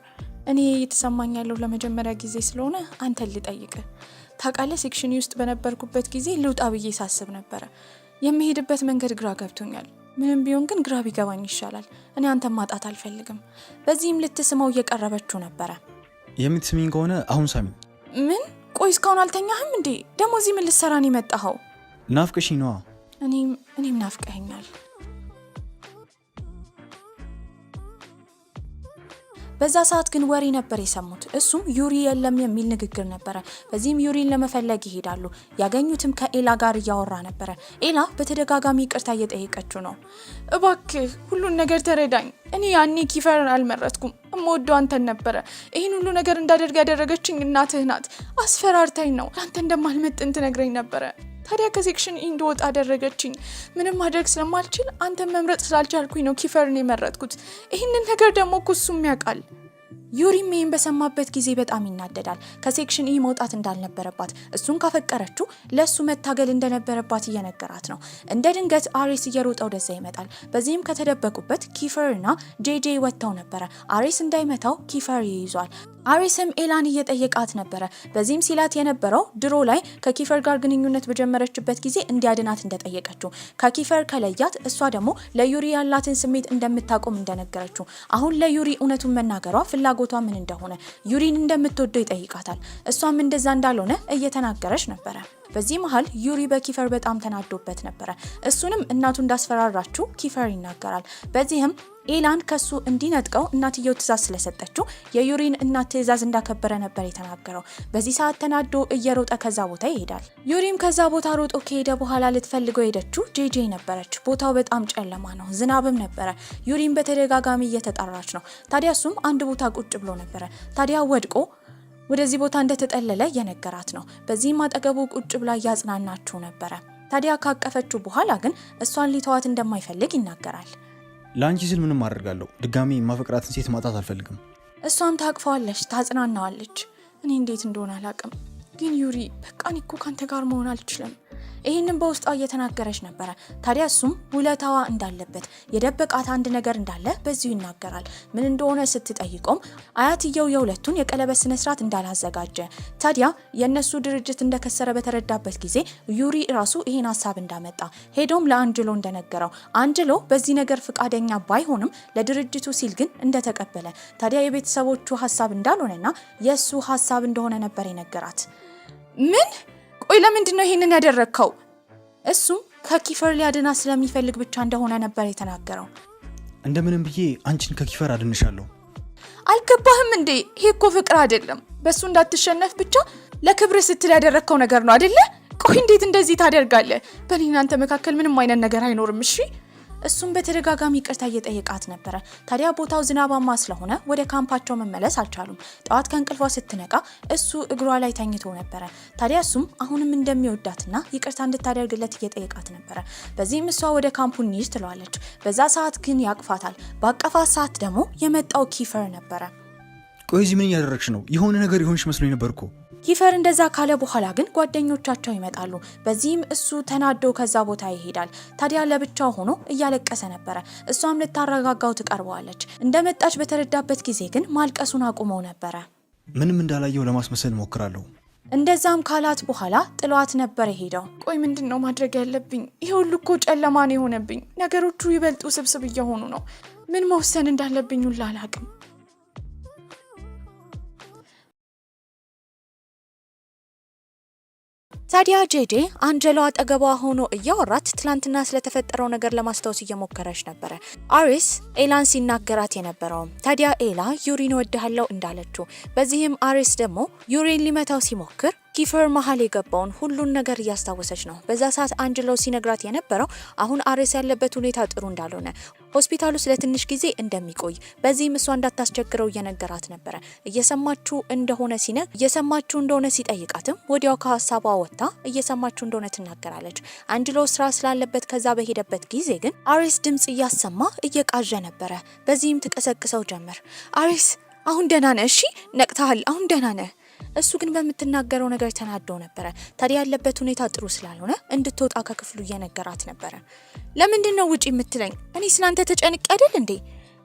እኔ እየተሰማኝ ያለው ለመጀመሪያ ጊዜ ስለሆነ አንተን ልጠይቅ። ታውቃለህ፣ ሴክሽኒ ውስጥ በነበርኩበት ጊዜ ልውጣ ብዬ ሳስብ ነበረ። የሚሄድበት መንገድ ግራ ገብቶኛል። ምንም ቢሆን ግን ግራ ቢገባኝ ይሻላል። እኔ አንተን ማጣት አልፈልግም። በዚህም ልትስመው እየቀረበችው ነበረ። የምትስሚኝ ከሆነ አሁን ሳሚ። ምን? ቆይ እስካሁን አልተኛህም እንዴ? ደግሞ እዚህ ምን ልትሰራ ነው የመጣኸው? ናፍቀሽኝ ነዋ። እኔም ናፍቀኸኛል። በዛ ሰዓት ግን ወሬ ነበር የሰሙት። እሱም ዩሪ የለም የሚል ንግግር ነበረ። በዚህም ዩሪን ለመፈለግ ይሄዳሉ። ያገኙትም ከኤላ ጋር እያወራ ነበረ። ኤላ በተደጋጋሚ ይቅርታ እየጠየቀችው ነው። እባክህ ሁሉን ነገር ተረዳኝ። እኔ ያኔ ኪፈርን አልመረጥኩም። እምወደው አንተን ነበረ። ይህን ሁሉ ነገር እንዳደርግ ያደረገችኝ እናትህ ናት። አስፈራርታኝ ነው። አንተ እንደማልመጥን ትነግረኝ ነበረ። ታዲያ ከሴክሽን እንድወጣ አደረገችኝ። ምንም ማድረግ ስለማልችል አንተን መምረጥ ስላልቻልኩኝ ነው ኪፈርን የመረጥኩት። ይህንን ነገር ደግሞ እሱም ያውቃል። ዩሪም ይህን በሰማበት ጊዜ በጣም ይናደዳል። ከሴክሽን መውጣት እንዳልነበረባት፣ እሱን ካፈቀረችው ለሱ መታገል እንደነበረባት እየነገራት ነው። እንደ ድንገት አሬስ እየሮጠ ወደዛ ይመጣል። በዚህም ከተደበቁበት ኪፈርና ጄጄ ወጥተው ነበረ። አሬስ እንዳይመታው ኪፈር ይይዟል። አሬስም ኤላን እየጠየቃት ነበረ። በዚህም ሲላት የነበረው ድሮ ላይ ከኪፈር ጋር ግንኙነት በጀመረችበት ጊዜ እንዲያድናት እንደጠየቀችው፣ ከኪፈር ከለያት እሷ ደግሞ ለዩሪ ያላትን ስሜት እንደምታቆም እንደነገረችው፣ አሁን ለዩሪ እውነቱን መናገሯ ፍላጎቷ ምን እንደሆነ፣ ዩሪን እንደምትወደው ይጠይቃታል። እሷም እንደዛ እንዳልሆነ እየተናገረች ነበረ። በዚህ መሃል ዩሪ በኪፈር በጣም ተናዶበት ነበረ። እሱንም እናቱ እንዳስፈራራችው ኪፈር ይናገራል። በዚህም ኤላን ከሱ እንዲነጥቀው እናትየው ትእዛዝ ስለሰጠችው የዩሪን እናት ትእዛዝ እንዳከበረ ነበር የተናገረው። በዚህ ሰዓት ተናዶ እየሮጠ ከዛ ቦታ ይሄዳል። ዩሪም ከዛ ቦታ ሮጦ ከሄደ በኋላ ልትፈልገው ሄደችው ጄጄ ነበረች። ቦታው በጣም ጨለማ ነው፣ ዝናብም ነበረ። ዩሪም በተደጋጋሚ እየተጠራች ነው። ታዲያ እሱም አንድ ቦታ ቁጭ ብሎ ነበረ። ታዲያ ወድቆ ወደዚህ ቦታ እንደተጠለለ እየነገራት ነው። በዚህም አጠገቡ ቁጭ ብላ እያጽናናችው ነበረ። ታዲያ ካቀፈችው በኋላ ግን እሷን ሊተዋት እንደማይፈልግ ይናገራል። ለአንቺ ስል ምንም አደርጋለሁ። ድጋሚ ማፈቅራትን ሴት ማጣት አልፈልግም። እሷም ታቅፈዋለች፣ ታጽናናዋለች። እኔ እንዴት እንደሆነ አላውቅም፣ ግን ዩሪ በቃ እኔ እኮ ካንተ ጋር መሆን አልችልም። ይህንን በውስጧ እየተናገረች ነበረ። ታዲያ እሱም ውለታዋ እንዳለበት የደበቃት አንድ ነገር እንዳለ በዚሁ ይናገራል። ምን እንደሆነ ስትጠይቀውም አያትየው የሁለቱን የቀለበት ስነስርዓት እንዳላዘጋጀ፣ ታዲያ የእነሱ ድርጅት እንደከሰረ በተረዳበት ጊዜ ዩሪ ራሱ ይህን ሀሳብ እንዳመጣ ሄዶም ለአንጅሎ እንደነገረው፣ አንጅሎ በዚህ ነገር ፍቃደኛ ባይሆንም ለድርጅቱ ሲል ግን እንደተቀበለ፣ ታዲያ የቤተሰቦቹ ሀሳብ እንዳልሆነና የእሱ ሀሳብ እንደሆነ ነበር የነገራት። ምን? ቆይ ለምንድን ነው ይሄንን ያደረግከው? እሱም ከኪፈር ሊያድና ስለሚፈልግ ብቻ እንደሆነ ነበር የተናገረው። እንደምንም ብዬ አንቺን ከኪፈር አድንሻለሁ። አልገባህም እንዴ? ይሄ እኮ ፍቅር አይደለም። በሱ እንዳትሸነፍ ብቻ ለክብር ስትል ያደረግከው ነገር ነው አይደለ? ቆይ እንዴት እንደዚህ ታደርጋለህ? በእኔና አንተ መካከል ምንም አይነት ነገር አይኖርም። እሺ። እሱም በተደጋጋሚ ይቅርታ እየጠየቃት ነበረ። ታዲያ ቦታው ዝናባማ ስለሆነ ወደ ካምፓቸው መመለስ አልቻሉም። ጠዋት ከእንቅልፏ ስትነቃ እሱ እግሯ ላይ ተኝቶ ነበረ። ታዲያ እሱም አሁንም እንደሚወዳትና ይቅርታ እንድታደርግለት እየጠየቃት ነበረ። በዚህም እሷ ወደ ካምፑ እንሂድ ትለዋለች። በዛ ሰዓት ግን ያቅፋታል። ባቀፋት ሰዓት ደግሞ የመጣው ኪፈር ነበረ። ቆይ እዚህ ምን እያደረግሽ ነው? የሆነ ነገር የሆንሽ መስሎኝ ነበር እኮ። ኪፈር እንደዛ ካለ በኋላ ግን ጓደኞቻቸው ይመጣሉ። በዚህም እሱ ተናዶ ከዛ ቦታ ይሄዳል። ታዲያ ለብቻው ሆኖ እያለቀሰ ነበረ። እሷም ልታረጋጋው ትቀርበዋለች። እንደመጣች በተረዳበት ጊዜ ግን ማልቀሱን አቁመው ነበረ። ምንም እንዳላየው ለማስመሰል ሞክራለሁ። እንደዛም ካላት በኋላ ጥሏት ነበር ሄደው። ቆይ ምንድን ነው ማድረግ ያለብኝ? ይሄ ሁሉ እኮ ጨለማ ነው የሆነብኝ። ነገሮቹ ይበልጡ ስብስብ እየሆኑ ነው። ምን መወሰን እንዳለብኝ ሁላ አላቅም። ታዲያ ጄጄ አንጀሎ አጠገቧ ሆኖ እያወራት ትላንትና ስለተፈጠረው ነገር ለማስታወስ እየሞከረች ነበረ። አሪስ ኤላን ሲናገራት የነበረውም ታዲያ ኤላ ዩሪን ወድሃለው እንዳለችው፣ በዚህም አሪስ ደግሞ ዩሪን ሊመታው ሲሞክር ኪፈር መሀል የገባውን ሁሉን ነገር እያስታወሰች ነው። በዛ ሰዓት አንጀሎ ሲነግራት የነበረው አሁን አሪስ ያለበት ሁኔታ ጥሩ እንዳልሆነ፣ ሆስፒታሉ ስለ ትንሽ ጊዜ እንደሚቆይ፣ በዚህም እሷ እንዳታስቸግረው እየነገራት ነበረ። እየሰማችሁ እንደሆነ ሲጠይቃትም ወዲያው ከሀሳቧ ወጥታ እየሰማችሁ እንደሆነ ትናገራለች። አንጀሎ ስራ ስላለበት ከዛ በሄደበት ጊዜ ግን አሪስ ድምጽ እያሰማ እየቃዠ ነበረ። በዚህም ትቀሰቅሰው ጀመር። አሪስ አሁን ደህና ነህ? እሺ ነቅተሃል? አሁን ደህና ነህ? እሱ ግን በምትናገረው ነገር ተናዶ ነበረ። ታዲያ ያለበት ሁኔታ ጥሩ ስላልሆነ እንድትወጣ ከክፍሉ እየነገራት ነበረ። ለምንድን ነው ውጪ የምትለኝ? እኔ ስላንተ ተጨንቄ አይደል እንዴ?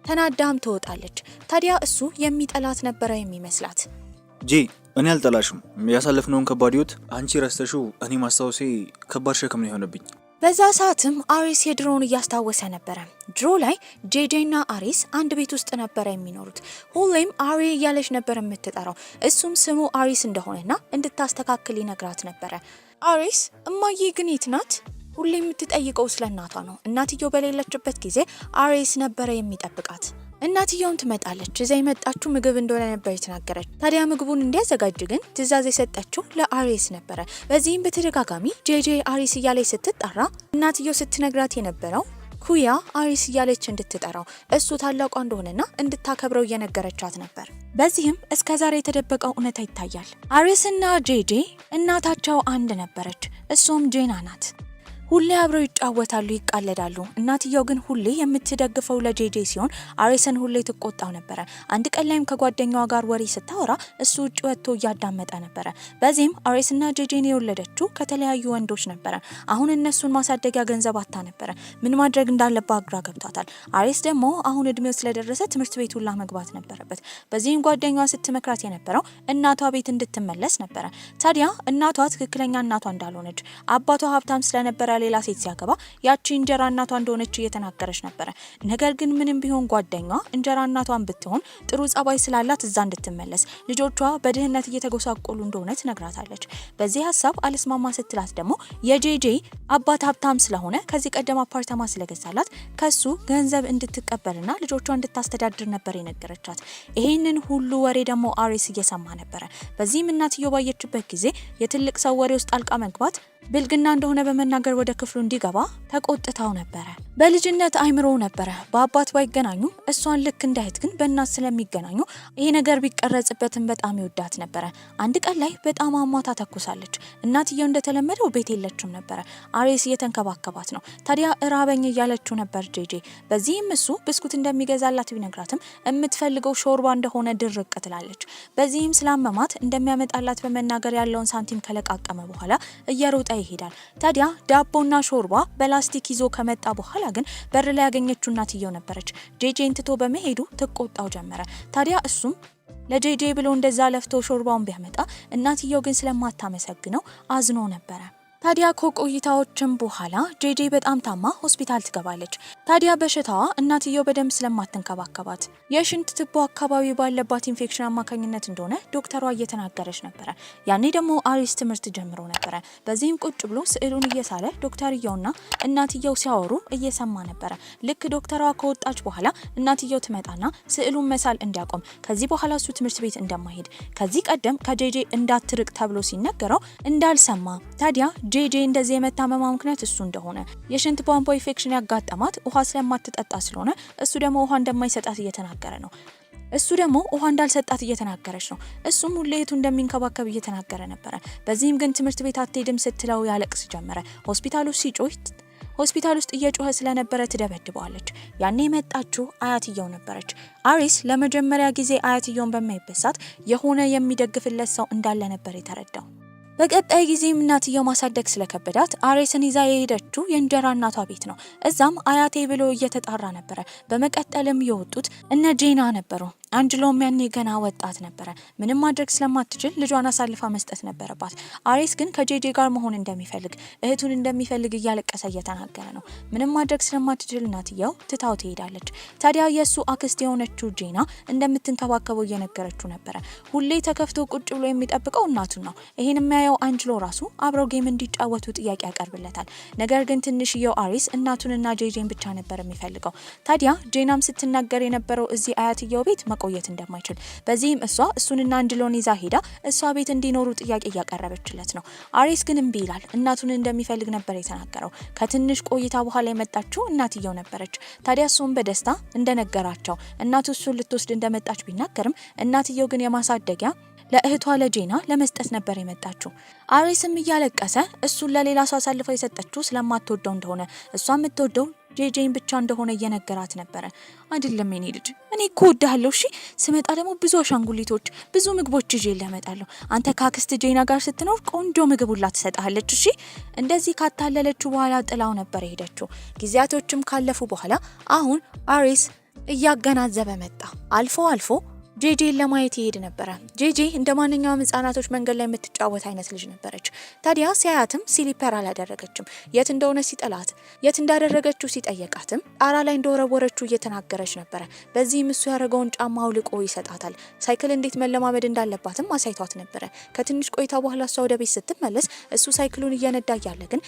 ተናዳም ትወጣለች። ታዲያ እሱ የሚጠላት ነበረ የሚመስላት። ጂ እኔ አልጠላሽም። ያሳለፍነውን ከባድ ህይወት አንቺ ረስተሽው እኔ ማስታወሴ ከባድ ሸክም ነው የሆነብኝ። በዛ ሰዓትም አሪስ የድሮውን እያስታወሰ ነበረ። ድሮ ላይ ጄጄና አሪስ አንድ ቤት ውስጥ ነበረ የሚኖሩት። ሁሌም አሪ እያለች ነበር የምትጠራው። እሱም ስሙ አሪስ እንደሆነና እንድታስተካክል ይነግራት ነበረ። አሪስ እማዬ ግን የት ናት? ሁሌ የምትጠይቀው ስለ እናቷ ነው። እናትየው በሌለችበት ጊዜ አሬስ ነበረ የሚጠብቃት። እናትየውም ትመጣለች። እዛ የመጣችው ምግብ እንደሆነ ነበር የተናገረች። ታዲያ ምግቡን እንዲያዘጋጅ ግን ትዕዛዝ የሰጠችው ለአሬስ ነበረ። በዚህም በተደጋጋሚ ጄጄ አሬስ እያለች ስትጠራ እናትየው ስትነግራት የነበረው ኩያ አሬስ እያለች እንድትጠራው እሱ ታላቋ እንደሆነና እንድታከብረው እየነገረቻት ነበር። በዚህም እስከዛሬ የተደበቀው እውነታ ይታያል። አሬስና ጄጄ እናታቸው አንድ ነበረች፣ እሱም ጄና ናት። ሁሌ አብረው ይጫወታሉ፣ ይቃለዳሉ። እናትየው ግን ሁሌ የምትደግፈው ለጄጄ ሲሆን አሬስን ሁሌ ትቆጣው ነበረ። አንድ ቀን ላይም ከጓደኛዋ ጋር ወሬ ስታወራ እሱ ውጭ ወጥቶ እያዳመጠ ነበረ። በዚህም አሬስና ጄጄን የወለደችው ከተለያዩ ወንዶች ነበረ። አሁን እነሱን ማሳደጊያ ገንዘብ አታ ነበረ። ምን ማድረግ እንዳለባት ግራ ገብቷታል። አሬስ ደግሞ አሁን እድሜው ስለደረሰ ትምህርት ቤት ሁላ መግባት ነበረበት። በዚህም ጓደኛዋ ስትመክራት የነበረው እናቷ ቤት እንድትመለስ ነበረ። ታዲያ እናቷ ትክክለኛ እናቷ እንዳልሆነች አባቷ ሀብታም ስለነበረ ሌላ ሴት ሲያገባ ያቺ እንጀራ እናቷ እንደሆነች እየተናገረች ነበር። ነገር ግን ምንም ቢሆን ጓደኛዋ እንጀራ እናቷን ብትሆን ጥሩ ጸባይ ስላላት እዛ እንድትመለስ ልጆቿ በድህነት እየተጎሳቆሉ እንደሆነ ትነግራታለች። በዚህ ሀሳብ አልስማማ ስትላት ደግሞ የጄጄ አባት ሀብታም ስለሆነ ከዚህ ቀደም አፓርታማ ስለገዛላት ከሱ ገንዘብ እንድትቀበልና ልጆቿ እንድታስተዳድር ነበር የነገረቻት። ይሄንን ሁሉ ወሬ ደግሞ አሬስ እየሰማ ነበረ። በዚህም እናትየው ባየችበት ጊዜ የትልቅ ሰው ወሬ ውስጥ ጣልቃ መግባት ብልግና እንደሆነ በመናገር ወደ ክፍሉ እንዲገባ ተቆጥታው ነበረ። በልጅነት አይምሮ ነበረ በአባት ባይገናኙም እሷን ልክ እንዳይት ግን በእናት ስለሚገናኙ ይሄ ነገር ቢቀረጽበትም በጣም ይወዳት ነበረ። አንድ ቀን ላይ በጣም አሟታ ተኩሳለች። እናትየው እንደተለመደው ቤት የለችም ነበረ። አሬስ እየተንከባከባት ነው። ታዲያ እራበኝ እያለችው ነበር ጄጄ። በዚህም እሱ ብስኩት እንደሚገዛላት ቢነግራትም የምትፈልገው ሾርባ እንደሆነ ድርቅ ትላለች። በዚህም ስላመማት እንደሚያመጣላት በመናገር ያለውን ሳንቲም ከለቃቀመ በኋላ እየሮጠ ይሄዳል። ታዲያ ዳቦና ሾርባ በላስቲክ ይዞ ከመጣ በኋላ ግን በር ላይ ያገኘችው እናትየው ነበረች። ጄጄን ትቶ በመሄዱ ትቆጣው ጀመረ። ታዲያ እሱም ለጄጄ ብሎ እንደዛ ለፍቶ ሾርባውን ቢያመጣ እናትየው ግን ስለማታመሰግነው አዝኖ ነበረ። ታዲያ ከቆይታዎችም በኋላ ጄጄ በጣም ታማ ሆስፒታል ትገባለች። ታዲያ በሽታዋ እናትየው በደንብ ስለማትንከባከባት የሽንት ትቦ አካባቢ ባለባት ኢንፌክሽን አማካኝነት እንደሆነ ዶክተሯ እየተናገረች ነበረ። ያኔ ደግሞ አሬስ ትምህርት ጀምሮ ነበረ። በዚህም ቁጭ ብሎ ስዕሉን እየሳለ ዶክተርየውና እናትየው ሲያወሩ እየሰማ ነበረ። ልክ ዶክተሯ ከወጣች በኋላ እናትየው ትመጣና ስዕሉን መሳል እንዲያቆም ከዚህ በኋላ እሱ ትምህርት ቤት እንደማይሄድ ከዚህ ቀደም ከጄጄ እንዳትርቅ ተብሎ ሲነገረው እንዳልሰማ ታዲያ ጄጄ እንደዚህ የመታመማ ምክንያት እሱ እንደሆነ የሽንት ቧንቧ ኢንፌክሽን ያጋጠማት ውሃ ስለማትጠጣ ስለሆነ እሱ ደግሞ ውሃ እንደማይሰጣት እየተናገረ ነው። እሱ ደግሞ ውሃ እንዳልሰጣት እየተናገረች ነው። እሱም ሁሌቱ እንደሚንከባከብ እየተናገረ ነበረ። በዚህም ግን ትምህርት ቤት አትሄድም ስትለው ያለቅስ ጀመረ። ሆስፒታል ውስጥ እየጮኸ ስለነበረ ትደበድበዋለች። ያኔ የመጣችው አያትየው ነበረች። አሬስ ለመጀመሪያ ጊዜ አያትየውን በማይበት ሰዓት የሆነ የሚደግፍለት ሰው እንዳለ ነበር የተረዳው። በቀጣይ ጊዜም እናትየው ማሳደግ ስለከበዳት አሬስን ይዛ የሄደችው የእንጀራ እናቷ ቤት ነው። እዛም አያቴ ብሎ እየተጣራ ነበረ። በመቀጠልም የወጡት እነ ጄና ነበሩ። አንጅሎም ያኔ ገና ወጣት ነበረ። ምንም ማድረግ ስለማትችል ልጇን አሳልፋ መስጠት ነበረባት። አሬስ ግን ከጄጄ ጋር መሆን እንደሚፈልግ እህቱን እንደሚፈልግ እያለቀሰ እየተናገረ ነው። ምንም ማድረግ ስለማትችል እናትየው ትታው ትሄዳለች። ታዲያ የእሱ አክስት የሆነችው ጄና እንደምትንከባከበው እየነገረችው ነበረ። ሁሌ ተከፍቶ ቁጭ ብሎ የሚጠብቀው እናቱን ነው። ይሄን የሚያየው አንጅሎ ራሱ አብረው ጌም እንዲጫወቱ ጥያቄ ያቀርብለታል። ነገር ግን ትንሽየው አሬስ እናቱንና ጄጄን ብቻ ነበር የሚፈልገው። ታዲያ ጄናም ስትናገር የነበረው እዚህ አያትየው ቤት መቆየት እንደማይችል፣ በዚህም እሱንና አንጅሎን ይዛ ሄዳ እሷ ቤት እንዲኖሩ ጥያቄ እያቀረበችለት ነው። አሬስ ግን እምቢ ይላል። እናቱን እንደሚፈልግ ነበር የተናገረው። ከትንሽ ቆይታ በኋላ የመጣችው እናትየው ነበረች። ታዲያ እሱም በደስታ እንደነገራቸው እናቱ እሱን ልትወስድ እንደመጣች ቢናገርም እናትየው ግን የማሳደጊያ ለእህቷ ለጄና ለመስጠት ነበር የመጣችው። አሬስም እያለቀሰ እሱን ለሌላ ሰው አሳልፋ የሰጠችው ስለማትወደው እንደሆነ እሷ የምትወደው ጄጄን ብቻ እንደሆነ እየነገራት ነበረ። አይደለም የኔ ልጅ እኔ እኮ እወድሃለሁ፣ እሺ ስመጣ ደግሞ ብዙ አሻንጉሊቶች ብዙ ምግቦች ይዤ እመጣለሁ። አንተ ካክስት ጄና ጋር ስትኖር ቆንጆ ምግብ ሁላ ትሰጣለች፣ እሺ። እንደዚህ ካታለለችው በኋላ ጥላው ነበር የሄደችው። ጊዜያቶችም ካለፉ በኋላ አሁን አሬስ እያገናዘበ መጣ። አልፎ ጄጄን ለማየት ይሄድ ነበረ። ጄጄ እንደ ማንኛውም ህጻናቶች መንገድ ላይ የምትጫወት አይነት ልጅ ነበረች። ታዲያ ሲያያትም ሲሊፐር አላደረገችም። የት እንደሆነ ሲጠላት የት እንዳደረገችው ሲጠየቃትም ጣራ ላይ እንደወረወረችው እየተናገረች ነበረ። በዚህም እሱ ያደረገውን ጫማ አውልቆ ይሰጣታል። ሳይክል እንዴት መለማመድ እንዳለባትም አሳይቷት ነበረ። ከትንሽ ቆይታ በኋላ እሷ ወደ ቤት ስትመለስ እሱ ሳይክሉን እየነዳ እያለ ግን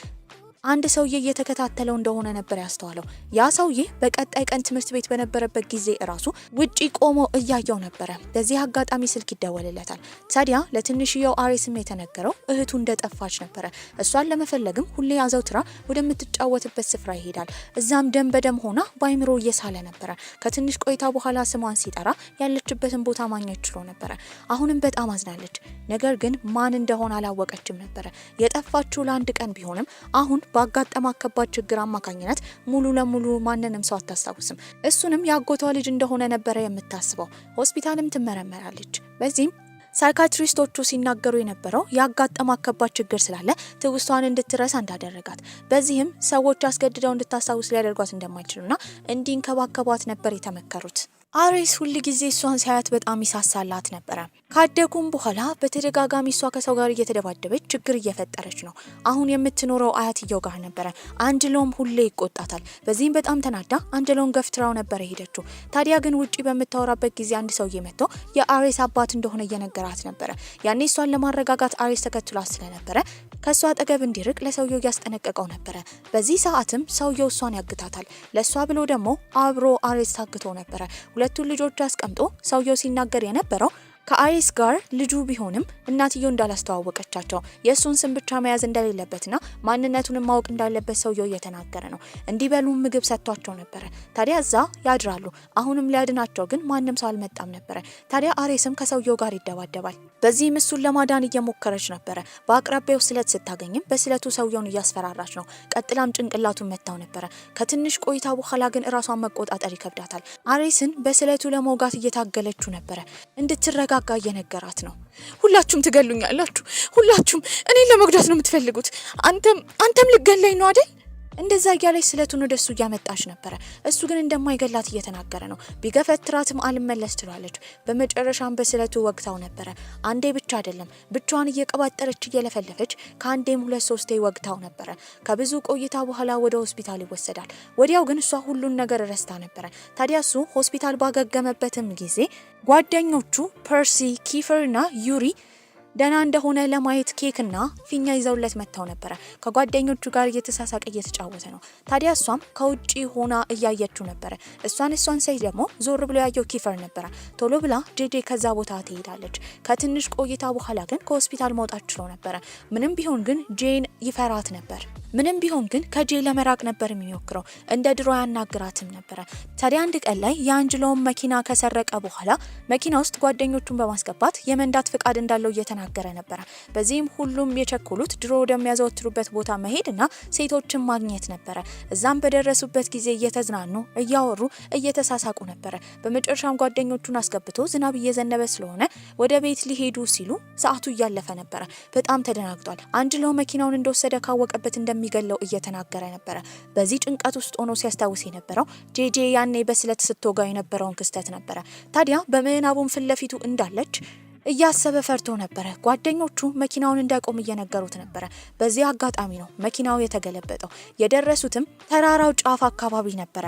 አንድ ሰውዬ እየተከታተለው እንደሆነ ነበር ያስተዋለው። ያ ሰውዬ በቀጣይ ቀን ትምህርት ቤት በነበረበት ጊዜ እራሱ ውጪ ቆሞ እያየው ነበረ። በዚህ አጋጣሚ ስልክ ይደወልለታል። ታዲያ ለትንሽየው አሬስም የተነገረው እህቱ እንደጠፋች ነበረ። እሷን ለመፈለግም ሁሌ አዘውትራ ወደምትጫወትበት ስፍራ ይሄዳል። እዛም ደም በደም ሆና ባይምሮ እየሳለ ነበረ። ከትንሽ ቆይታ በኋላ ስሟን ሲጠራ ያለችበትን ቦታ ማግኘት ችሎ ነበረ። አሁንም በጣም አዝናለች። ነገር ግን ማን እንደሆነ አላወቀችም ነበረ። የጠፋችው ለአንድ ቀን ቢሆንም አሁን ባጋጠማት ከባድ ችግር አማካኝነት ሙሉ ለሙሉ ማንንም ሰው አታስታውስም። እሱንም ያጎቷ ልጅ እንደሆነ ነበረ የምታስበው። ሆስፒታልም ትመረመራለች። በዚህም ሳይካትሪስቶቹ ሲናገሩ የነበረው ያጋጠማት ከባድ ችግር ስላለ ትውስቷን እንድትረሳ እንዳደረጋት፣ በዚህም ሰዎች አስገድደው እንድታስታውስ ሊያደርጓት እንደማይችሉና እንዲንከባከቧት ነበር የተመከሩት። አሬስ ሁል ጊዜ እሷን ሲያያት በጣም ይሳሳላት ነበረ። ካደጉም በኋላ በተደጋጋሚ እሷ ከሰው ጋር እየተደባደበች ችግር እየፈጠረች ነው። አሁን የምትኖረው አያትየው ጋር ነበረ። አንጀሎም ሁሌ ይቆጣታል። በዚህም በጣም ተናዳ አንጀሎን ገፍትራው ነበረ ሄደችው። ታዲያ ግን ውጪ በምታወራበት ጊዜ አንድ ሰውዬ መጥቶ የአሬስ አባት እንደሆነ እየነገራት ነበረ። ያኔ እሷን ለማረጋጋት አሬስ ተከትሏት ስለነበረ ከሷ አጠገብ እንዲርቅ ለሰውየው ያስጠነቀቀው ነበረ። በዚህ ሰዓትም ሰውየው እሷን ያግታታል። ለሷ ብሎ ደግሞ አብሮ አሬስ ታግቶ ነበረ። ሁለቱን ልጆች አስቀምጦ ሰውየው ሲናገር የነበረው ከአሬስ ጋር ልጁ ቢሆንም እናትየው እንዳላስተዋወቀቻቸው የእሱን ስም ብቻ መያዝ እንደሌለበትና ማንነቱንም ማወቅ እንዳለበት ሰውየው እየተናገረ ነው። እንዲበሉ ምግብ ሰጥቷቸው ነበረ። ታዲያ እዛ ያድራሉ። አሁንም ሊያድናቸው ግን ማንም ሰው አልመጣም ነበረ። ታዲያ አሬስም ከሰውየው ጋር ይደባደባል። በዚህም እሱን ለማዳን እየሞከረች ነበረ። በአቅራቢያው ስለት ስታገኝም በስለቱ ሰውየውን እያስፈራራች ነው። ቀጥላም ጭንቅላቱን መታው ነበረ። ከትንሽ ቆይታ በኋላ ግን እራሷን መቆጣጠር ይከብዳታል። አሬስን በስለቱ ለመውጋት እየታገለችው ነበረ። እንድትረጋጋ እየነገራት ነው። ሁላችሁም ትገሉኛላችሁ። ሁላችሁም እኔን ለመጉዳት ነው የምትፈልጉት። አንተም ልገለኝ ነው አይደል? እንደዛ እያለች ስለቱን ወደሱ እያመጣች ነበረ። እሱ ግን እንደማይገላት እየተናገረ ነው። ቢገፈትራትም አልመለስ ትላለች። በመጨረሻም በስለቱ ወግታው ነበረ። አንዴ ብቻ አይደለም፣ ብቻዋን እየቀባጠረች እየለፈለፈች ከአንዴም 2-3 ወግታው ነበረ። ከብዙ ቆይታ በኋላ ወደ ሆስፒታል ይወሰዳል። ወዲያው ግን እሷ ሁሉን ነገር ረስታ ነበረ። ታዲያ እሱ ሆስፒታል ባገገመበትም ጊዜ ጓደኞቹ ፐርሲ፣ ኪፈርና ዩሪ ደህና እንደሆነ ለማየት ኬክና ፊኛ ይዘውለት መጥተው ነበረ። ከጓደኞቹ ጋር እየተሳሳቀ እየተጫወተ ነው። ታዲያ እሷም ከውጪ ሆና እያየችው ነበረ። እሷን ሳይ ደግሞ ዞር ብሎ ያየው ኪፈር ነበረ። ቶሎ ብላ ጄጄ ከዛ ቦታ ትሄዳለች። ከትንሽ ቆይታ በኋላ ግን ከሆስፒታል መውጣት ችሎ ነበረ። ምንም ቢሆን ግን ጄን ይፈራት ነበር። ምንም ቢሆን ግን ከጄ ለመራቅ ነበር የሚሞክረው። እንደ ድሮ ያናግራትም ነበረ። ታዲያ አንድ ቀን ላይ የአንጅሎን መኪና ከሰረቀ በኋላ መኪና ውስጥ ጓደኞቹን በማስገባት የመንዳት ፍቃድ እንዳለው እየተናገረ ነበረ። በዚህም ሁሉም የቸኮሉት ድሮ ወደሚያዘወትሩበት ቦታ መሄድና ሴቶችን ማግኘት ነበረ። እዛም በደረሱበት ጊዜ እየተዝናኑ እያወሩ እየተሳሳቁ ነበረ። በመጨረሻም ጓደኞቹን አስገብቶ ዝናብ እየዘነበ ስለሆነ ወደ ቤት ሊሄዱ ሲሉ ሰዓቱ እያለፈ ነበረ። በጣም ተደናግጧል። አንጅሎ መኪናውን እንደወሰደ ካወቀበት እንደሚገለው እየተናገረ ነበረ። በዚህ ጭንቀት ውስጥ ሆኖ ሲያስታውስ የነበረው ጄጄ ያኔ በስለት ስትወጋ የነበረውን ክስተት ነበረ። ታዲያ በምዕናቡን ፊት ለፊቱ እንዳለች እያሰበ ፈርቶ ነበረ። ጓደኞቹ መኪናውን እንዳይቆም እየነገሩት ነበረ። በዚህ አጋጣሚ ነው መኪናው የተገለበጠው። የደረሱትም ተራራው ጫፍ አካባቢ ነበረ።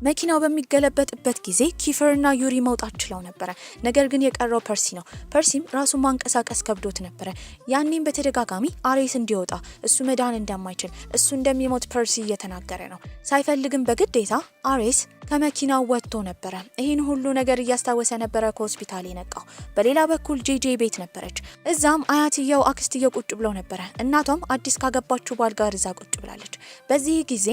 መኪናው በሚገለበጥበት ጊዜ ኪፈርና ዩሪ መውጣት ችለው ነበረ። ነገር ግን የቀረው ፐርሲ ነው። ፐርሲም ራሱን ማንቀሳቀስ ከብዶት ነበረ። ያኔም በተደጋጋሚ አሬስ እንዲወጣ እሱ መዳን እንደማይችል እሱ እንደሚሞት ፐርሲ እየተናገረ ነው። ሳይፈልግም በግዴታ አሬስ ከመኪናው ወጥቶ ነበረ። ይህን ሁሉ ነገር እያስታወሰ ነበረ ከሆስፒታል የነቃው። በሌላ በኩል ጄጄ ቤት ነበረች። እዛም አያትየው አክስትየው ቁጭ ብለው ነበረ። እናቷም አዲስ ካገባችው ባል ጋር እዛ ቁጭ ብላለች። በዚህ ጊዜ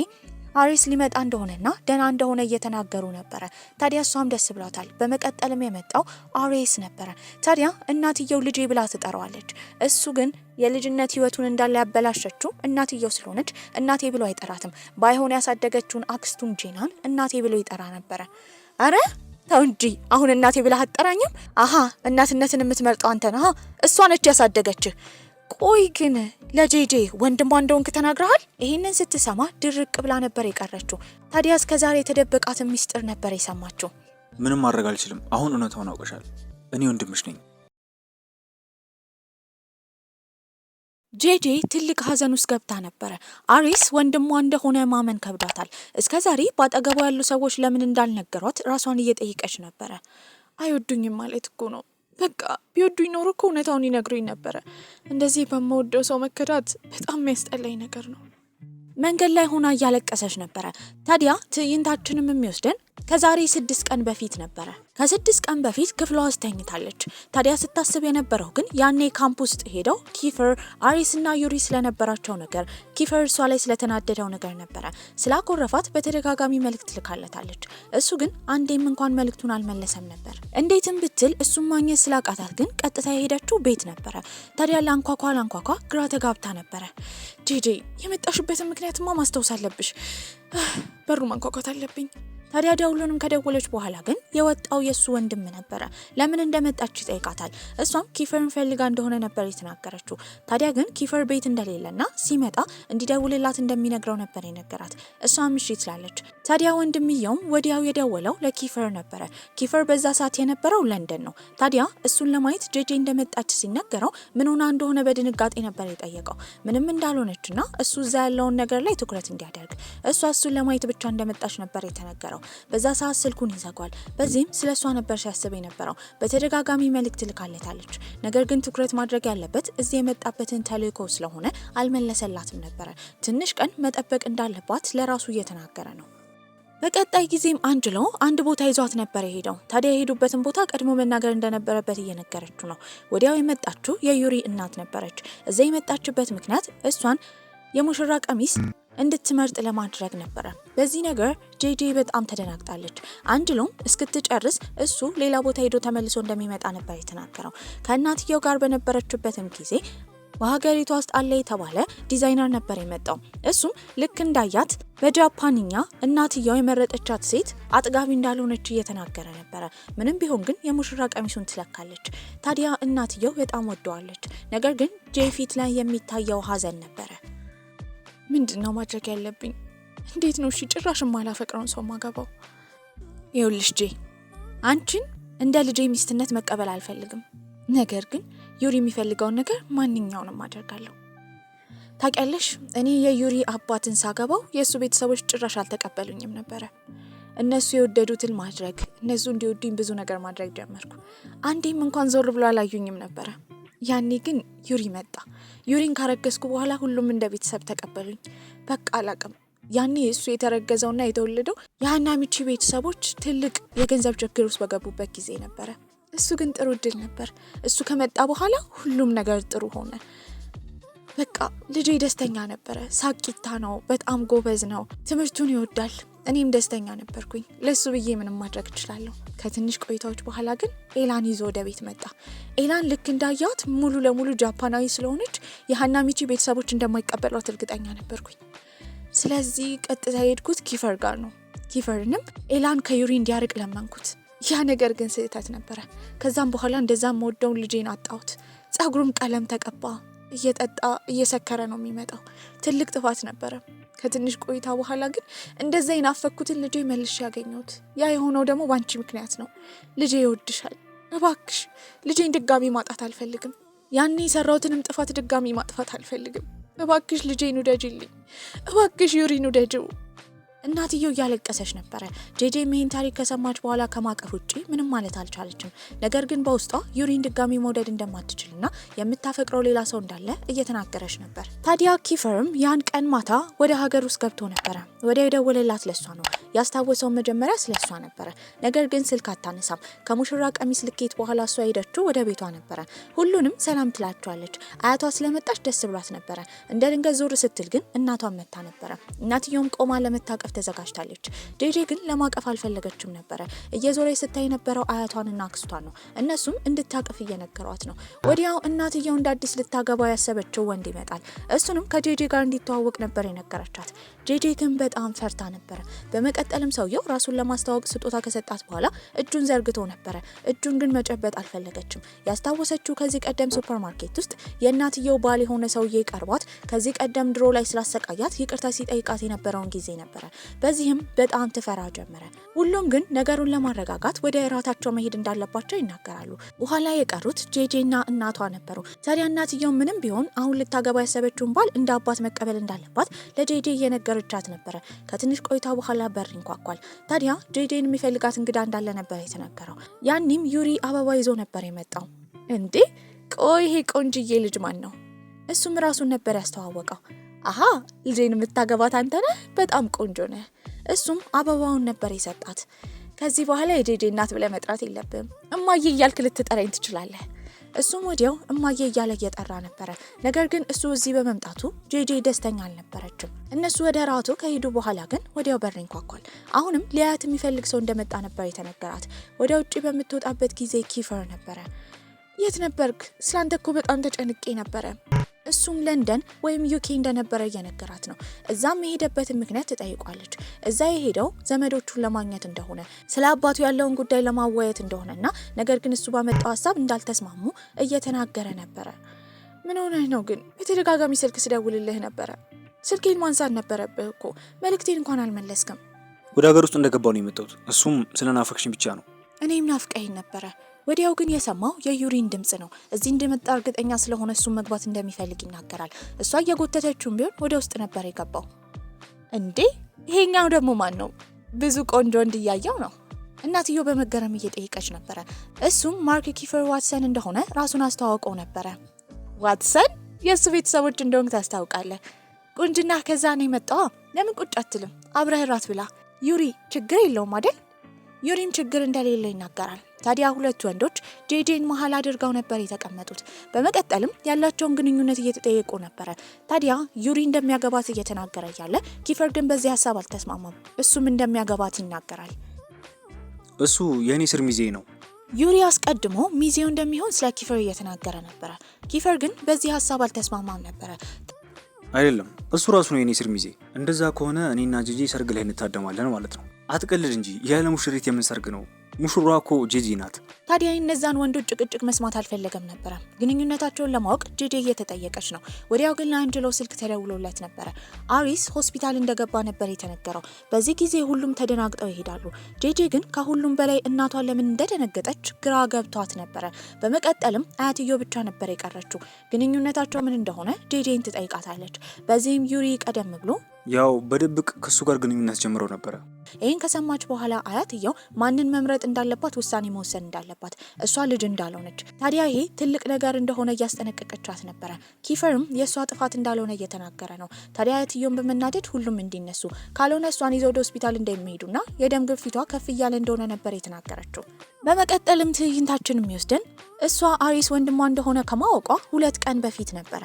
አሬስ ሊመጣ እንደሆነና ደህና እንደሆነ እየተናገሩ ነበረ። ታዲያ እሷም ደስ ብሏታል። በመቀጠልም የመጣው አሬስ ነበረ። ታዲያ እናትየው ልጄ ብላ ትጠራዋለች። እሱ ግን የልጅነት ህይወቱን እንዳለ ያበላሸችው እናትየው ስለሆነች እናቴ ብሎ አይጠራትም። ባይሆን ያሳደገችውን አክስቱን ጄናን እናቴ ብሎ ይጠራ ነበረ። አረ ተው እንጂ አሁን እናቴ ብላ አትጠራኝም? አሃ እናትነትን የምትመርጠው አንተ ነህ። እሷ ነች ያሳደገችህ። ቆይ ግን ለጄጄ ወንድሟ እንደሆንክ ተናግረሃል? ይህንን ስትሰማ ድርቅ ብላ ነበር የቀረችው። ታዲያ እስከዛሬ የተደበቃትን ሚስጥር ነበር የሰማችው። ምንም ማድረግ አልችልም። አሁን እውነታውን አውቀሻል። እኔ ወንድምሽ ነኝ። ጄጄ ትልቅ ሀዘን ውስጥ ገብታ ነበረ። አሬስ ወንድሟ እንደሆነ ማመን ከብዷታል። እስከዛሬ ባጠገቧ ያሉ ሰዎች ለምን እንዳልነገሯት ራሷን እየጠየቀች ነበረ። አይወዱኝም ማለት እኮ ነው። በቃ ቢወዱኝ ኖሮ እኮ እውነታውን ይነግሩኝ ነበረ። እንደዚህ በመወደው ሰው መከዳት በጣም የሚያስጠላኝ ነገር ነው። መንገድ ላይ ሆና እያለቀሰች ነበረ። ታዲያ ትዕይንታችንም የሚወስደን ከዛሬ 6 ቀን በፊት ነበረ። ከ6 ቀን በፊት ክፍሏ ውስጥ ተኝታለች። ታዲያ ስታስብ የነበረው ግን ያኔ ካምፕ ውስጥ ሄደው ኪፈር፣ አሪስ እና ዩሪ ስለነበራቸው ነገር፣ ኪፈር እሷ ላይ ስለተናደደው ነገር ነበረ። ስላኮረፋት በተደጋጋሚ መልእክት ልካለታለች። እሱ ግን አንዴም እንኳን መልእክቱን አልመለሰም ነበር። እንዴትም ብትል እሱም ማግኘት ስላቃታት ግን ቀጥታ የሄደችው ቤት ነበረ። ታዲያ ላንኳኳ ግራ ተጋብታ ነበረ። ጄጄ የመጣሽበትን ምክንያትማ ማስታወስ አለብሽ። በሩ ማንኳኳት አለብኝ። ታዲያ ደውሉንም ከደወለች በኋላ ግን የወጣው የሱ ወንድም ነበረ። ለምን እንደመጣች ይጠይቃታል። እሷም ኪፈርን ፈልጋ እንደሆነ ነበር የተናገረችው። ታዲያ ግን ኪፈር ቤት እንደሌለና ሲመጣ እንዲደውልላት እንደሚነግረው ነበር የነገራት። እሷም እሺ ትላለች። ታዲያ ወንድምየውም ወዲያው የደወለው ለኪፈር ነበረ። ኪፈር በዛ ሰዓት የነበረው ለንደን ነው። ታዲያ እሱን ለማየት ጄጄ እንደመጣች ሲነገረው ምን ሆና እንደሆነ በድንጋጤ ነበር የጠየቀው። ምንም እንዳልሆነችና እሱ እዛ ያለውን ነገር ላይ ትኩረት እንዲያደርግ፣ እሷ እሱን ለማየት ብቻ እንደመጣች ነበር የተነገረው። በዛ ሰዓት ስልኩን ይዘጋል። በዚህም ስለሷ ነበር ሲያስብ የነበረው። በተደጋጋሚ መልእክት ልካለታለች። ነገር ግን ትኩረት ማድረግ ያለበት እዚህ የመጣበትን ተልእኮ ስለሆነ አልመለሰላትም ነበረ። ትንሽ ቀን መጠበቅ እንዳለባት ለራሱ እየተናገረ ነው። በቀጣይ ጊዜም አንጅሎ አንድ ቦታ ይዟት ነበር የሄደው። ታዲያ የሄዱበትን ቦታ ቀድሞ መናገር እንደነበረበት እየነገረችው ነው። ወዲያው የመጣችው የዩሪ እናት ነበረች። እዛ የመጣችበት ምክንያት እሷን የሙሽራ ቀሚስ እንድትመርጥ ለማድረግ ነበረ። በዚህ ነገር ጄጄ በጣም ተደናግጣለች። አንጅሎም እስክትጨርስ እሱ ሌላ ቦታ ሄዶ ተመልሶ እንደሚመጣ ነበር የተናገረው። ከእናትየው ጋር በነበረችበትም ጊዜ በሀገሪቷ ውስጥ አለ የተባለ ዲዛይነር ነበር የመጣው። እሱም ልክ እንዳያት በጃፓንኛ እናትየው የመረጠቻት ሴት አጥጋቢ እንዳልሆነች እየተናገረ ነበረ። ምንም ቢሆን ግን የሙሽራ ቀሚሱን ትለካለች። ታዲያ እናትየው በጣም ወደዋለች። ነገር ግን ጄ ፊት ላይ የሚታየው ሀዘን ነበረ። ምንድን ነው ማድረግ ያለብኝ? እንዴት ነው እሺ ጭራሽ ማላፈቅረውን ሰው ማገባው? ይኸውልሽ ጄ፣ አንቺን እንደ ልጄ ሚስትነት መቀበል አልፈልግም። ነገር ግን ዩሪ የሚፈልገውን ነገር ማንኛውንም አደርጋለሁ። ታውቂያለሽ፣ እኔ የዩሪ አባትን ሳገባው የእሱ ቤተሰቦች ጭራሽ አልተቀበሉኝም ነበረ። እነሱ የወደዱትን ማድረግ፣ እነሱ እንዲወዱኝ ብዙ ነገር ማድረግ ጀመርኩ። አንዴም እንኳን ዞር ብሎ አላዩኝም ነበረ። ያኔ ግን ዩሪ መጣ። ዩሪን ካረገዝኩ በኋላ ሁሉም እንደ ቤተሰብ ተቀበሉኝ። በቃ አላቅም። ያኔ እሱ የተረገዘውና የተወለደው የሃናሚቺ ቤተሰቦች ትልቅ የገንዘብ ችግር ውስጥ በገቡበት ጊዜ ነበረ። እሱ ግን ጥሩ እድል ነበር። እሱ ከመጣ በኋላ ሁሉም ነገር ጥሩ ሆነ። በቃ ልጄ ደስተኛ ነበረ። ሳቂታ ነው፣ በጣም ጎበዝ ነው፣ ትምህርቱን ይወዳል። እኔም ደስተኛ ነበርኩኝ። ለሱ ብዬ ምንም ማድረግ እችላለሁ። ከትንሽ ቆይታዎች በኋላ ግን ኤላን ይዞ ወደ ቤት መጣ። ኤላን ልክ እንዳያት ሙሉ ለሙሉ ጃፓናዊ ስለሆነች የሃናሚቺ ቤተሰቦች እንደማይቀበሏት እርግጠኛ ነበርኩኝ። ስለዚህ ቀጥታ የሄድኩት ኪፈር ጋር ነው። ኪፈርንም ኤላን ከዩሪ እንዲያርቅ ለመንኩት። ያ ነገር ግን ስህተት ነበረ። ከዛም በኋላ እንደዛም ወደውን ልጄን አጣሁት። ጸጉሩም ቀለም ተቀባ። እየጠጣ እየሰከረ ነው የሚመጣው። ትልቅ ጥፋት ነበረ። ከትንሽ ቆይታ በኋላ ግን እንደዛ የናፈኩትን ልጄ መልሼ ያገኘሁት። ያ የሆነው ደግሞ ባንቺ ምክንያት ነው። ልጄ ይወድሻል። እባክሽ ልጄን ድጋሚ ማጣት አልፈልግም። ያኔ የሰራሁትንም ጥፋት ድጋሚ ማጥፋት አልፈልግም። እባክሽ ልጄን ውደጂልኝ። እባክሽ ዩሪን ውደጂው። እናትየው እያለቀሰች ነበረ። ጄጄ ይህን ታሪክ ከሰማች በኋላ ከማቀፍ ውጪ ምንም ማለት አልቻለችም። ነገር ግን በውስጧ ዩሪን ድጋሚ መውደድ እንደማትችልና የምታፈቅረው ሌላ ሰው እንዳለ እየተናገረች ነበር። ታዲያ ኪፈርም ያን ቀን ማታ ወደ ሀገር ውስጥ ገብቶ ነበረ። ወዲያው የደወለላት ለሷ ነው። ያስታወሰውን መጀመሪያ ስለሷ ነበረ። ነገር ግን ስልክ አታነሳም። ከሙሽራ ቀሚስ ልኬት በኋላ እሷ ሄደችው ወደ ቤቷ ነበረ። ሁሉንም ሰላም ትላቸዋለች። አያቷ ስለመጣች ደስ ብሏት ነበረ። እንደ ድንገት ዞር ስትል ግን እናቷን መታ ነበረ። እናትየውም ቆማ ለመታቀፍ ተዘጋጅታለች። ጄጄ ግን ለማቀፍ አልፈለገችም ነበረ። እየዞረች ስታይ የነበረው አያቷንና አክስቷን ነው። እነሱም እንድታቀፍ እየነገሯት ነው። ወዲያው እናትየው እንደ አዲስ ልታገባው ያሰበችው ወንድ ይመጣል። እሱንም ከጄጄ ጋር እንዲተዋወቅ ነበር የነገረቻት። ጄጄ ግን በጣም ፈርታ ነበረ። በመቀጠልም ሰውየው ራሱን ለማስተዋወቅ ስጦታ ከሰጣት በኋላ እጁን ዘርግቶ ነበረ። እጁን ግን መጨበጥ አልፈለገችም። ያስታወሰችው ከዚህ ቀደም ሱፐርማርኬት ውስጥ የእናትየው ባል የሆነ ሰውዬ ቀርቧት ከዚህ ቀደም ድሮ ላይ ስላሰቃያት ይቅርታ ሲጠይቃት የነበረውን ጊዜ ነበረ። በዚህም በጣም ትፈራ ጀመረ። ሁሉም ግን ነገሩን ለማረጋጋት ወደ እራታቸው መሄድ እንዳለባቸው ይናገራሉ። በኋላ የቀሩት ጄጄና እናቷ ነበሩ። ታዲያ እናትየው ምንም ቢሆን አሁን ልታገባ ያሰበችውን ባል እንደ አባት መቀበል እንዳለባት ለጄጄ እየነገረቻት ነበረ። ከትንሽ ቆይታ በኋላ በር ይንኳኳል። ታዲያ ጄጄን የሚፈልጋት እንግዳ እንዳለ ነበር የተነገረው። ያኔም ዩሪ አበባ ይዞ ነበር የመጣው። እንዴ ቆይ ይሄ ቆንጅዬ ልጅ ማን ነው? እሱም ራሱን ነበር ያስተዋወቀው። አሃ ልጄን የምታገባት አንተ ነህ? በጣም ቆንጆ ነህ። እሱም አበባውን ነበር የሰጣት። ከዚህ በኋላ የጄጄ እናት ብለህ መጥራት የለብህም፣ እማዬ እያልክ ልትጠራኝ ትችላለህ። እሱም ወዲያው እማዬ እያለ እየጠራ ነበረ። ነገር ግን እሱ እዚህ በመምጣቱ ጄጄ ደስተኛ አልነበረችም። እነሱ ወደ ራቱ ከሄዱ በኋላ ግን ወዲያው በር ይንኳኳል። አሁንም ሊያያት የሚፈልግ ሰው እንደመጣ ነበር የተነገራት። ወደ ውጭ በምትወጣበት ጊዜ ኪፈር ነበረ። የት ነበርክ? ስላንተ እኮ በጣም ተጨንቄ ነበረ። እሱም ለንደን ወይም ዩኬ እንደነበረ እየነገራት ነው። እዛም የሄደበትን ምክንያት ትጠይቋለች። እዛ የሄደው ዘመዶቹን ለማግኘት እንደሆነ፣ ስለ አባቱ ያለውን ጉዳይ ለማዋየት እንደሆነና ነገር ግን እሱ ባመጣው ሀሳብ እንዳልተስማሙ እየተናገረ ነበረ። ምን ሆነህ ነው ግን? በተደጋጋሚ ስልክ ስደውልልህ ነበረ። ስልኬን ማንሳት ነበረብህ እኮ። መልእክቴን እንኳን አልመለስክም። ወደ ሀገር ውስጥ እንደገባው ነው የመጣሁት። እሱም ስለናፈቅሽኝ ብቻ ነው። እኔም ናፍቀኸኝ ነበረ። ወዲያው ግን የሰማው የዩሪን ድምጽ ነው። እዚህ እንደመጣ እርግጠኛ ስለሆነ እሱን መግባት እንደሚፈልግ ይናገራል። እሷ እየጎተተችውን ቢሆን ወደ ውስጥ ነበር የገባው። እንዴ ይሄኛው ደግሞ ማን ነው? ብዙ ቆንጆ እንድያየው ነው። እናትየው በመገረም እየጠየቀች ነበረ። እሱም ማርክ ኪፈር ዋትሰን እንደሆነ ራሱን አስተዋውቀው ነበረ። ዋትሰን የእሱ ቤተሰቦች እንደሆንክ ታስታውቃለህ። ቁንጅና ከዛ ነው የመጣው። ለምን ቁጭ አትልም? አብረህ ራት ብላ። ዩሪ ችግር የለውም አይደል? ዩሪም ችግር እንደሌለ ይናገራል። ታዲያ ሁለቱ ወንዶች ጄጄን መሀል አድርገው ነበር የተቀመጡት። በመቀጠልም ያላቸውን ግንኙነት እየተጠየቁ ነበረ። ታዲያ ዩሪ እንደሚያገባት እየተናገረ እያለ ኪፈር ግን በዚህ ሀሳብ አልተስማማም። እሱም እንደሚያገባት ይናገራል። እሱ የእኔ ስር ሚዜ ነው። ዩሪ አስቀድሞ ሚዜው እንደሚሆን ስለ ኪፈር እየተናገረ ነበረ። ኪፈር ግን በዚህ ሀሳብ አልተስማማም ነበረ። አይደለም እሱ ራሱ ነው የኔ ስር ሚዜ። እንደዛ ከሆነ እኔና ጄጄ ሰርግ ላይ እንታደማለን ማለት ነው። አትቀልድ እንጂ ያለ ሙሽሪት የምን ሰርግ ነው? ሙሽሯ እኮ ጄጄ ናት። ታዲያ እነዛን ወንዶች ጭቅጭቅ መስማት አልፈለገም ነበረ። ግንኙነታቸውን ለማወቅ ጄጄ እየተጠየቀች ነው። ወዲያው ግን ለአንጀሎ ስልክ ተደውሎለት ነበረ። አሪስ ሆስፒታል እንደገባ ነበር የተነገረው። በዚህ ጊዜ ሁሉም ተደናግጠው ይሄዳሉ። ጄጄ ግን ከሁሉም በላይ እናቷ ለምን እንደደነገጠች ግራ ገብቷት ነበረ። በመቀጠልም አያትዮ ብቻ ነበር የቀረችው። ግንኙነታቸው ምን እንደሆነ ጄጄን ትጠይቃታለች። በዚህም ዩሪ ቀደም ብሎ ያው በድብቅ ከሱ ጋር ግንኙነት ጀምረው ነበረ። ይህን ከሰማች በኋላ አያትየው ማንን መምረጥ እንዳለባት ውሳኔ መወሰን እንዳለባት፣ እሷ ልጅ እንዳልሆነች፣ ታዲያ ይሄ ትልቅ ነገር እንደሆነ እያስጠነቀቀቻት ነበረ። ኪፈርም የእሷ ጥፋት እንዳልሆነ እየተናገረ ነው። ታዲያ አያትየውን በመናደድ ሁሉም እንዲነሱ ካልሆነ እሷን ይዘው ወደ ሆስፒታል እንደሚሄዱና የደም ግፊቷ ከፍ እያለ እንደሆነ ነበር የተናገረችው። በመቀጠልም ትዕይንታችን የሚወስድን እሷ አሪስ ወንድሟ እንደሆነ ከማወቋ 2 ቀን በፊት ነበረ።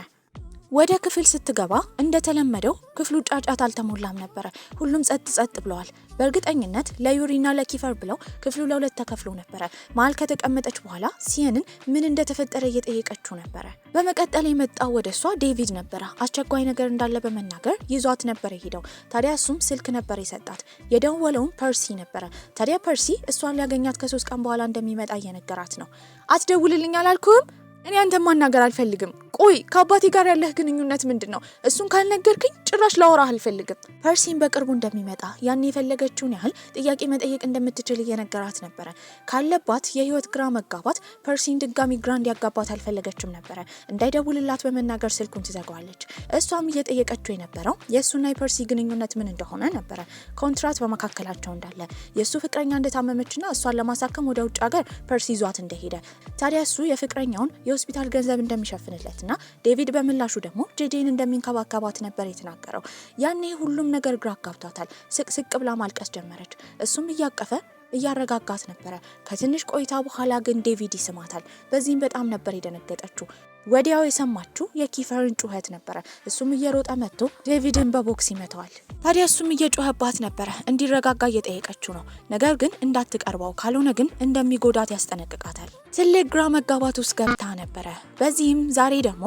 ወደ ክፍል ስትገባ እንደተለመደው ክፍሉ ጫጫት አልተሞላም ነበረ። ሁሉም ጸጥ ብለዋል። በእርግጠኝነት ለዩሪና ለኪፈር ብለው ክፍሉ ለሁለት ተከፍሎ ነበረ። መሀል ከተቀመጠች በኋላ ሲየንን ምን እንደተፈጠረ እየጠየቀችው ነበረ። በመቀጠል የመጣው ወደ እሷ ዴቪድ ነበረ። አስቸኳይ ነገር እንዳለ በመናገር ይዟት ነበር የሄደው። ታዲያ እሱም ስልክ ነበር የሰጣት። የደወለውም ፐርሲ ነበረ። ታዲያ ፐርሲ እሷን ሊያገኛት ከ3 ቀን በኋላ እንደሚመጣ እየነገራት ነው። አትደውልልኝ አላልኩም? እኔ አንተን ማናገር አልፈልግም። ቆይ ከአባቴ ጋር ያለህ ግንኙነት ምንድነው? እሱን ካልነገርክኝ ጭራሽ ላወራህ አልፈልግም። ፐርሲን በቅርቡ እንደሚመጣ ያን የፈለገችውን ያህል ጥያቄ መጠየቅ እንደምትችል እየነገራት ነበረ። ካለባት የህይወት ግራ መጋባት ፐርሲን ድጋሚ ግራ እንዲያጋባት አልፈለገችም ነበረ። እንዳይደውልላት በመናገር ስልኩን ትዘጋዋለች። እሷም እየጠየቀችው የነበረው የእሱና የፐርሲ ግንኙነት ምን እንደሆነ ነበረ። ኮንትራት በመካከላቸው እንዳለ፣ የእሱ ፍቅረኛ እንደታመመችና እሷን ለማሳከም ወደ ውጭ ሀገር ፐርሲ ይዟት እንደሄደ፣ ታዲያ እሱ የፍቅረኛውን የሆስፒታል ገንዘብ እንደሚሸፍንለትና ዴቪድ በምላሹ ደግሞ ጄጄን እንደሚንከባከባት ነበር የተናገረው። ያኔ ሁሉም ነገር ግራ አጋብቷታል። ስቅስቅ ብላ ማልቀስ ጀመረች። እሱም እያቀፈ እያረጋጋት ነበረ። ከትንሽ ቆይታ በኋላ ግን ዴቪድ ይስማታል። በዚህም በጣም ነበር የደነገጠችው። ወዲያው የሰማችው የኪፈርን ጩኸት ነበረ። እሱም እየሮጠ መጥቶ ዴቪድን በቦክስ ይመታዋል። ታዲያ እሱም እየጮኸባት ነበረ። እንዲረጋጋ እየጠየቀችው ነው። ነገር ግን እንዳትቀርበው ካልሆነ ግን እንደሚጎዳት ያስጠነቅቃታል። ትልቅ ግራ መጋባት ውስጥ ገብታ ነበረ። በዚህም ዛሬ ደግሞ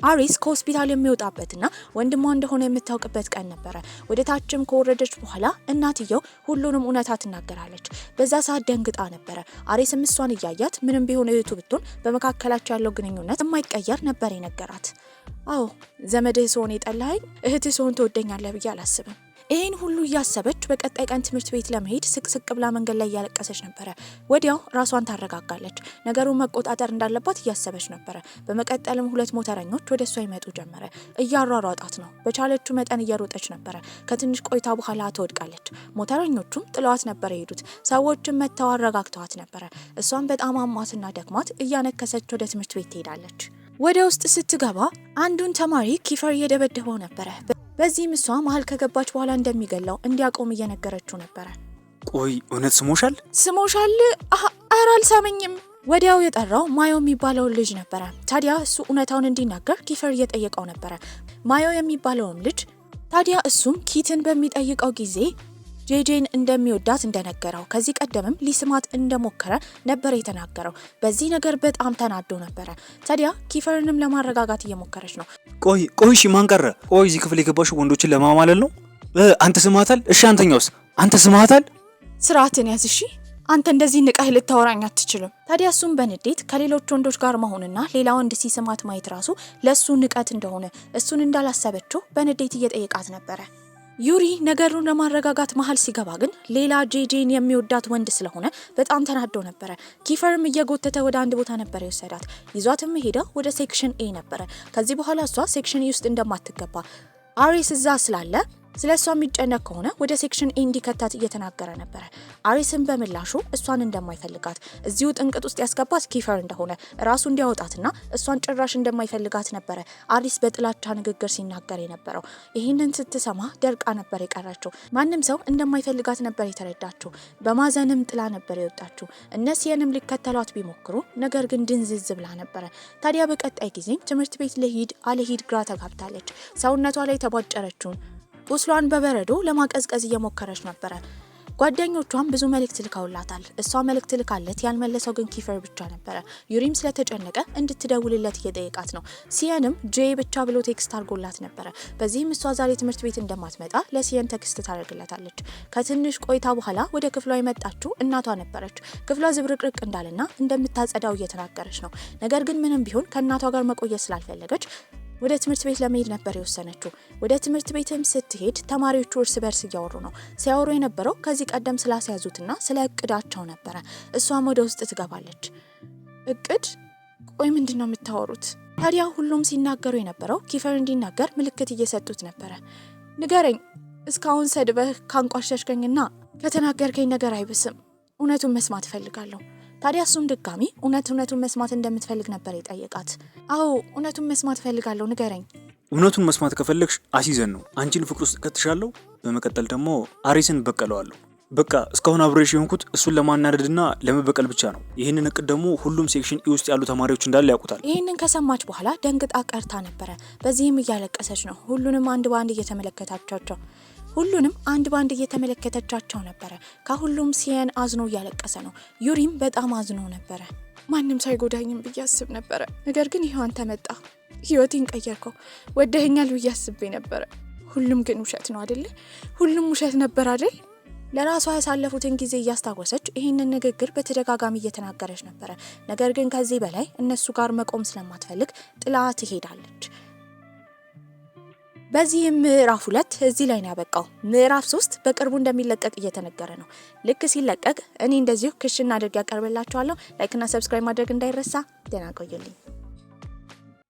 አሪስ ከሆስፒታል የሚወጣበትና ወንድሟ እንደሆነ የምታውቅበት ቀን ነበረ። ወደ ታችም ከወረደች በኋላ እናትየው ሁሉንም እውነታ ትናገራለች። በዛ ሰዓት ደንግጣ ነበረ። አሪስም እሷን እያያት ምንም ቢሆን እህቱ ብትሆን በመካከላቸው ያለው ግንኙነት የማይቀየር ነበር የነገራት። አዎ ዘመድህ ስሆን የጠላኸኝ እህትህ ስሆን ትወደኛለህ ብዬ አላስብም። ይህን ሁሉ እያሰበች በቀጣይ ቀን ትምህርት ቤት ለመሄድ ስቅስቅ ብላ መንገድ ላይ እያለቀሰች ነበረ። ወዲያው ራሷን ታረጋጋለች። ነገሩን መቆጣጠር እንዳለባት እያሰበች ነበረ። በመቀጠልም 2 ሞተረኞች ወደ እሷ ይመጡ ጀመረ። እያሯሯጣት ነው። በቻለችው መጠን እየሮጠች ነበረ። ከትንሽ ቆይታ በኋላ ትወድቃለች። ሞተረኞቹም ጥለዋት ነበር የሄዱት። ሰዎችም መጥተው አረጋግተዋት ነበረ። እሷም በጣም አሟትና ደክሟት እያነከሰች ወደ ትምህርት ቤት ትሄዳለች። ወደ ውስጥ ስትገባ አንዱን ተማሪ ኪፈር እየደበደበው ነበረ። በዚህም እሷ መሀል ከገባች በኋላ እንደሚገላው እንዲያቆም እየነገረችው ነበረ። ቆይ እውነት ስሞሻል? ኧረ አልሳመኝም። ወዲያው የጠራው ማዮ የሚባለውን ልጅ ነበረ። ታዲያ እሱ እውነታውን እንዲናገር ኪፈር እየጠየቀው ነበረ። ማዮ የሚባለውን ልጅ ታዲያ እሱም ኪትን በሚጠይቀው ጊዜ ጄጄን እንደሚወዳት እንደነገረው ከዚህ ቀደምም ሊስማት እንደሞከረ ነበር የተናገረው። በዚህ ነገር በጣም ተናዶ ነበረ። ታዲያ ኪፈርንም ለማረጋጋት እየሞከረች ነው። ቆይ እሺ ማን ቀረ? ቆይ እዚህ ክፍል የገባሽው ወንዶችን ለማማለል ነው? አንተ ስማታል? እሺ አንተኛውስ? አንተ ስማታል? ስርዓትን ያዝ እሺ። አንተ እንደዚህ ንቀህ ልታወራኝ አትችልም። ታዲያ እሱም በንዴት ከሌሎች ወንዶች ጋር መሆንና ሌላ ወንድ ሲስማት ማየት ራሱ ለሱ ንቀት እንደሆነ እሱን እንዳላሰበችው በንዴት እየጠየቃት ነበረ። ዩሪ ነገሩን ለማረጋጋት መሀል ሲገባ ግን ሌላ ጄጄን የሚወዳት ወንድ ስለሆነ በጣም ተናዶ ነበረ። ኪፈርም እየጎተተ ወደ አንድ ቦታ ነበር የወሰዳት። ይዟትም ሄዳ ወደ ሴክሽን ኤ ነበረ። ከዚህ በኋላ እሷ ሴክሽን ኤ ውስጥ እንደማትገባ አሪስ እዛ ስላለ ስለ እሷ የሚጨነቅ ከሆነ ወደ ሴክሽን ኤ እንዲከታት እየተናገረ ነበረ። አሪስም በምላሹ እሷን እንደማይፈልጋት እዚሁ ጥንቅጥ ውስጥ ያስገባት ኪፈር እንደሆነ ራሱ እንዲያወጣትና እሷን ጭራሽ እንደማይፈልጋት ነበረ አሪስ በጥላቻ ንግግር ሲናገር የነበረው። ይህንን ስትሰማ ደርቃ ነበር የቀረችው። ማንም ሰው እንደማይፈልጋት ነበር የተረዳችው። በማዘንም ጥላ ነበር የወጣችው። እነሲየንም ሊከተሏት ቢሞክሩ ነገር ግን ድንዝዝ ብላ ነበረ። ታዲያ በቀጣይ ጊዜም ትምህርት ቤት ልሂድ አልሂድ ግራ ተጋብታለች። ሰውነቷ ላይ ተቧጨረችውን ቁስሏን በበረዶ ለማቀዝቀዝ እየሞከረች ነበረ። ጓደኞቿም ብዙ መልእክት ልከውላታል። እሷ መልእክት ልካለት ያልመለሰው ግን ኪፈር ብቻ ነበረ። ዩሪም ስለተጨነቀ እንድትደውልለት እየጠየቃት ነው። ሲየንም ጄ ብቻ ብሎ ቴክስት አድርጎላት ነበረ። በዚህም እሷ ዛሬ ትምህርት ቤት እንደማትመጣ ለሲየን ቴክስት ታደርግለታለች። ከትንሽ ቆይታ በኋላ ወደ ክፍሏ የመጣችው እናቷ ነበረች። ክፍሏ ዝብርቅርቅ እንዳለና እንደምታጸዳው እየተናገረች ነው። ነገር ግን ምንም ቢሆን ከእናቷ ጋር መቆየት ስላልፈለገች ወደ ትምህርት ቤት ለመሄድ ነበር የወሰነችው። ወደ ትምህርት ቤትም ስትሄድ ተማሪዎቹ እርስ በርስ እያወሩ ነው። ሲያወሩ የነበረው ከዚህ ቀደም ስላስያዙትና ስለ እቅዳቸው ነበረ። እሷም ወደ ውስጥ ትገባለች። እቅድ? ቆይ ምንድነው የምታወሩት? ታዲያ ሁሉም ሲናገሩ የነበረው ኪፈር እንዲናገር ምልክት እየሰጡት ነበረ። ንገረኝ፣ እስካሁን ሰድበህ ካንቋሸሽከኝና ከተናገርከኝ ነገር አይብስም። እውነቱን መስማት እፈልጋለሁ። ታዲያ እሱም ድጋሚ እውነቱን መስማት እንደምትፈልግ ነበር የጠየቃት። አዎ እውነቱን መስማት እፈልጋለሁ፣ ንገረኝ። እውነቱን መስማት ከፈለግሽ አሲዘን ነው አንቺን ፍቅር ውስጥ ከትሻለሁ። በመቀጠል ደግሞ አሪስን በቀለዋለሁ። በቃ እስካሁን አብሬሽ የሆንኩት እሱን ለማናደድና ለመበቀል ብቻ ነው። ይህንን እቅድ ደግሞ ሁሉም ሴክሽን ኢ ውስጥ ያሉ ተማሪዎች እንዳለ ያውቁታል። ይህንን ከሰማች በኋላ ደንግጣ ቀርታ ነበረ። በዚህም እያለቀሰች ነው። ሁሉንም አንድ በአንድ እየተመለከተቻቸው ነበረ። ከሁሉም ሲየን አዝኖ እያለቀሰ ነው። ዩሪም በጣም አዝኖ ነበረ። ማንም ሳይጎዳኝም ብዬ አስብ ነበረ። ነገር ግን ይኸው አንተ መጣ፣ ህይወቴን ቀየርከው። ወደኸኛል ብዬ አስቤ ነበረ። ሁሉም ግን ውሸት ነው አይደለ? ሁሉም ውሸት ነበር አይደል? ለራሷ ያሳለፉትን ጊዜ እያስታወሰች ይህንን ንግግር በተደጋጋሚ እየተናገረች ነበረ። ነገር ግን ከዚህ በላይ እነሱ ጋር መቆም ስለማትፈልግ ጥላ ትሄዳለች። በዚህ ምዕራፍ 2 እዚህ ላይ ነው ያበቃው። ምዕራፍ 3 በቅርቡ እንደሚለቀቅ እየተነገረ ነው። ልክ ሲለቀቅ እኔ እንደዚሁ ክሽና አድርጌ ያቀርብላችኋለሁ። ላይክ እና ሰብስክራይብ ማድረግ እንዳይረሳ። ደህና ቆዩልኝ።